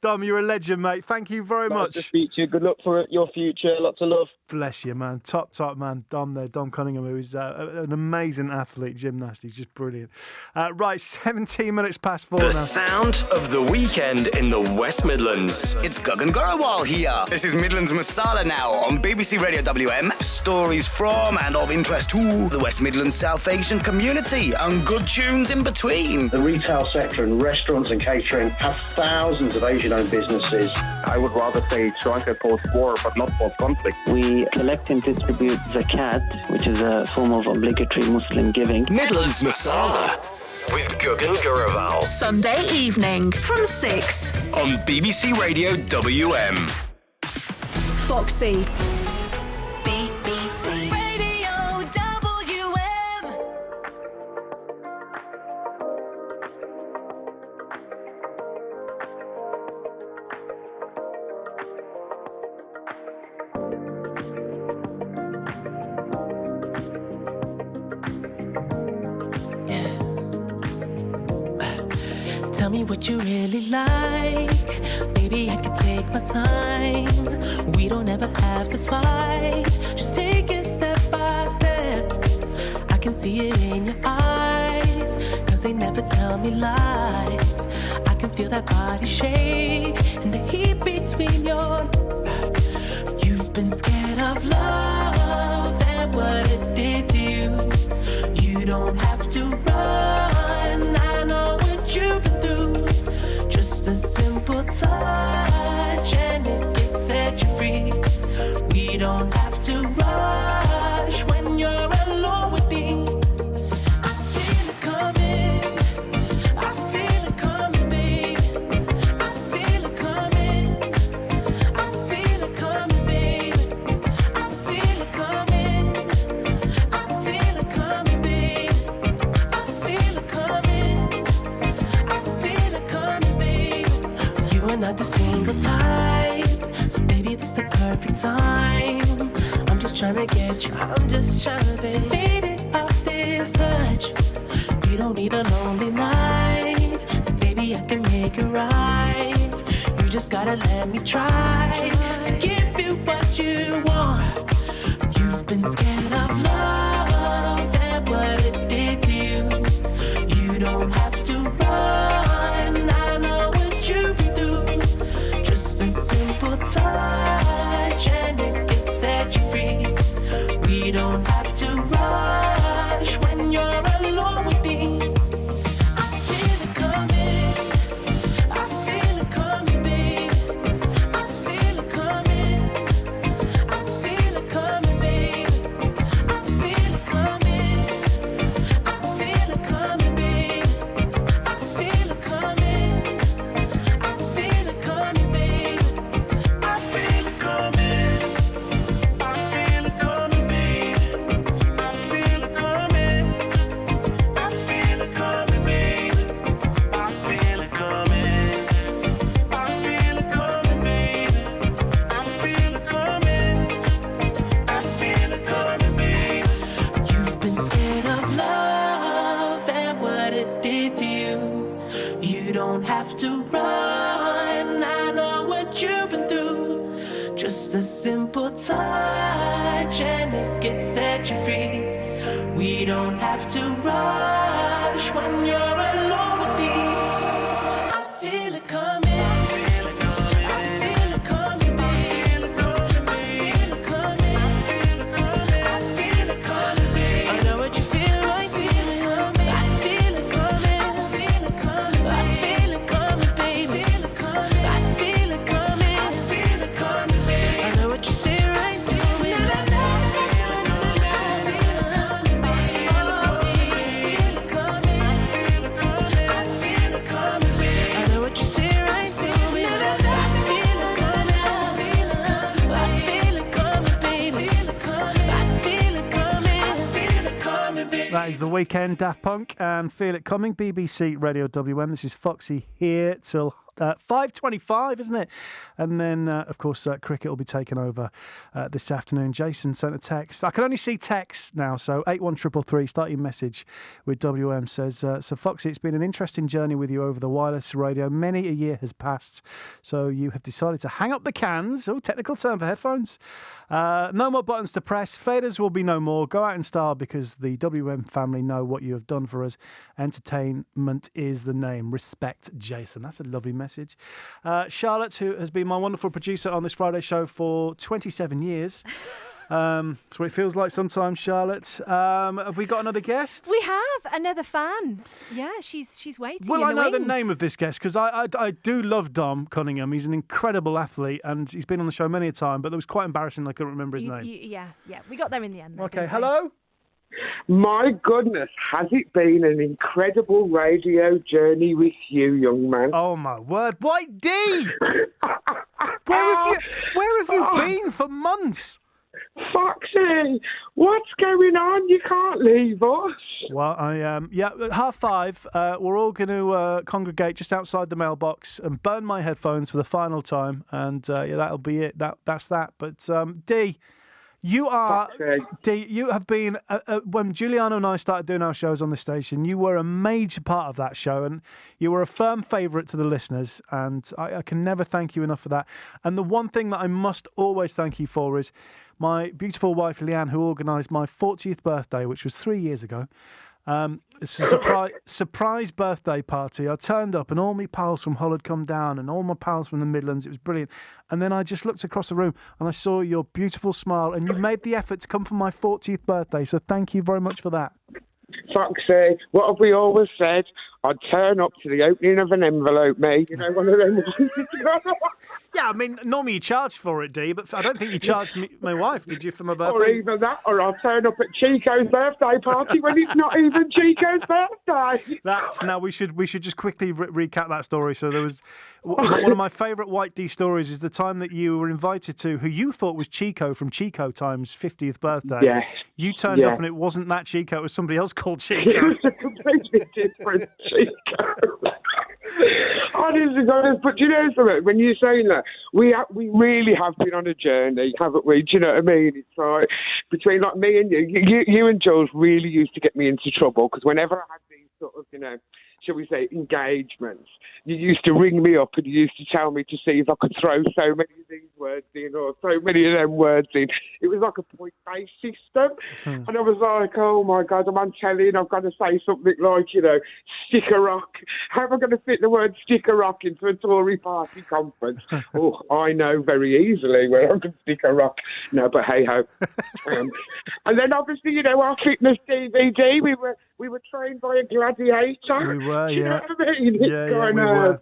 Dom, you're a legend, mate. Thank you very much. Nice to speak to you. Good luck for your future. Lots of love. Bless you, man. Top man. Dom Cunningham, who is an amazing athlete, gymnast. He's just brilliant. Right, 17 minutes past 4 now. The sound of the weekend in the West Midlands. It's Gagan Garawal here. This is Midlands Masala now on BBC Radio WM. Stories from and of interest to the West Midlands South Asian community and good tunes in between. The retail sector and restaurants and catering have thousands of Asian-owned businesses. I would rather say try to cause war, but not cause conflict. We we collect and distribute zakat, which is a form of obligatory Muslim giving. Midlands Masala with Guggen Guraval. Sunday evening from 6 on BBC Radio WM. Foxy. BBC Radio WM. Tell me what you really like. Baby, I can take my time. We don't ever have to fight. Just take it step by step. I can see it in your eyes, 'cause they never tell me lies. I can feel that body shake and the heat between your... You've been scared of love and what it did to you. You don't have to run. I know what you've been through. Just a simple touch and it can set you free. We don't have to rush when you're alone with me. I feel it coming. I feel it coming, babe. I feel it coming. I feel it coming, babe. I feel it coming. I feel it coming, babe. I feel it coming. I feel it coming, babe. You are not the single type, so baby, this the perfect time. I'm just trying to get you, I'm just trying to be faded off this touch. You don't need a lonely night, so baby, I can make it right. You just gotta let me try to give you what you want. You've been scared of love and what it did to you. You don't have to run. I know what you've been through. Just a simple touch and it can set you free. We don't have to rush when you're alone with me. I feel it coming. I feel it coming, babe. I feel it coming. I feel it coming, babe. I feel it coming. I feel it coming, babe. I feel it coming. I feel it coming, babe. I feel it coming. I feel it coming, babe. I feel it coming. I feel it coming, babe. I feel it coming. I feel it coming, babe. I feel it coming. I feel it coming, babe. You've been scared of love and what it did to you. You don't have to run. I know what you've been through. Just a simple touch and it can set you free. We don't have to rush when you're alone with me. I feel it coming. I feel it coming, babe. I feel it coming. I feel it coming, babe. I know what you feel right. I feel it coming. I feel it coming. I feel it coming. I feel it coming, baby. I feel it coming. I feel it coming, babe. I know what you say right. That is The Weekend, Daft Punk, and Feel It Coming, BBC Radio WM. This is Foxy here till 5:25, isn't it? And then, of course, cricket will be taken over this afternoon. Jason sent a text. I can only see text now, so 81333, start your message with WM, says, so Foxy, it's been an interesting journey with you over the wireless radio. Many a year has passed, so you have decided to hang up the cans. Oh, technical term for headphones. No more buttons to press. Faders will be no more. Go out in style because the WM family know what you have done for us. Entertainment is the name. Respect, Jason. That's a lovely message. Charlotte, who has been my wonderful producer on this Friday show for 27 years. That's what it feels like sometimes, Charlotte. Have we got another guest? We have another fan. Yeah, she's waiting. Well, in I know the wings. name of this guest because I do love Dom Cunningham. He's an incredible athlete and he's been on the show many a time, but it was quite embarrassing I couldn't remember his name. Yeah. We got there in the end. Though, Okay, hello? My goodness, has it been an incredible radio journey with you, young man? Oh, my word. White D! Where have you been for months? Foxy, what's going on? You can't leave us. Well, at 5:30, we're all going to congregate just outside the mailbox and burn my headphones for the final time. And, that'll be it. That's that. But, D... You have been, when Giuliano and I started doing our shows on this station, you were a major part of that show and you were a firm favourite to the listeners and I can never thank you enough for that. And the one thing that I must always thank you for is my beautiful wife, Leanne, who organised my 40th birthday, which was 3 years ago. It's a surprise birthday party. I turned up and all my pals from Hull had come down and all my pals from the Midlands. It was brilliant. And then I just looked across the room and I saw your beautiful smile and you made the effort to come for my 40th birthday. So thank you very much for that. Foxy, what have we always said? I'd turn up to the opening of an envelope, mate. You know, one of them ones. Yeah, I mean, normally you charge for it, Dee, but I don't think you charged my wife, did you, for my birthday? Or either that, or I'll turn up at Chico's birthday party when it's not even Chico's birthday. Now we should just quickly recap that story. So there was one of my favourite White D stories is the time that you were invited to who you thought was Chico from Chico Time's 50th birthday. Yes. You turned up and it wasn't that Chico; it was somebody else called Chico. It was a completely different Chico. Honestly, God, but do you know something? When you're saying that, we really have been on a journey, haven't we? Do you know what I mean? It's like between like me and you and Jules really used to get me into trouble because whenever I had these sort of, shall we say, engagements, you used to ring me up and you used to tell me to see if I could throw so many of these words in or so many of them words in. It was like a point-based system. And I was like, oh my God, I'm on telly and I've got to say something like, stick a rock. How am I going to fit the word stick a rock into a Tory party conference? Oh, I know very easily where I can stick a rock. No, but hey-ho. And then obviously, our fitness DVD, we were trained by a gladiator. We were, Do you know what I mean? We were.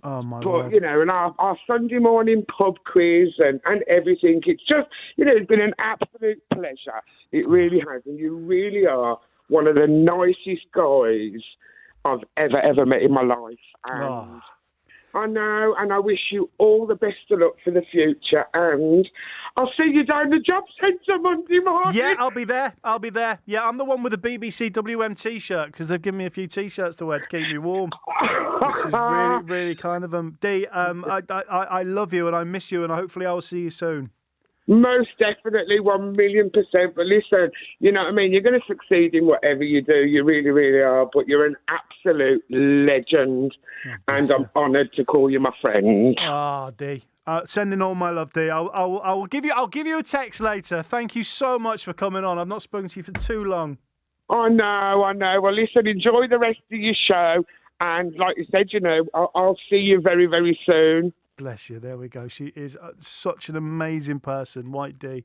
Oh, my word. And our Sunday morning pub quiz and everything, it's just, it's been an absolute pleasure. It really has. And you really are one of the nicest guys I've ever met in my life. And I know, and I wish you all the best of luck for the future. And I'll see you down the job centre Monday morning. Yeah, I'll be there. Yeah, I'm the one with the BBC WM T-shirt because they've given me a few T-shirts to wear to keep me warm, which is really, really kind of them. Dee, I love you and I miss you and hopefully I will see you soon. Most definitely, 1,000,000%. But listen, you know what I mean? You're going to succeed in whatever you do. You really, really are. But you're an absolute legend. And I'm honoured to call you my friend. Dee. Sending all my love, Dee. I'll give you a text later. Thank you so much for coming on. I've not spoken to you for too long. I know. Well, listen, enjoy the rest of your show. And like you said, I'll see you very, very soon. Bless you. There we go. She is such an amazing person, White D.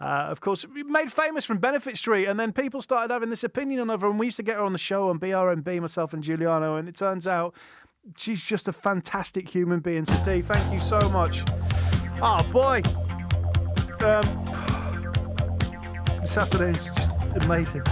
Of course, made famous from Benefit Street, and then people started having this opinion on her, and we used to get her on the show on BRMB, myself and Giuliano, and it turns out she's just a fantastic human being. So, D, thank you so much. Oh, boy. This afternoon is just amazing.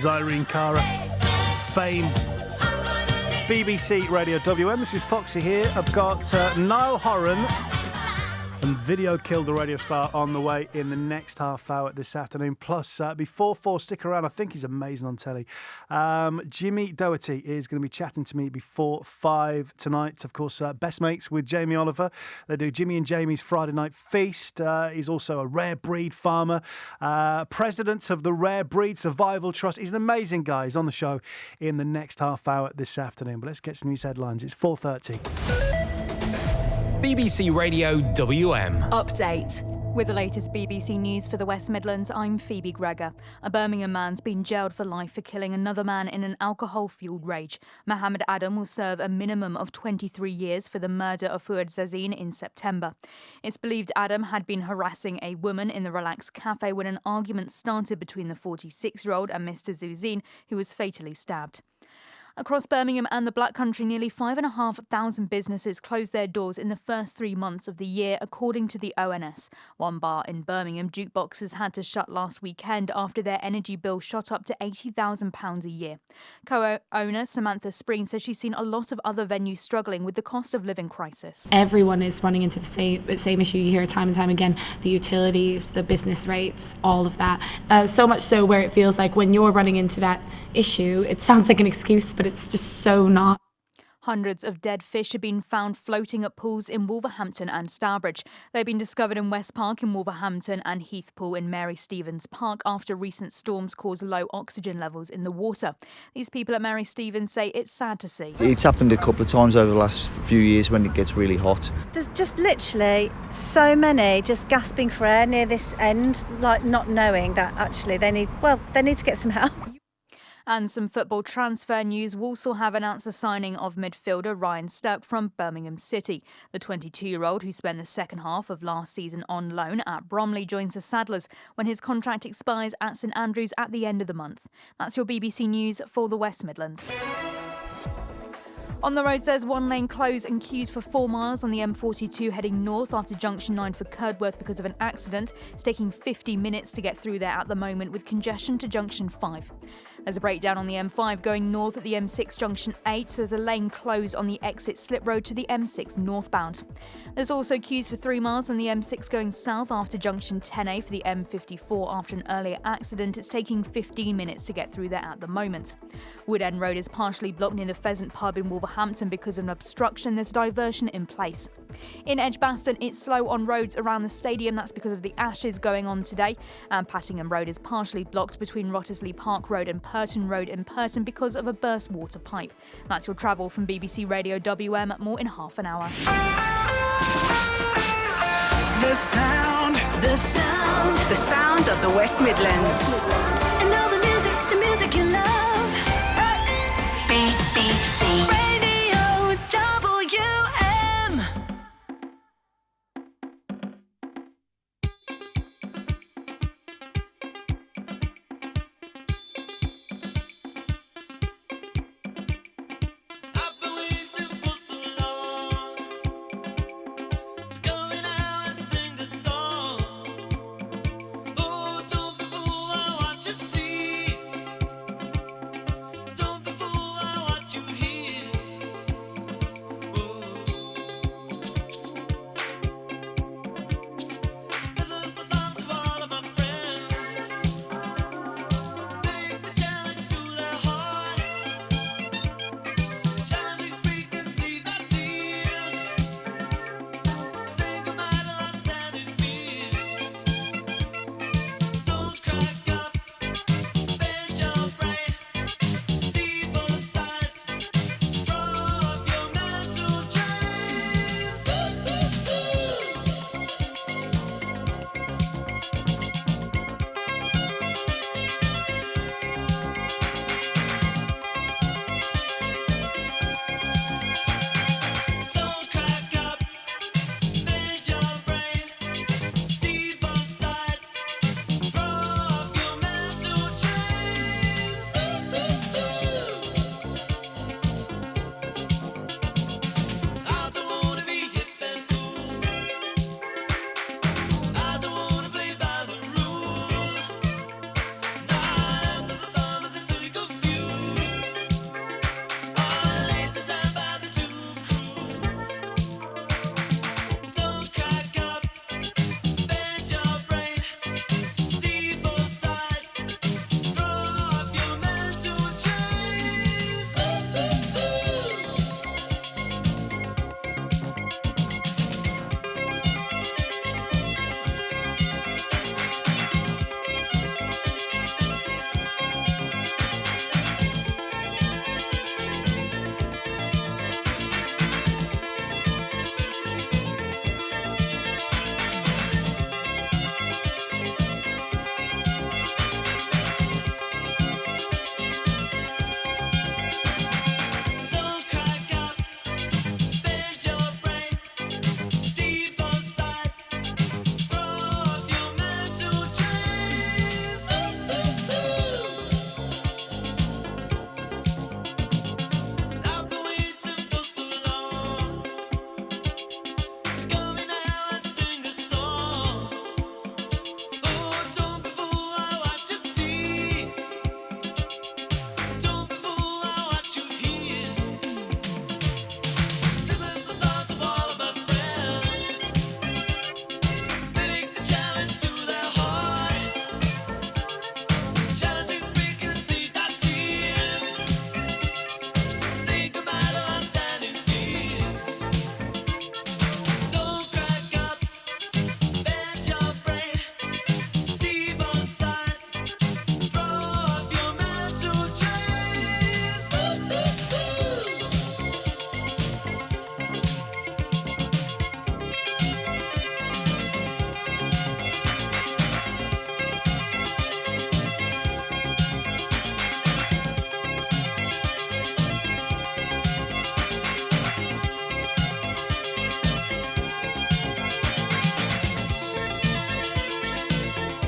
is Irene Cara. Fame. BBC Radio WM. This is Foxy here. I've got Niall Horan and Video Killed the Radio Star on the way in the next half hour this afternoon. Plus, before 4, stick around. I think he's amazing on telly. Jimmy Doherty is going to be chatting to me before 5 tonight. Of course, best mates with Jamie Oliver. They do Jimmy and Jamie's Friday Night Feast. He's also a rare breed farmer, president of the Rare Breed Survival Trust. He's an amazing guy. He's on the show in the next half hour this afternoon. But let's get some news headlines. It's 4:30. BBC Radio WM. Update. With the latest BBC News for the West Midlands, I'm Phoebe Gregor. A Birmingham man's been jailed for life for killing another man in an alcohol-fuelled rage. Mohammed Adam will serve a minimum of 23 years for the murder of Fuad Zazine in September. It's believed Adam had been harassing a woman in the Relax Cafe when an argument started between the 46-year-old and Mr. Zazine, who was fatally stabbed. Across Birmingham and the Black Country, nearly 5,500 businesses closed their doors in the first 3 months of the year, according to the ONS. One bar in Birmingham, Jukeboxes, had to shut last weekend after their energy bill shot up to £80,000 a year. Co-owner Samantha Spring says she's seen a lot of other venues struggling with the cost of living crisis. Everyone is running into the same issue. You hear time and time again, the utilities, the business rates, all of that. So much so where it feels like when you're running into that issue, it sounds like an excuse, but it's just so not. Hundreds of dead fish have been found floating at pools in Wolverhampton and Stourbridge. They've been discovered in West Park in Wolverhampton and Heath Pool in Mary Stevens Park after recent storms caused low oxygen levels in the water. These people at Mary Stevens say it's sad to see. It's happened a couple of times over the last few years when it gets really hot. There's just literally so many just gasping for air near this end, like not knowing that actually they need to get some help. And some football transfer news. Walsall have announced the signing of midfielder Ryan Sturck from Birmingham City. The 22-year-old, who spent the second half of last season on loan at Bromley, joins the Saddlers when his contract expires at St Andrews at the end of the month. That's your BBC News for the West Midlands. On the roads, there's one lane closed and queues for 4 miles on the M42 heading north after junction 9 for Curdworth because of an accident. It's taking 50 minutes to get through there at the moment with congestion to junction 5. There's a breakdown on the M5 going north at the M6 junction 8. So there's a lane closed on the exit slip road to the M6 northbound. There's also queues for 3 miles on the M6 going south after junction 10A for the M54 after an earlier accident. It's taking 15 minutes to get through there at the moment. Wood End Road is partially blocked near the Pheasant Pub in Wolverhampton because of an obstruction. There's diversion in place. In Edgbaston, it's slow on roads around the stadium. That's because of the Ashes going on today. And Pattingham Road is partially blocked between Wrottesley Park Road and Purton Road in Purton because of a burst water pipe. That's your travel from BBC Radio WM. More in half an hour. The sound of the West Midlands. And all the music you love. BBC Radio WM. Just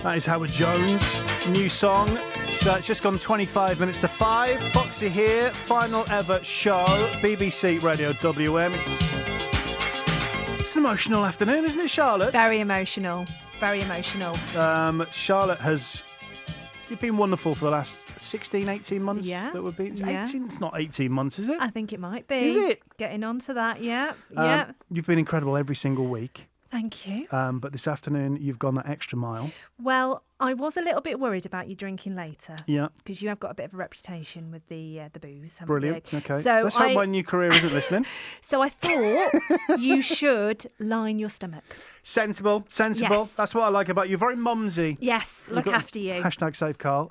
That is Howard Jones' new song. So it's just gone 25 minutes to 5. Foxy here, final ever show, BBC Radio WM. It's an emotional afternoon, isn't it, Charlotte? Very emotional. Very emotional. Charlotte has... You've been wonderful for the last 16, 18 months that we've been... Yeah. 18, it's not 18 months, is it? I think it might be. Is it? Getting on to that, yeah. Yeah. You've been incredible every single week. Thank you. But this afternoon, you've gone that extra mile. Well, I was a little bit worried about you drinking later. Yeah. Because you have got a bit of a reputation with the booze, haven't Brilliant. you? Okay. So Let's hope my new career isn't listening. So I thought you should line your stomach. Sensible. Yes. That's what I like about you. Very mumsy. Yes, You've look got- after you. Hashtag save Carl.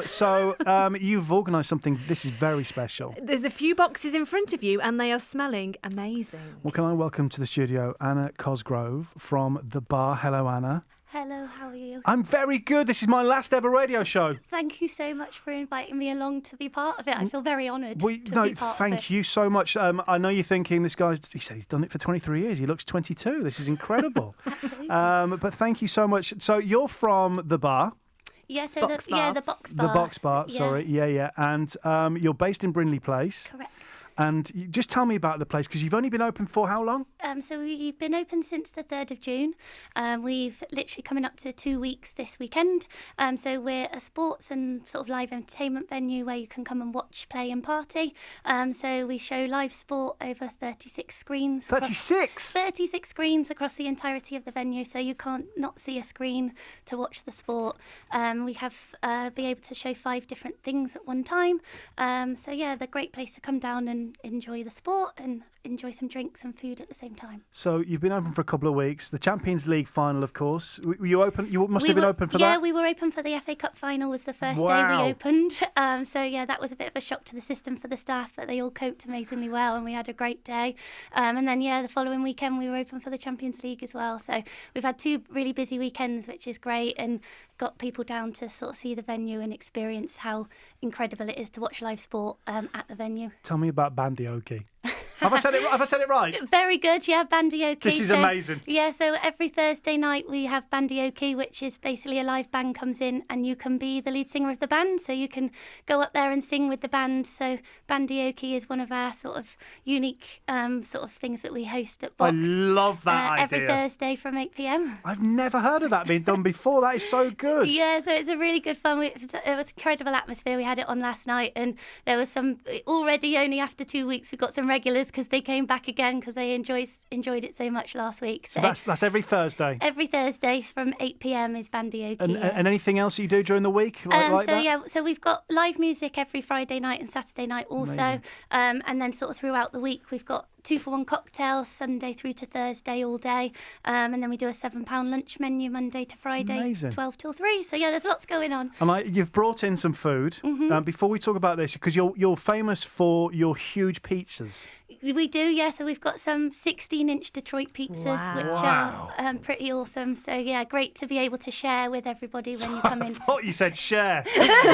So you've organised something. This is very special. There's a few boxes in front of you and they are smelling amazing. Well, can I welcome to the studio Anna Cosgrove from The Bar. Hello, Anna. Hello, how are you? I'm very good. This is my last ever radio show. Thank you so much for inviting me along to be part of it. I feel very honoured to be part of it. Thank you so much. I know you're thinking this guy's. He said he's done it for 23 years. He looks 22. This is incredible. Absolutely. But thank you so much. So you're from The Bar. Yeah, so Box the Bar. Box Bar. The Box Bar. Yeah. Sorry. Yeah. And you're based in Brindley Place. Correct. And just tell me about the place, because you've only been open for how long? So we've been open since the 3rd of June. We've literally coming up to 2 weeks this weekend. So we're a sports and sort of live entertainment venue where you can come and watch, play and party. So we show live sport over 36 screens. 36? 36 screens across the entirety of the venue, so you can't not see a screen to watch the sport. We have be able to show 5 different things at one time. So yeah, they're a great place to come down and enjoy the sport and enjoy some drinks and food at the same time. So you've been open for a couple of weeks. The Champions League final, of course. Were you open? You must have been open for that? Yeah, we were open for the FA Cup final. Was the first day we opened. So yeah, that was a bit of a shock to the system for the staff, but they all coped amazingly well and we had a great day. And then yeah, the following weekend we were open for the Champions League as well. So we've had 2 really busy weekends, which is great, and got people down to sort of see the venue and experience how incredible it is to watch live sport at the venue. Tell me about bandioki. Have I said it right? Very good, yeah, bandioki. This is amazing. Yeah, so every Thursday night we have bandioki, which is basically a live band comes in and you can be the lead singer of the band, so you can go up there and sing with the band. So bandioki is one of our sort of unique sort of things that we host at Box. I love that idea. Every Thursday from 8 p.m. I've never heard of that being done before. That is so good. Yeah, so it's a really good fun. It was incredible atmosphere. We had it on last night, and there was some already only after 2 weeks we got some regulars because they came back again because they enjoyed it so much last week. So that's every Thursday. Every Thursday from 8 p.m. is bandioki. And anything else you do during the week like that? Yeah, so we've got live music every Friday night and Saturday night also, and then sort of throughout the week we've got 2-for-1 cocktails Sunday through to Thursday all day, and then we do a £7 lunch menu Monday to Friday, Amazing. 12 till 3. So yeah, there's lots going on. And you've brought in some food. Before we talk about this, because you're famous for your huge pizzas. We do, yeah. So we've got some 16-inch Detroit pizzas, which are pretty awesome. So yeah, great to be able to share with everybody when you come in. I thought you said share.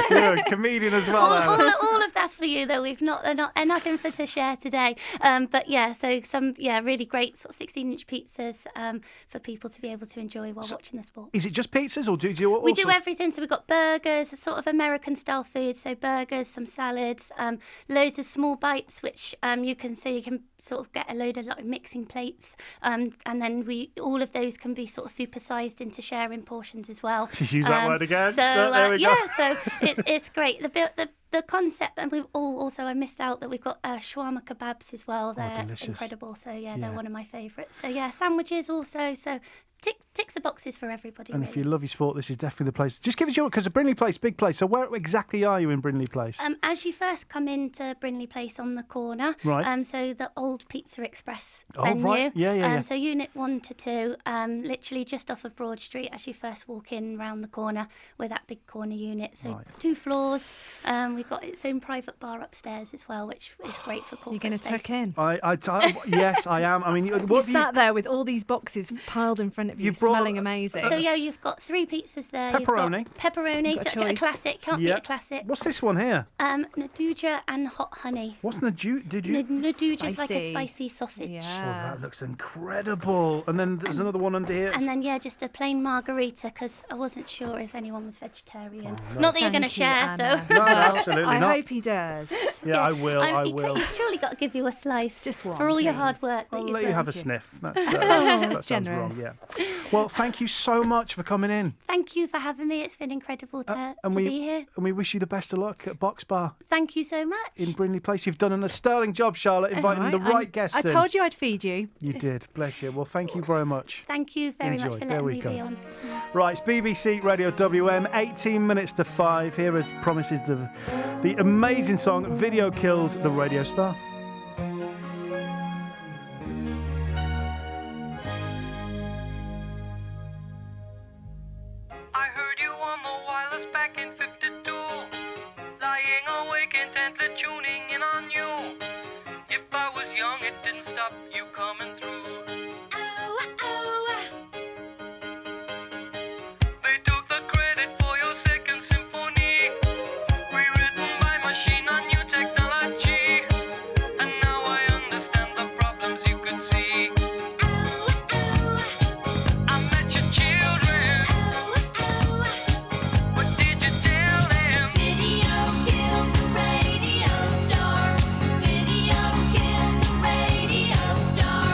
You're a comedian as well. All of that's for you, though. We've not nothing for to share today. But yeah, so some really great sort of 16-inch pizzas for people to be able to enjoy while watching the sport. Is it just pizzas, or do you also... We do everything. So we've got burgers, sort of American style food. So burgers, some salads, loads of small bites, which you can sort of get a load of mixing plates, and then all of those can be sort of supersized into sharing portions as well. Just use that word again. So there we go. so it's great. The concept, and we've also I missed out that we've got shawarma kebabs as well. They're incredible. So yeah, they're one of my favourites. So yeah, sandwiches also. So ticks the boxes for everybody. And really. if you love your sport, this is definitely the place. Just give us because Brindley Place, big place. So where exactly are you in Brindley Place? As you first come into Brindley Place on the corner, right? So the old Pizza Express venue. Right. Yeah. So unit 1 to 2, literally just off of Broad Street as you first walk in round the corner, with that big corner unit. So 2 floors. We've got its own private bar upstairs as well, which is great for corporate. You're going to tuck in? Yes, I am. I mean, you sat there with all these boxes piled in front front of you, You've brought- smelling amazing. So yeah, you've got 3 pizzas there. Pepperoni. You've got pepperoni, Got a so a choice. classic. Can't beat Yeah. a classic. What's this one here? Naduja and hot honey. What's did you? Naduja's like a Spicy. spicy sausage. Oh, Yeah. that looks incredible. And then there's another one under here. And then just a plain margarita because I wasn't sure if anyone was vegetarian. Oh, no. Not that you're going to Thank you, share, Anna. so. No, absolutely I not. hope he does. Yeah, I will. I will. He's surely got to give you a slice Just one, for all your please. hard work. That I'll you've let you done. have a sniff. That sounds Generous. wrong. Yeah. Well, thank you so much for coming in. Thank you for having me. It's been incredible to be here. And we wish you the best of luck at Box Bar Thank you so much. in Brindley Place. You've done a sterling job, Charlotte, inviting the right guests I in. told you I'd feed you. You did. Bless you. Well, thank you very much. Thank you very Enjoy. much for There letting we me go. be on. Right, it's BBC Radio WM, 18 minutes to 5. Here, as promises, the amazing song Video Killed the Radio Star. I heard you on the wireless back in 52, lying awake intently tuning in on you. If I was young, it didn't stop you coming through. They took the credit for your second symphony, rewritten by machine on new technology. And now I understand the problems you could see. I met your children. What did you tell them? Video killed the radio star. Video killed the radio star.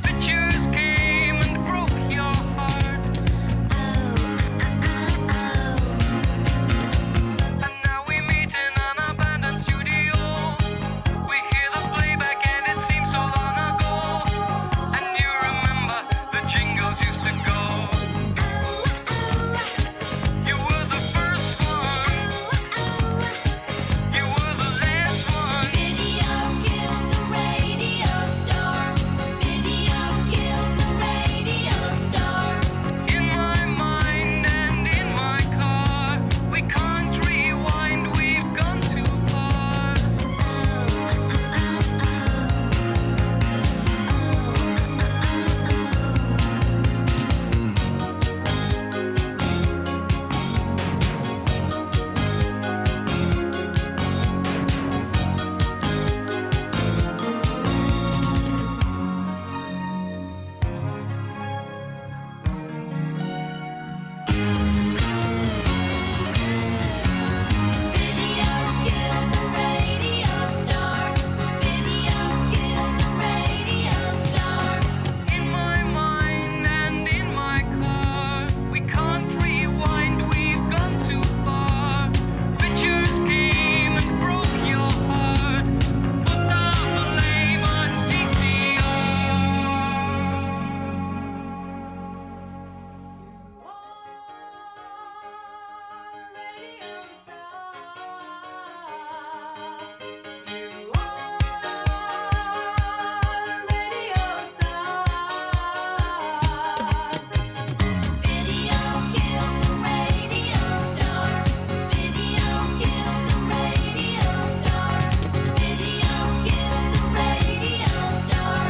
Pictures came and broke your heart. And now we meet in an abandoned studio. We hear the playback and it seems so long ago. And you remember the jingles used to go. You were the first one. You were the last one. Video killed the radio star. Video killed the radio star. In my mind and in my car, we can't rewind. We've gone too far. Video killed the radio star. Video killed the radio star. In my mind and in my car, we can't rewind. We've gone too far. Pictures came and broke your heart. Put down the blame on Video killed the radio star. Video killed the radio star. Video killed the radio star.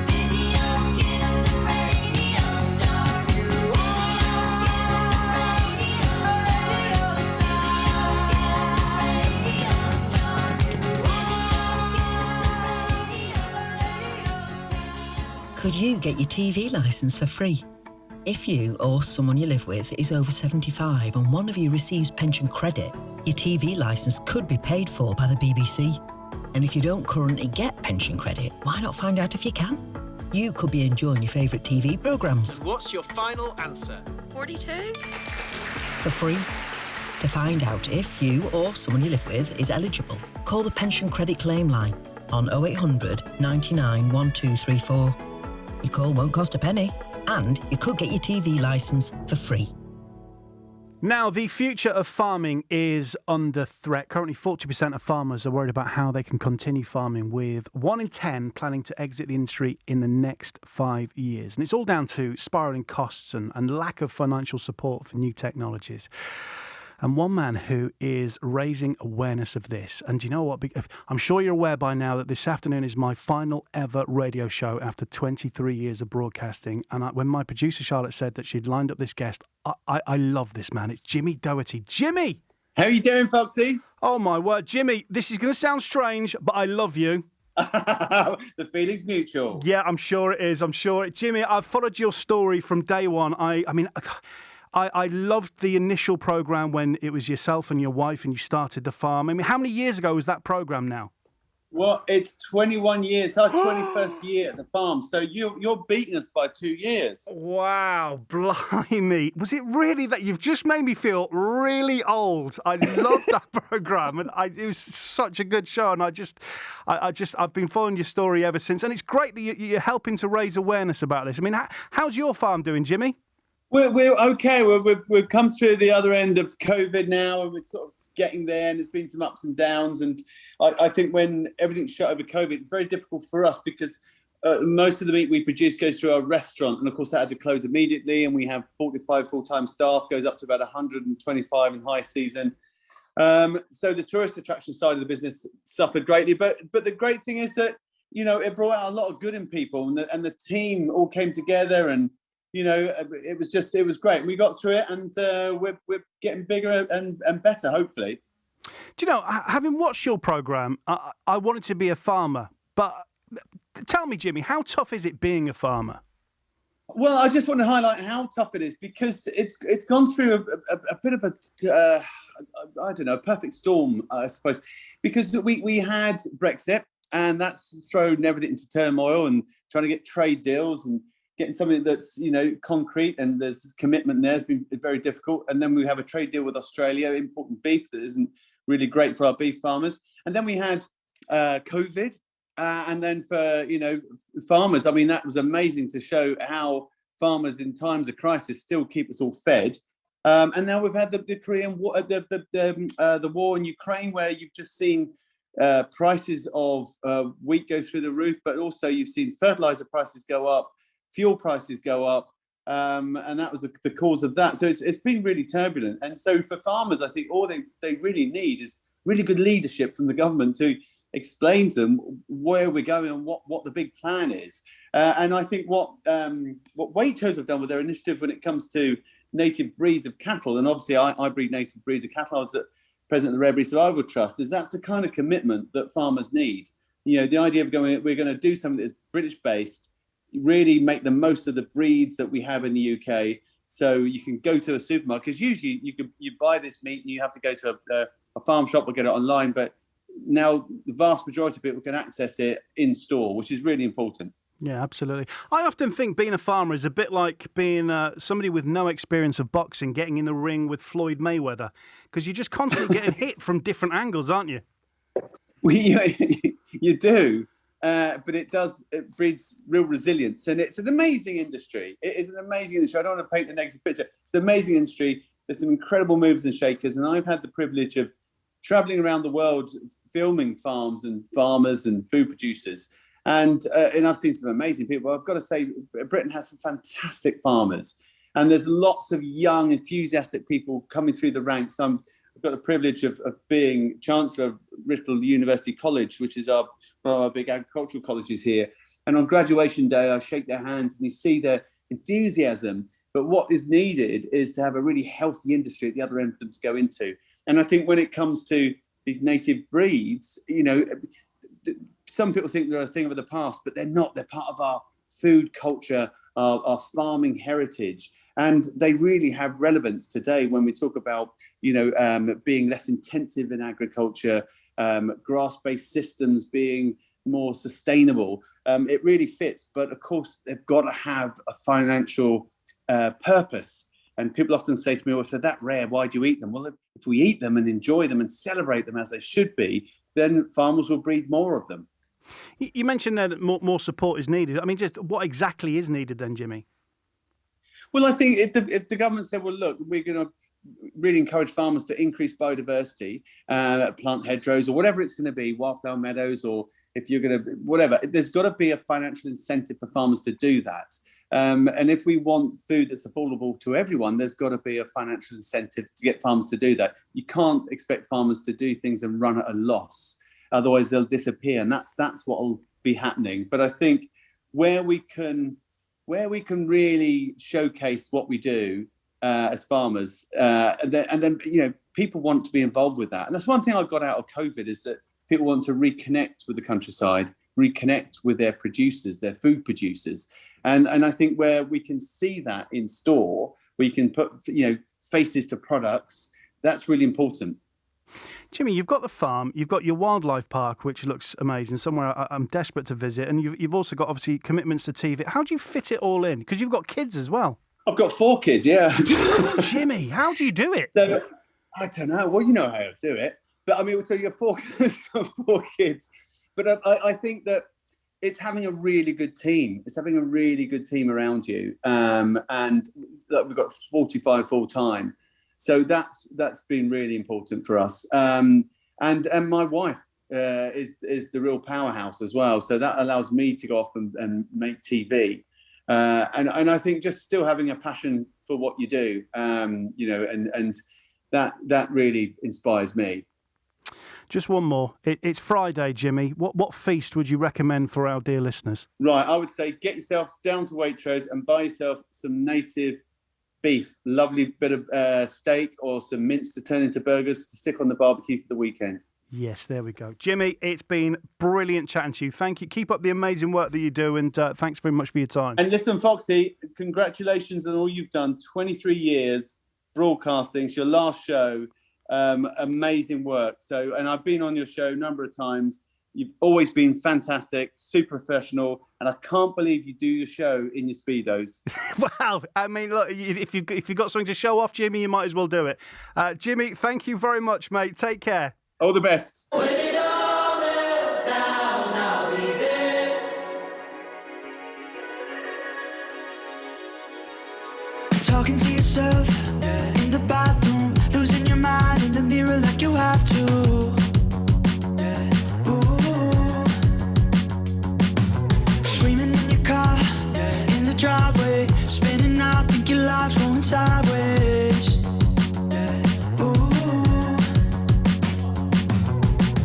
Video killed the radio star. Video Could you get your TV licence for free? If you or someone you live with is over 75 and one of you receives pension credit, your TV licence could be paid for by the BBC. And if you don't currently get pension credit, why not find out if you can? You could be enjoying your favourite TV programmes What's your final answer? 42 for free. To find out if you or someone you live with is eligible, call the Pension Credit Claim Line on 0800 99 1234. Your call won't cost a penny, and you could get your TV licence for free. Now, the future of farming is under threat. Currently, 40% of farmers are worried about how they can continue farming, with 1 in 10 planning to exit the industry in the next 5 years. And it's all down to spiralling costs and lack of financial support for new technologies. and one man who is raising awareness of this. And do you know what? I'm sure you're aware by now that this afternoon is my final ever radio show after 23 years of broadcasting. And when my producer Charlotte said that she'd lined up this guest, I love this man. It's Jimmy Doherty. Jimmy! How are you doing, Foxy? Oh, my word. Jimmy, this is going to sound strange, but I love you. The feeling's mutual. Yeah, I'm sure it is. I'm sure. Jimmy, I've followed your story from day one. I loved the initial programme when it was yourself and your wife and you started the farm. I mean, how many years ago was that programme now? Well, it's 21 years, our 21st year at the farm. So you're beating us by 2 years. Wow, blimey. Was it really that? You've just made me feel really old. I loved that programme, and it was such a good show. And I've been following your story ever since. And it's great that you're helping to raise awareness about this. I mean, how's your farm doing, Jimmy? We're okay. We've come through the other end of COVID now, and we're sort of getting there, and there's been some ups and downs. And I think when everything's shut over COVID, it's very difficult for us because most of the meat we produce goes through our restaurant. And of course, that had to close immediately. And we have 45 full-time staff, goes up to about 125 in high season. So the tourist attraction side of the business suffered greatly. But the great thing is that, it brought out a lot of good in people, and the team all came together, and it was great. We got through it, and we're getting bigger and better, hopefully. Do you know, having watched your programme, I wanted to be a farmer. But tell me, Jimmy, how tough is it being a farmer? Well, I just want to highlight how tough it is because it's gone through a bit of a perfect storm, I suppose, because we had Brexit, and that's thrown everything into turmoil, and trying to get trade deals and getting something that's, concrete and there's commitment there has been very difficult. And then we have a trade deal with Australia, importing beef that isn't really great for our beef farmers. And then we had COVID. And then for, farmers, I mean, that was amazing to show how farmers in times of crisis still keep us all fed. And now we've had the Korean war, the war in Ukraine, where you've just seen prices of wheat go through the roof, but also you've seen fertilizer prices go up, fuel prices go up, and that was the cause of that. So it's been really turbulent. And so for farmers, I think all they really need is really good leadership from the government to explain to them where we're going and what the big plan is. And I think what Waitrose have done with their initiative when it comes to native breeds of cattle, and obviously I breed native breeds of cattle, I was the president of the Rare Breed Survival Trust, is that's the kind of commitment that farmers need. The idea of we're going to do something that's British-based, really make the most of the breeds that we have in the UK. So you can go to a supermarket, because usually you buy this meat and you have to go to a farm shop or get it online. But now the vast majority of people can access it in store, which is really important. Yeah, absolutely. I often think being a farmer is a bit like being somebody with no experience of boxing, getting in the ring with Floyd Mayweather, because you're just constantly getting hit from different angles, aren't you? Well, you do. But it breeds real resilience, and it's an amazing industry. It is an amazing industry. I don't want to paint a negative picture. It's an amazing industry. There's some incredible movers and shakers, and I've had the privilege of traveling around the world filming farms and farmers and food producers, and I've seen some amazing people. I've got to say, Britain has some fantastic farmers, and there's lots of young, enthusiastic people coming through the ranks. I've got the privilege of being Chancellor of Bristol University College, which is one of our big agricultural colleges here. And on graduation day, I shake their hands and you see their enthusiasm. But what is needed is to have a really healthy industry at the other end for them to go into. And I think when it comes to these native breeds, some people think they're a thing of the past, but they're not. They're part of our food culture, our farming heritage. And they really have relevance today when we talk about, being less intensive in agriculture, grass-based systems being more sustainable. It really fits, but of course they've got to have a financial purpose. And people often say to me, well, if they're that rare, why do you eat them? Well, if we eat them and enjoy them and celebrate them as they should be, then farmers will breed more of them. You mentioned there that more support is needed. I mean, just what exactly is needed then, Jimmy? Well, I think if the government said, well, look, we're going to really encourage farmers to increase biodiversity, plant hedgerows or whatever it's going to be, wildflower meadows, or if you're going to, whatever, there's got to be a financial incentive for farmers to do that. And if we want food that's affordable to everyone, there's got to be a financial incentive to get farmers to do that. You can't expect farmers to do things and run at a loss. Otherwise, they'll disappear. And that's what will be happening. But I think where we can really showcase what we do as farmers, and then people want to be involved with that. And that's one thing I got out of COVID, is that people want to reconnect with the countryside, reconnect with their producers, their food producers. And I think where we can see that in store, we can put faces to products. That's really important. Jimmy, you've got the farm, you've got your wildlife park, which looks amazing, somewhere I'm desperate to visit, and you've also got, obviously, commitments to TV. How do you fit it all in? Because you've got kids as well. I've got 4 kids, yeah. Jimmy, how do you do it? So, I don't know. Well, you know how to do it. But I mean, so you have 4 kids. But I think that it's having a really good team. It's having a really good team around you. And we've got 45 full time. So that's been really important for us. And my wife is the real powerhouse as well. So that allows me to go off and make TV. And I think just still having a passion for what you do, and that really inspires me. Just one more. It's Friday, Jimmy. What feast would you recommend for our dear listeners? Right, I would say get yourself down to Waitrose and buy yourself some native beef, lovely bit of steak or some mince to turn into burgers to stick on the barbecue for the weekend. Yes, there we go. Jimmy, it's been brilliant chatting to you. Thank you. Keep up the amazing work that you do, and thanks very much for your time. And listen, Foxy, congratulations on all you've done. 23 years broadcasting. It's your last show. Amazing work. So, and I've been on your show a number of times. You've always been fantastic, super professional, and I can't believe you do your show in your Speedos. Wow. I mean, look, if you've got something to show off, Jimmy, you might as well do it. Jimmy, thank you very much, mate. Take care. All the best. When it all melts down, I'll be there. Talking to yourself in the bathroom, losing your mind in the mirror like you have to. Driveway, spinning out, think your life's going sideways. Ooh.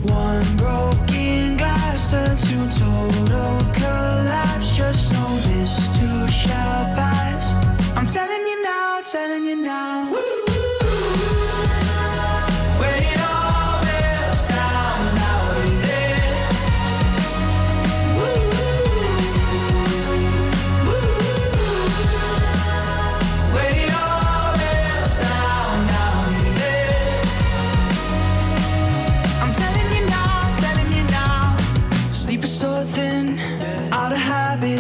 One broken glass turns to total collapse. Just know this too shall pass. I'm telling you now, telling you now. Woo. When it all melts down, I'll be there. Woo.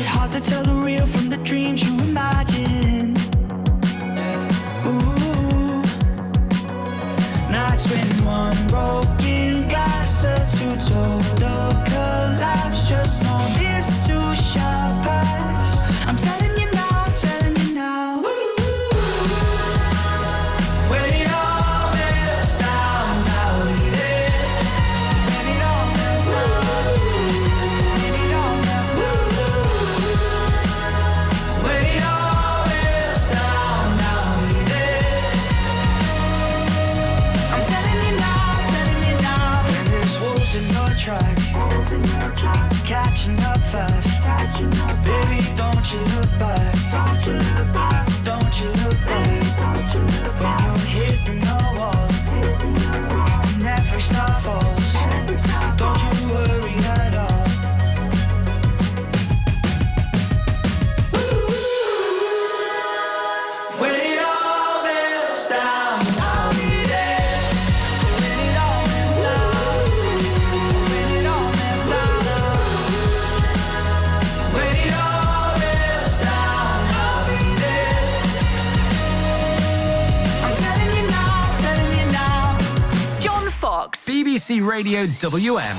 Hard to tell the real from the dreams you imagine. Ooh. Nights when one broken glass turns to total collapse. Just know this too shall pass. I'm telling you now, telling you now. When it all melts down, I'll be there. When it all melts down. When it all melts down. Track. Catching up fast. Baby, don't you look back. Don't you look back. When you're hitting the wall, never stop falls. Don't you worry at all. When it all melts down, I'll be there. When it all melts down. BBC Radio WM.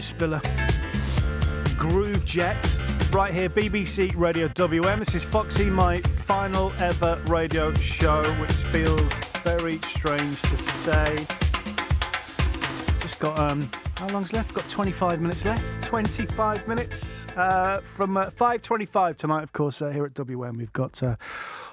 Spiller. Groove Jet, right here, BBC Radio WM. This is Foxy, my final ever radio show, which feels very strange to say. Just got, how long's left? Got 25 minutes left. 25 minutes from 5:25 tonight, of course, here at WM. We've got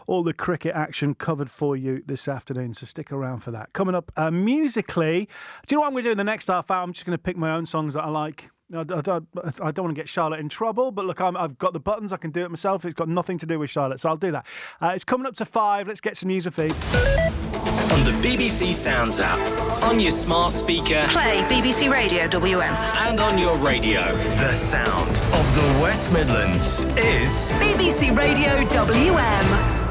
all the cricket action covered for you this afternoon, so stick around for that. Coming up musically, do you know what I'm going to do in the next half hour? I'm just going to pick my own songs that I like. I don't want to get Charlotte in trouble, but look, I've got the buttons, I can do it myself. It's got nothing to do with Charlotte, so I'll do that. It's coming up to 5. Let's get some news feed. On the BBC Sounds app, on your smart speaker, Play BBC Radio WM. and on your radio, the sound of the West Midlands is BBC Radio WM.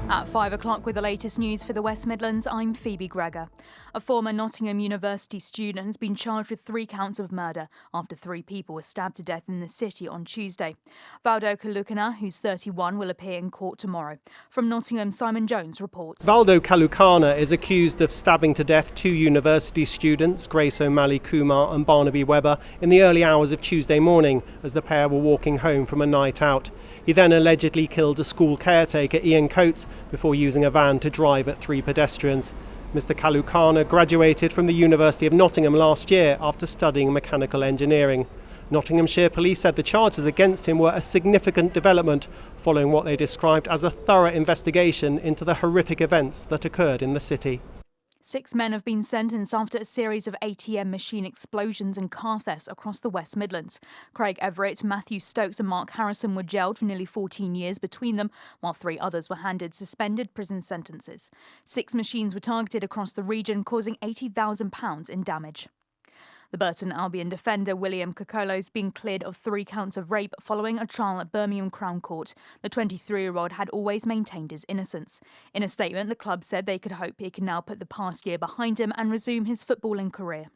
At 5 o'clock with the latest news for the West Midlands, I'm Phoebe Gregor. A former Nottingham University student has been charged with 3 counts of murder after 3 people were stabbed to death in the city on Tuesday. Valdo Kalukana, who's 31, will appear in court tomorrow. From Nottingham, Simon Jones reports. Valdo Kalukana is accused of stabbing to death 2 university students, Grace O'Malley Kumar and Barnaby Webber, in the early hours of Tuesday morning as the pair were walking home from a night out. He then allegedly killed a school caretaker, Ian Coates, before using a van to drive at 3 pedestrians. Mr. Kalukana graduated from the University of Nottingham last year after studying mechanical engineering. Nottinghamshire Police said the charges against him were a significant development following what they described as a thorough investigation into the horrific events that occurred in the city. 6 men have been sentenced after a series of ATM machine explosions and car thefts across the West Midlands. Craig Everett, Matthew Stokes and Mark Harrison were jailed for nearly 14 years between them, while 3 others were handed suspended prison sentences. 6 machines were targeted across the region, causing £80,000 in damage. The Burton Albion defender William Cocolo's been cleared of 3 counts of rape following a trial at Birmingham Crown Court. The 23-year-old had always maintained his innocence. In a statement, the club said they could hope he can now put the past year behind him and resume his footballing career.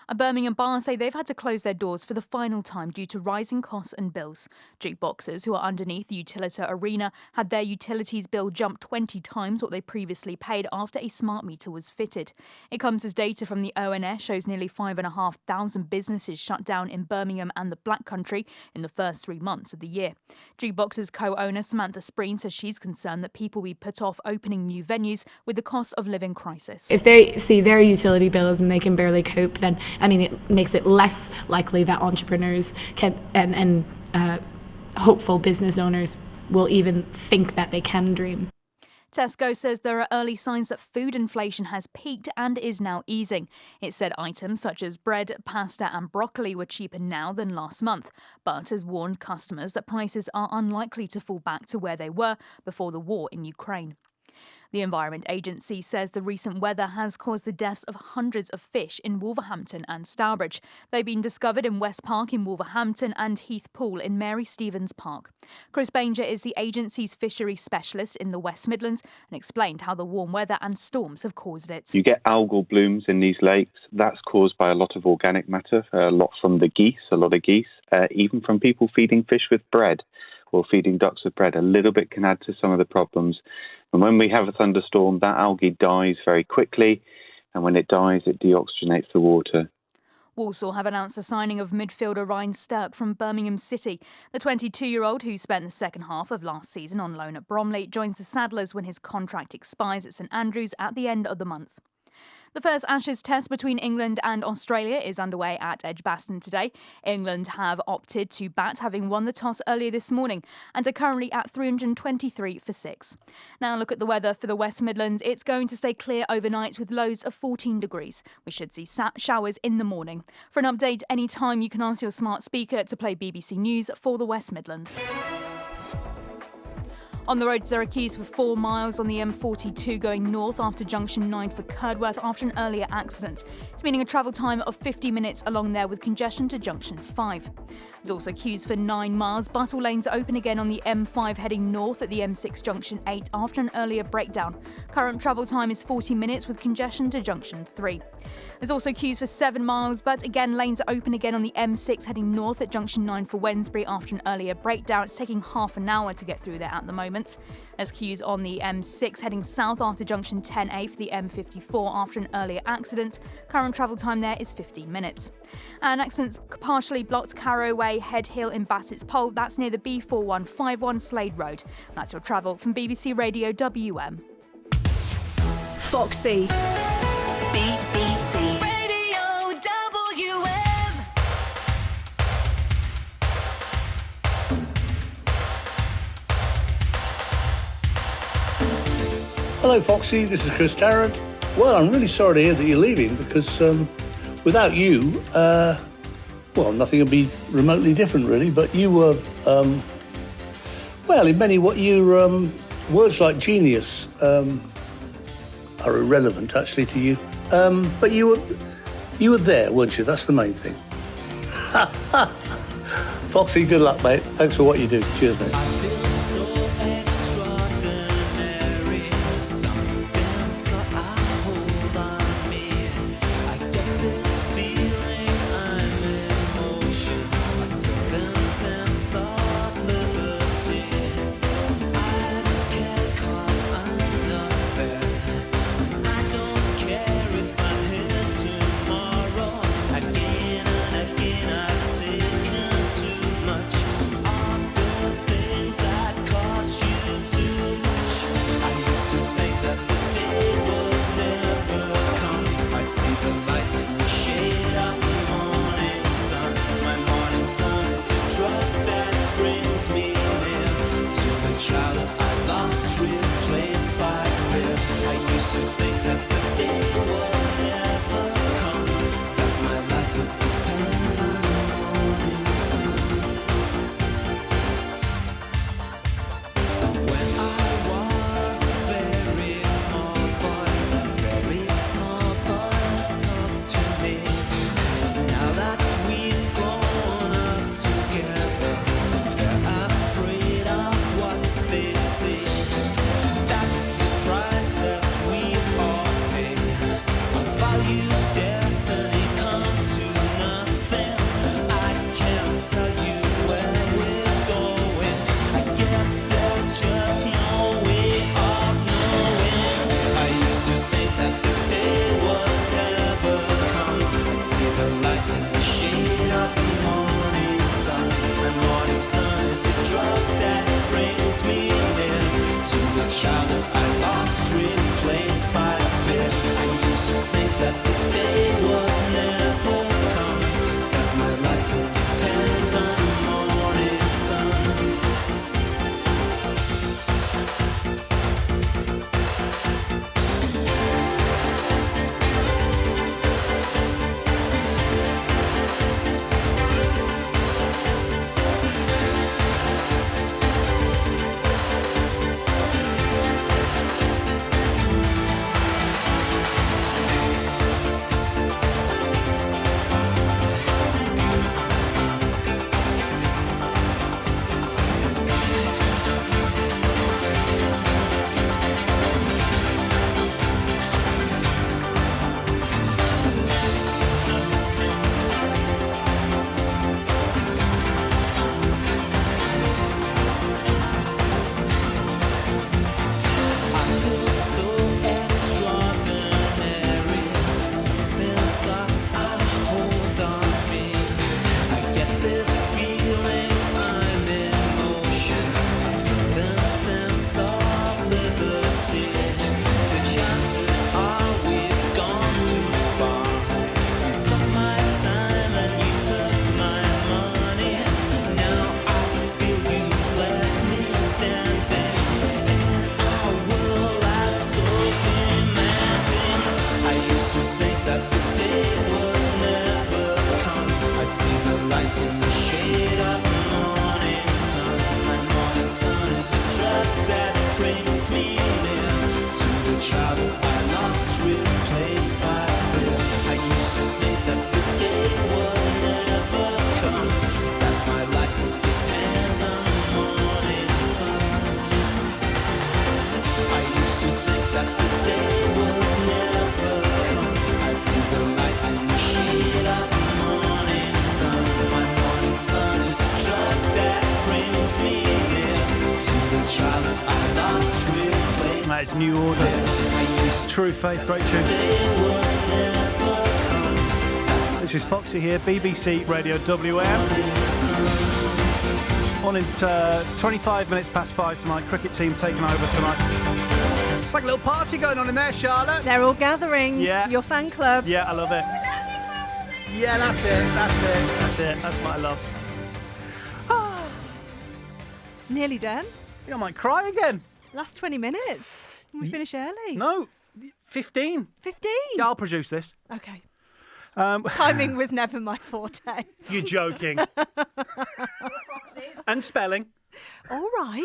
A Birmingham bar say they've had to close their doors for the final time due to rising costs and bills. Jukeboxers who are underneath the Utilita Arena had their utilities bill jump 20 times what they previously paid after a smart meter was fitted. It comes as data from the ONS shows nearly 5,500 businesses shut down in Birmingham and the Black Country in the first 3 months of the year. Jukeboxers co-owner Samantha Spreen says she's concerned that people will be put off opening new venues with the cost of living crisis. If they see their utility bills and they can barely cope, then it makes it less likely that entrepreneurs can and hopeful business owners will even think that they can dream. Tesco says there are early signs that food inflation has peaked and is now easing. It said items such as bread, pasta and broccoli were cheaper now than last month, but has warned customers that prices are unlikely to fall back to where they were before the war in Ukraine. The Environment Agency says the recent weather has caused the deaths of hundreds of fish in Wolverhampton and Stourbridge. They've been discovered in West Park in Wolverhampton and Heath Pool in Mary Stevens Park. Chris Banger is the agency's fishery specialist in the West Midlands and explained how the warm weather and storms have caused it. You get algal blooms in these lakes. That's caused by a lot of organic matter, a lot from the geese, even from people feeding fish with bread or feeding ducks with bread. A little bit can add to some of the problems. And when we have a thunderstorm, that algae dies very quickly, and when it dies, it deoxygenates the water. Walsall have announced the signing of midfielder Ryan Stirk from Birmingham City. The 22-year-old, who spent the second half of last season on loan at Bromley, joins the Saddlers when his contract expires at St Andrews at the end of the month. The first Ashes test between England and Australia is underway at Edgbaston today. England have opted to bat, having won the toss earlier this morning, and are currently at 323 for 6. Now look at the weather for the West Midlands. It's going to stay clear overnight with lows of 14 degrees. We should see showers in the morning. For an update anytime, you can ask your smart speaker to play BBC News for the West Midlands. On the roads, there are queues for 4 miles on the M42 going north after junction 9 for Curdworth after an earlier accident. It's meaning a travel time of 50 minutes along there with congestion to junction 5. There's also queues for 9 miles, but all lanes are open again on the M5 heading north at the M6 junction 8 after an earlier breakdown. Current travel time is 40 minutes with congestion to junction 3. There's also queues for 7 miles, but again lanes are open again on the M6 heading north at junction 9 for Wednesbury after an earlier breakdown. It's taking half an hour to get through there at the moment. There's queues on the M6 heading south after junction 10A for the M54 after an earlier accident. Current travel time there is 15 minutes. An accident's partially blocked Carrow Way, Head Hill in Bassett's Pole. That's near the B4151 Slade Road. That's your travel from BBC Radio WM. Foxy. BBC. Radio WM. Hello, Foxy. This is Chris Tarrant. Well, I'm really sorry to hear that you're leaving because without you, nothing would be remotely different, really. But you were, in many words like genius are irrelevant, actually, to you. But you were there, weren't you? That's the main thing. Foxy, good luck, mate. Thanks for what you do. Cheers, mate. Much of the things I you order. True Faith, great tune. This is Foxy here, BBC Radio WM. On in 25 minutes past 5 tonight. Cricket team taking over tonight. It's like a little party going on in there, Charlotte. They're all gathering. Yeah. Your fan club. Yeah, I love it. Yeah, that's it. That's what I love. Nearly done. I think I might cry again. Last 20 minutes. We finish early. No, 15. 15? Yeah, I'll produce this. Okay. Timing was never my forte. You're joking. And spelling. All right.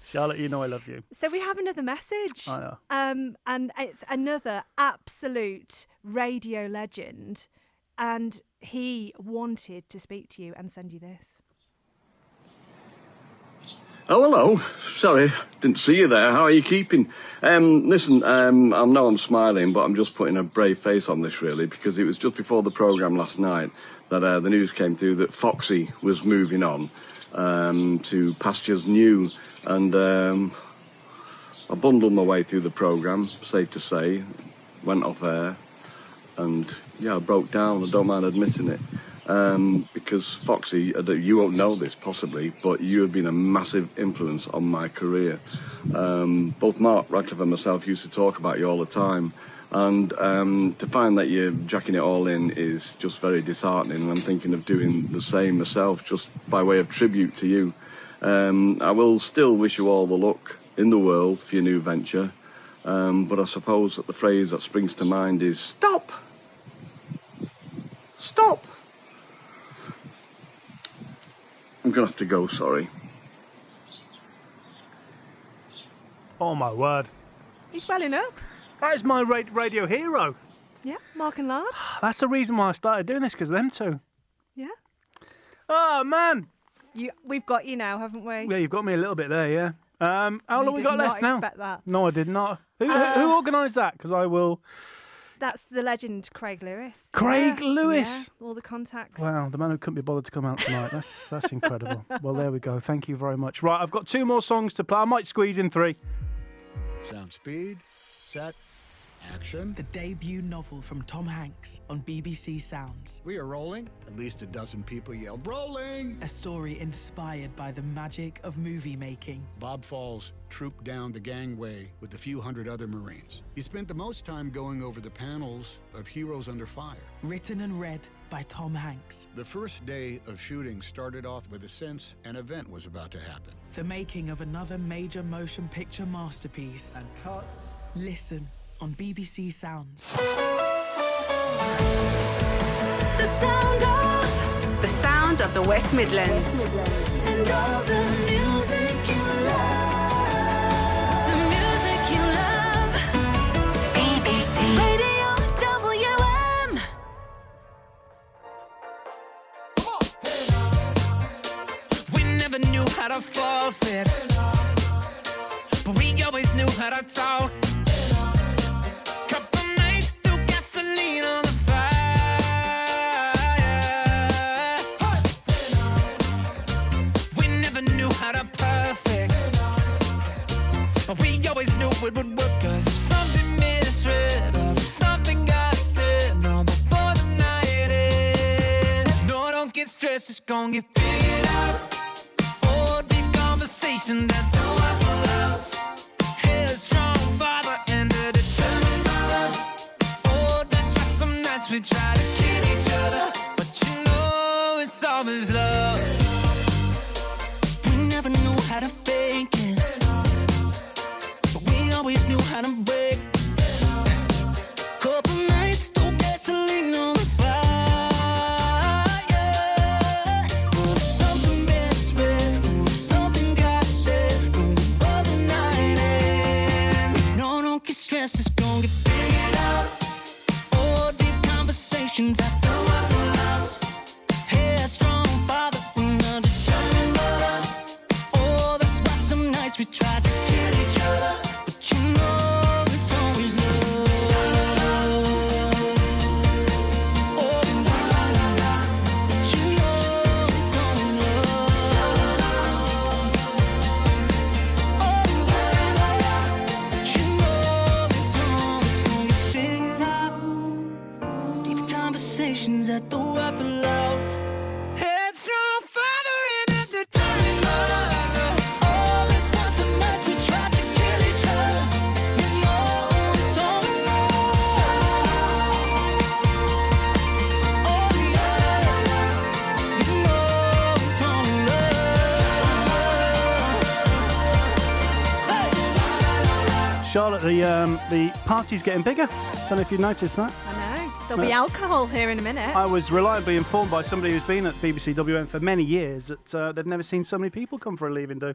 Charlotte, you know I love you. So we have another message. I know. And it's another absolute radio legend. And he wanted to speak to you and send you this. Oh, hello. Sorry, didn't see you there. How are you keeping? Listen, I know I'm smiling, but I'm just putting a brave face on this, really, because it was just before the programme last night that the news came through that Foxy was moving on to pastures new. And I bundled my way through the programme, safe to say, went off air, and, yeah, I broke down. I don't mind admitting it. Because Foxy, you won't know this possibly, but you have been a massive influence on my career. Both Mark Radcliffe and myself used to talk about you all the time, and to find that you're jacking it all in is just very disheartening, and I'm thinking of doing the same myself, just by way of tribute to you. I will still wish you all the luck in the world for your new venture, but I suppose that the phrase that springs to mind is stop! Stop! I'm going to have to go, sorry. Oh, my word. He's welling up. That is my radio hero. Yeah, Mark and Lard. That's the reason why I started doing this, because of them two. Yeah. Oh, man. We've got you now, haven't we? Yeah, you've got me a little bit there, yeah. How long we got left now? Expect that. No, I did not. Who organised that? Because I will... That's the legend Craig Lewis. Craig Lewis? Yeah, all the contacts. Wow, the man who couldn't be bothered to come out tonight. That's incredible. Well, there we go. Thank you very much. Right, I've got 2 more songs to play. I might squeeze in 3. Sound speed, set, action. The debut novel from Tom Hanks on BBC Sounds. We are rolling. At least a dozen people yelled, rolling! A story inspired by the magic of movie making. Bob Falls trooped down the gangway with a few hundred other Marines. He spent the most time going over the panels of Heroes Under Fire. Written and read by Tom Hanks. The first day of shooting started off with a sense an event was about to happen. The making of another major motion picture masterpiece. And cut. Listen on BBC Sounds. The sound of the West Midlands. And all the music you love. The music you love. BBC Radio WM. We never knew how to forfeit, but we always knew how to talk. Couple nights threw gasoline on the fire. We never knew how to perfect, but we always knew it would work. 'Cause if something misread or if something got said, no, before the night ends. No, don't get stressed, it's gonna get figured out. Oh, deep conversation that don't happen else. Headstrong father and a determined mother. Oh, that's why some nights we try to kill each other, but you know it's always love. We never knew how to fake it, but we always knew how to break. Couple nights threw gasoline on the fire. Oh, something misread, oh, something got said, oh, before the night ends. No, don't get stressed, it's gonna get figured out. Oh, deep conversations that don't happen else. Headstrong father and a determined mother. Oh, that's why some nights we tried to kill each other, but you know it's always love. Oh, la la la la, but you know it's always love. Oh, la la la la, conversations that don't ever last. Headstrong, fire and entertainment. All this fuss and mess, we try to kill each other. You know it's all alone. Oh yeah, you know it's all alone. Charlotte, the party's getting bigger. Don't know if you noticed that. I know. There'll be alcohol here in a minute. I was reliably informed by somebody who's been at BBC WM for many years that they've never seen so many people come for a leaving do.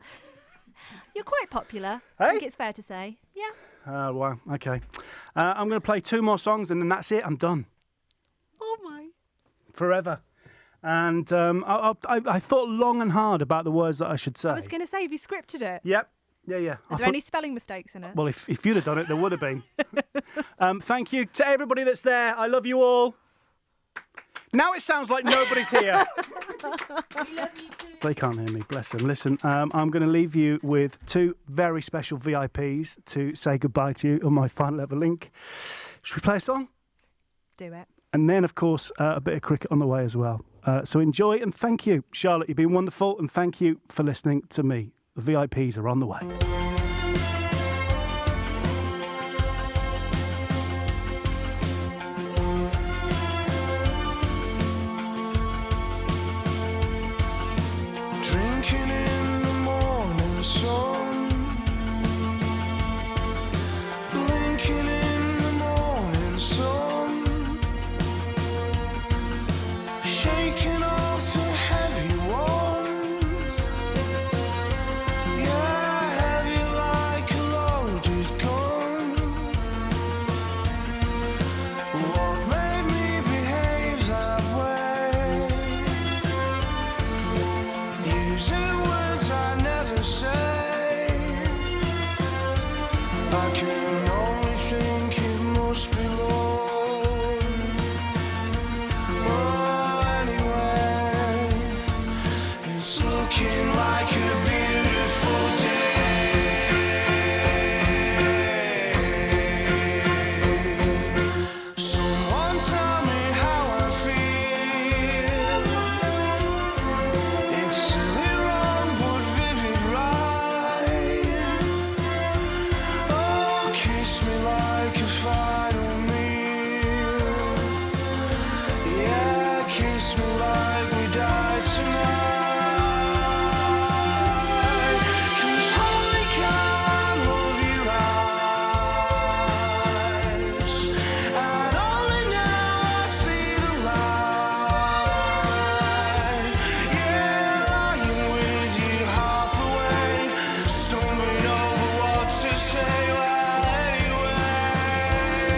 You're quite popular. Hey? I think it's fair to say. Yeah. Oh, wow. Okay. I'm going to play 2 more songs and then that's it. I'm done. Oh, my. Forever. And I thought long and hard about the words that I should say. I was going to say, have you scripted it? Yep. Yeah. Are there any spelling mistakes in it? Well, if you'd have done it, there would have been. Thank you to everybody that's there. I love you all. Now it sounds like nobody's here. They can't hear me, bless them. Listen, I'm going to leave you with 2 very special VIPs to say goodbye to you on my final ever link. Should we play a song? Do it. And then, of course, a bit of cricket on the way as well. So enjoy and thank you. Charlotte, you've been wonderful, and thank you for listening to me. The VIPs are on the way. Drinking in the morning sun, blinking in the morning sun, shaking off the heavy one. Yeah, heavy like a loaded gun. What made me behave that way? Using words I never say. I can only think it must be love. Oh, anyway, it's looking like a beautiful day. Someone tell me how I feel. It's silly wrong but vivid right. Oh, kiss me like a final meal. Yeah, kiss me like we died tonight. 'Cause holy cow, I love you eyes. And only now I see the light. Yeah, lying with you half awake, stumbling over what to say. Well, anyway,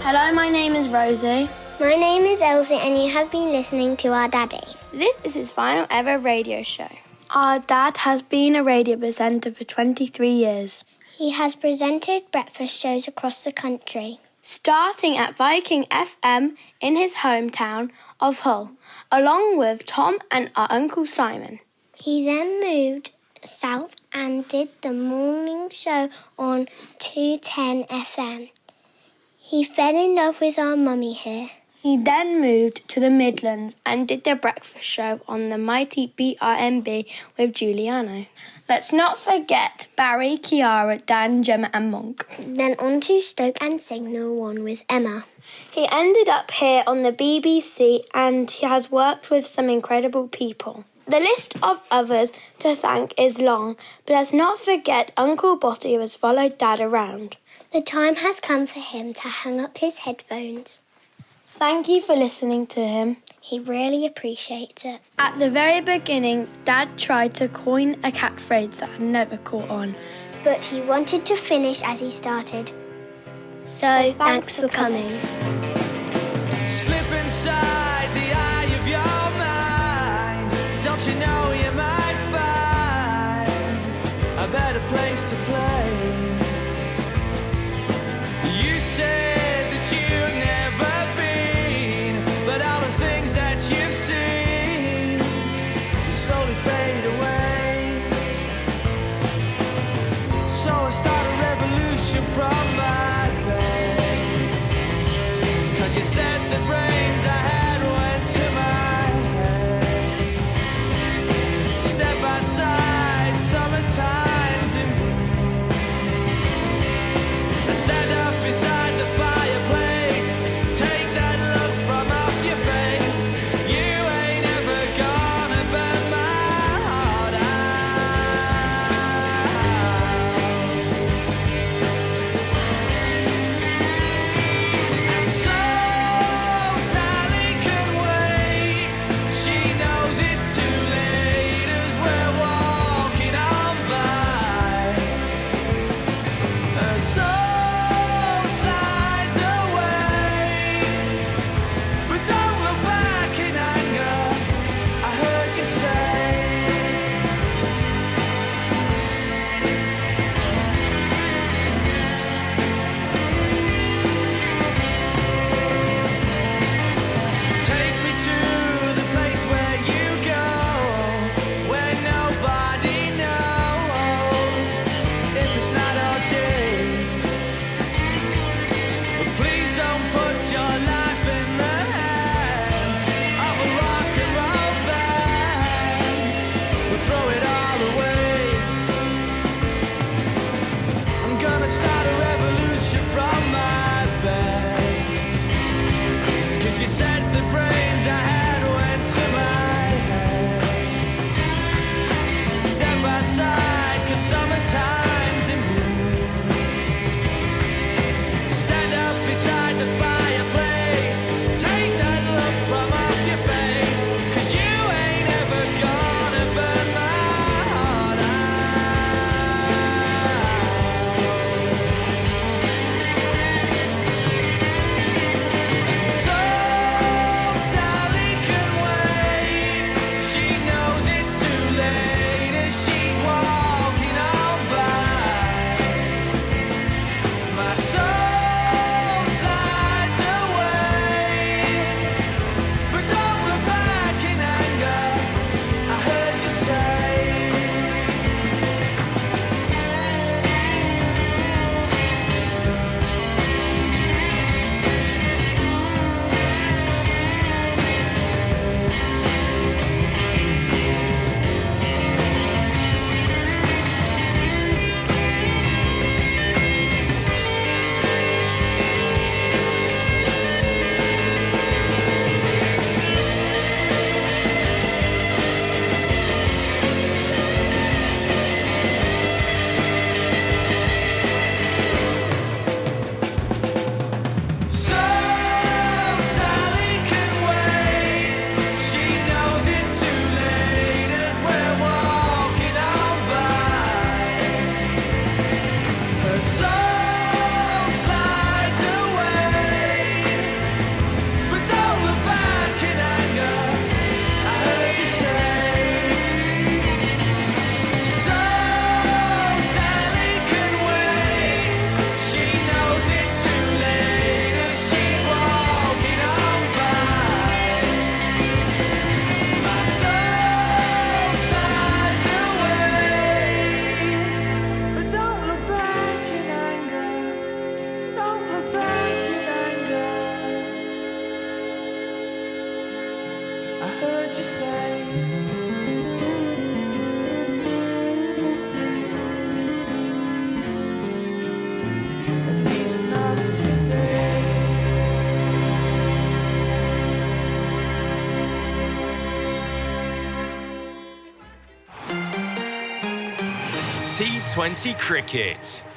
Hello, my name is Rosie. My name is Elsie, and you have been listening to our daddy. This is his final ever radio show. Our dad has been a radio presenter for 23 years. He has presented breakfast shows across the country, starting at Viking FM in his hometown of Hull, along with Tom and our Uncle Simon. He then moved south and did the morning show on 210 FM. He fell in love with our mummy here. He then moved to the Midlands and did the breakfast show on the mighty BRMB with Giuliano. Let's not forget Barry, Kiara, Dan, Gemma and Monk. Then on to Stoke and Signal 1 with Emma. He ended up here on the BBC and he has worked with some incredible people. The list of others to thank is long, but let's not forget Uncle Botty, who has followed Dad around. The time has come for him to hang up his headphones. Thank you for listening to him. He really appreciates it. At the very beginning, Dad tried to coin a catchphrase that had never caught on. But he wanted to finish as he started. So thanks for coming. Slip inside the eye of your mind. Don't you know you might find a better place to play? You said that you'd never been, but all the things that you've seen slowly fade away. So I start a revolution from my bed. T20 cricket.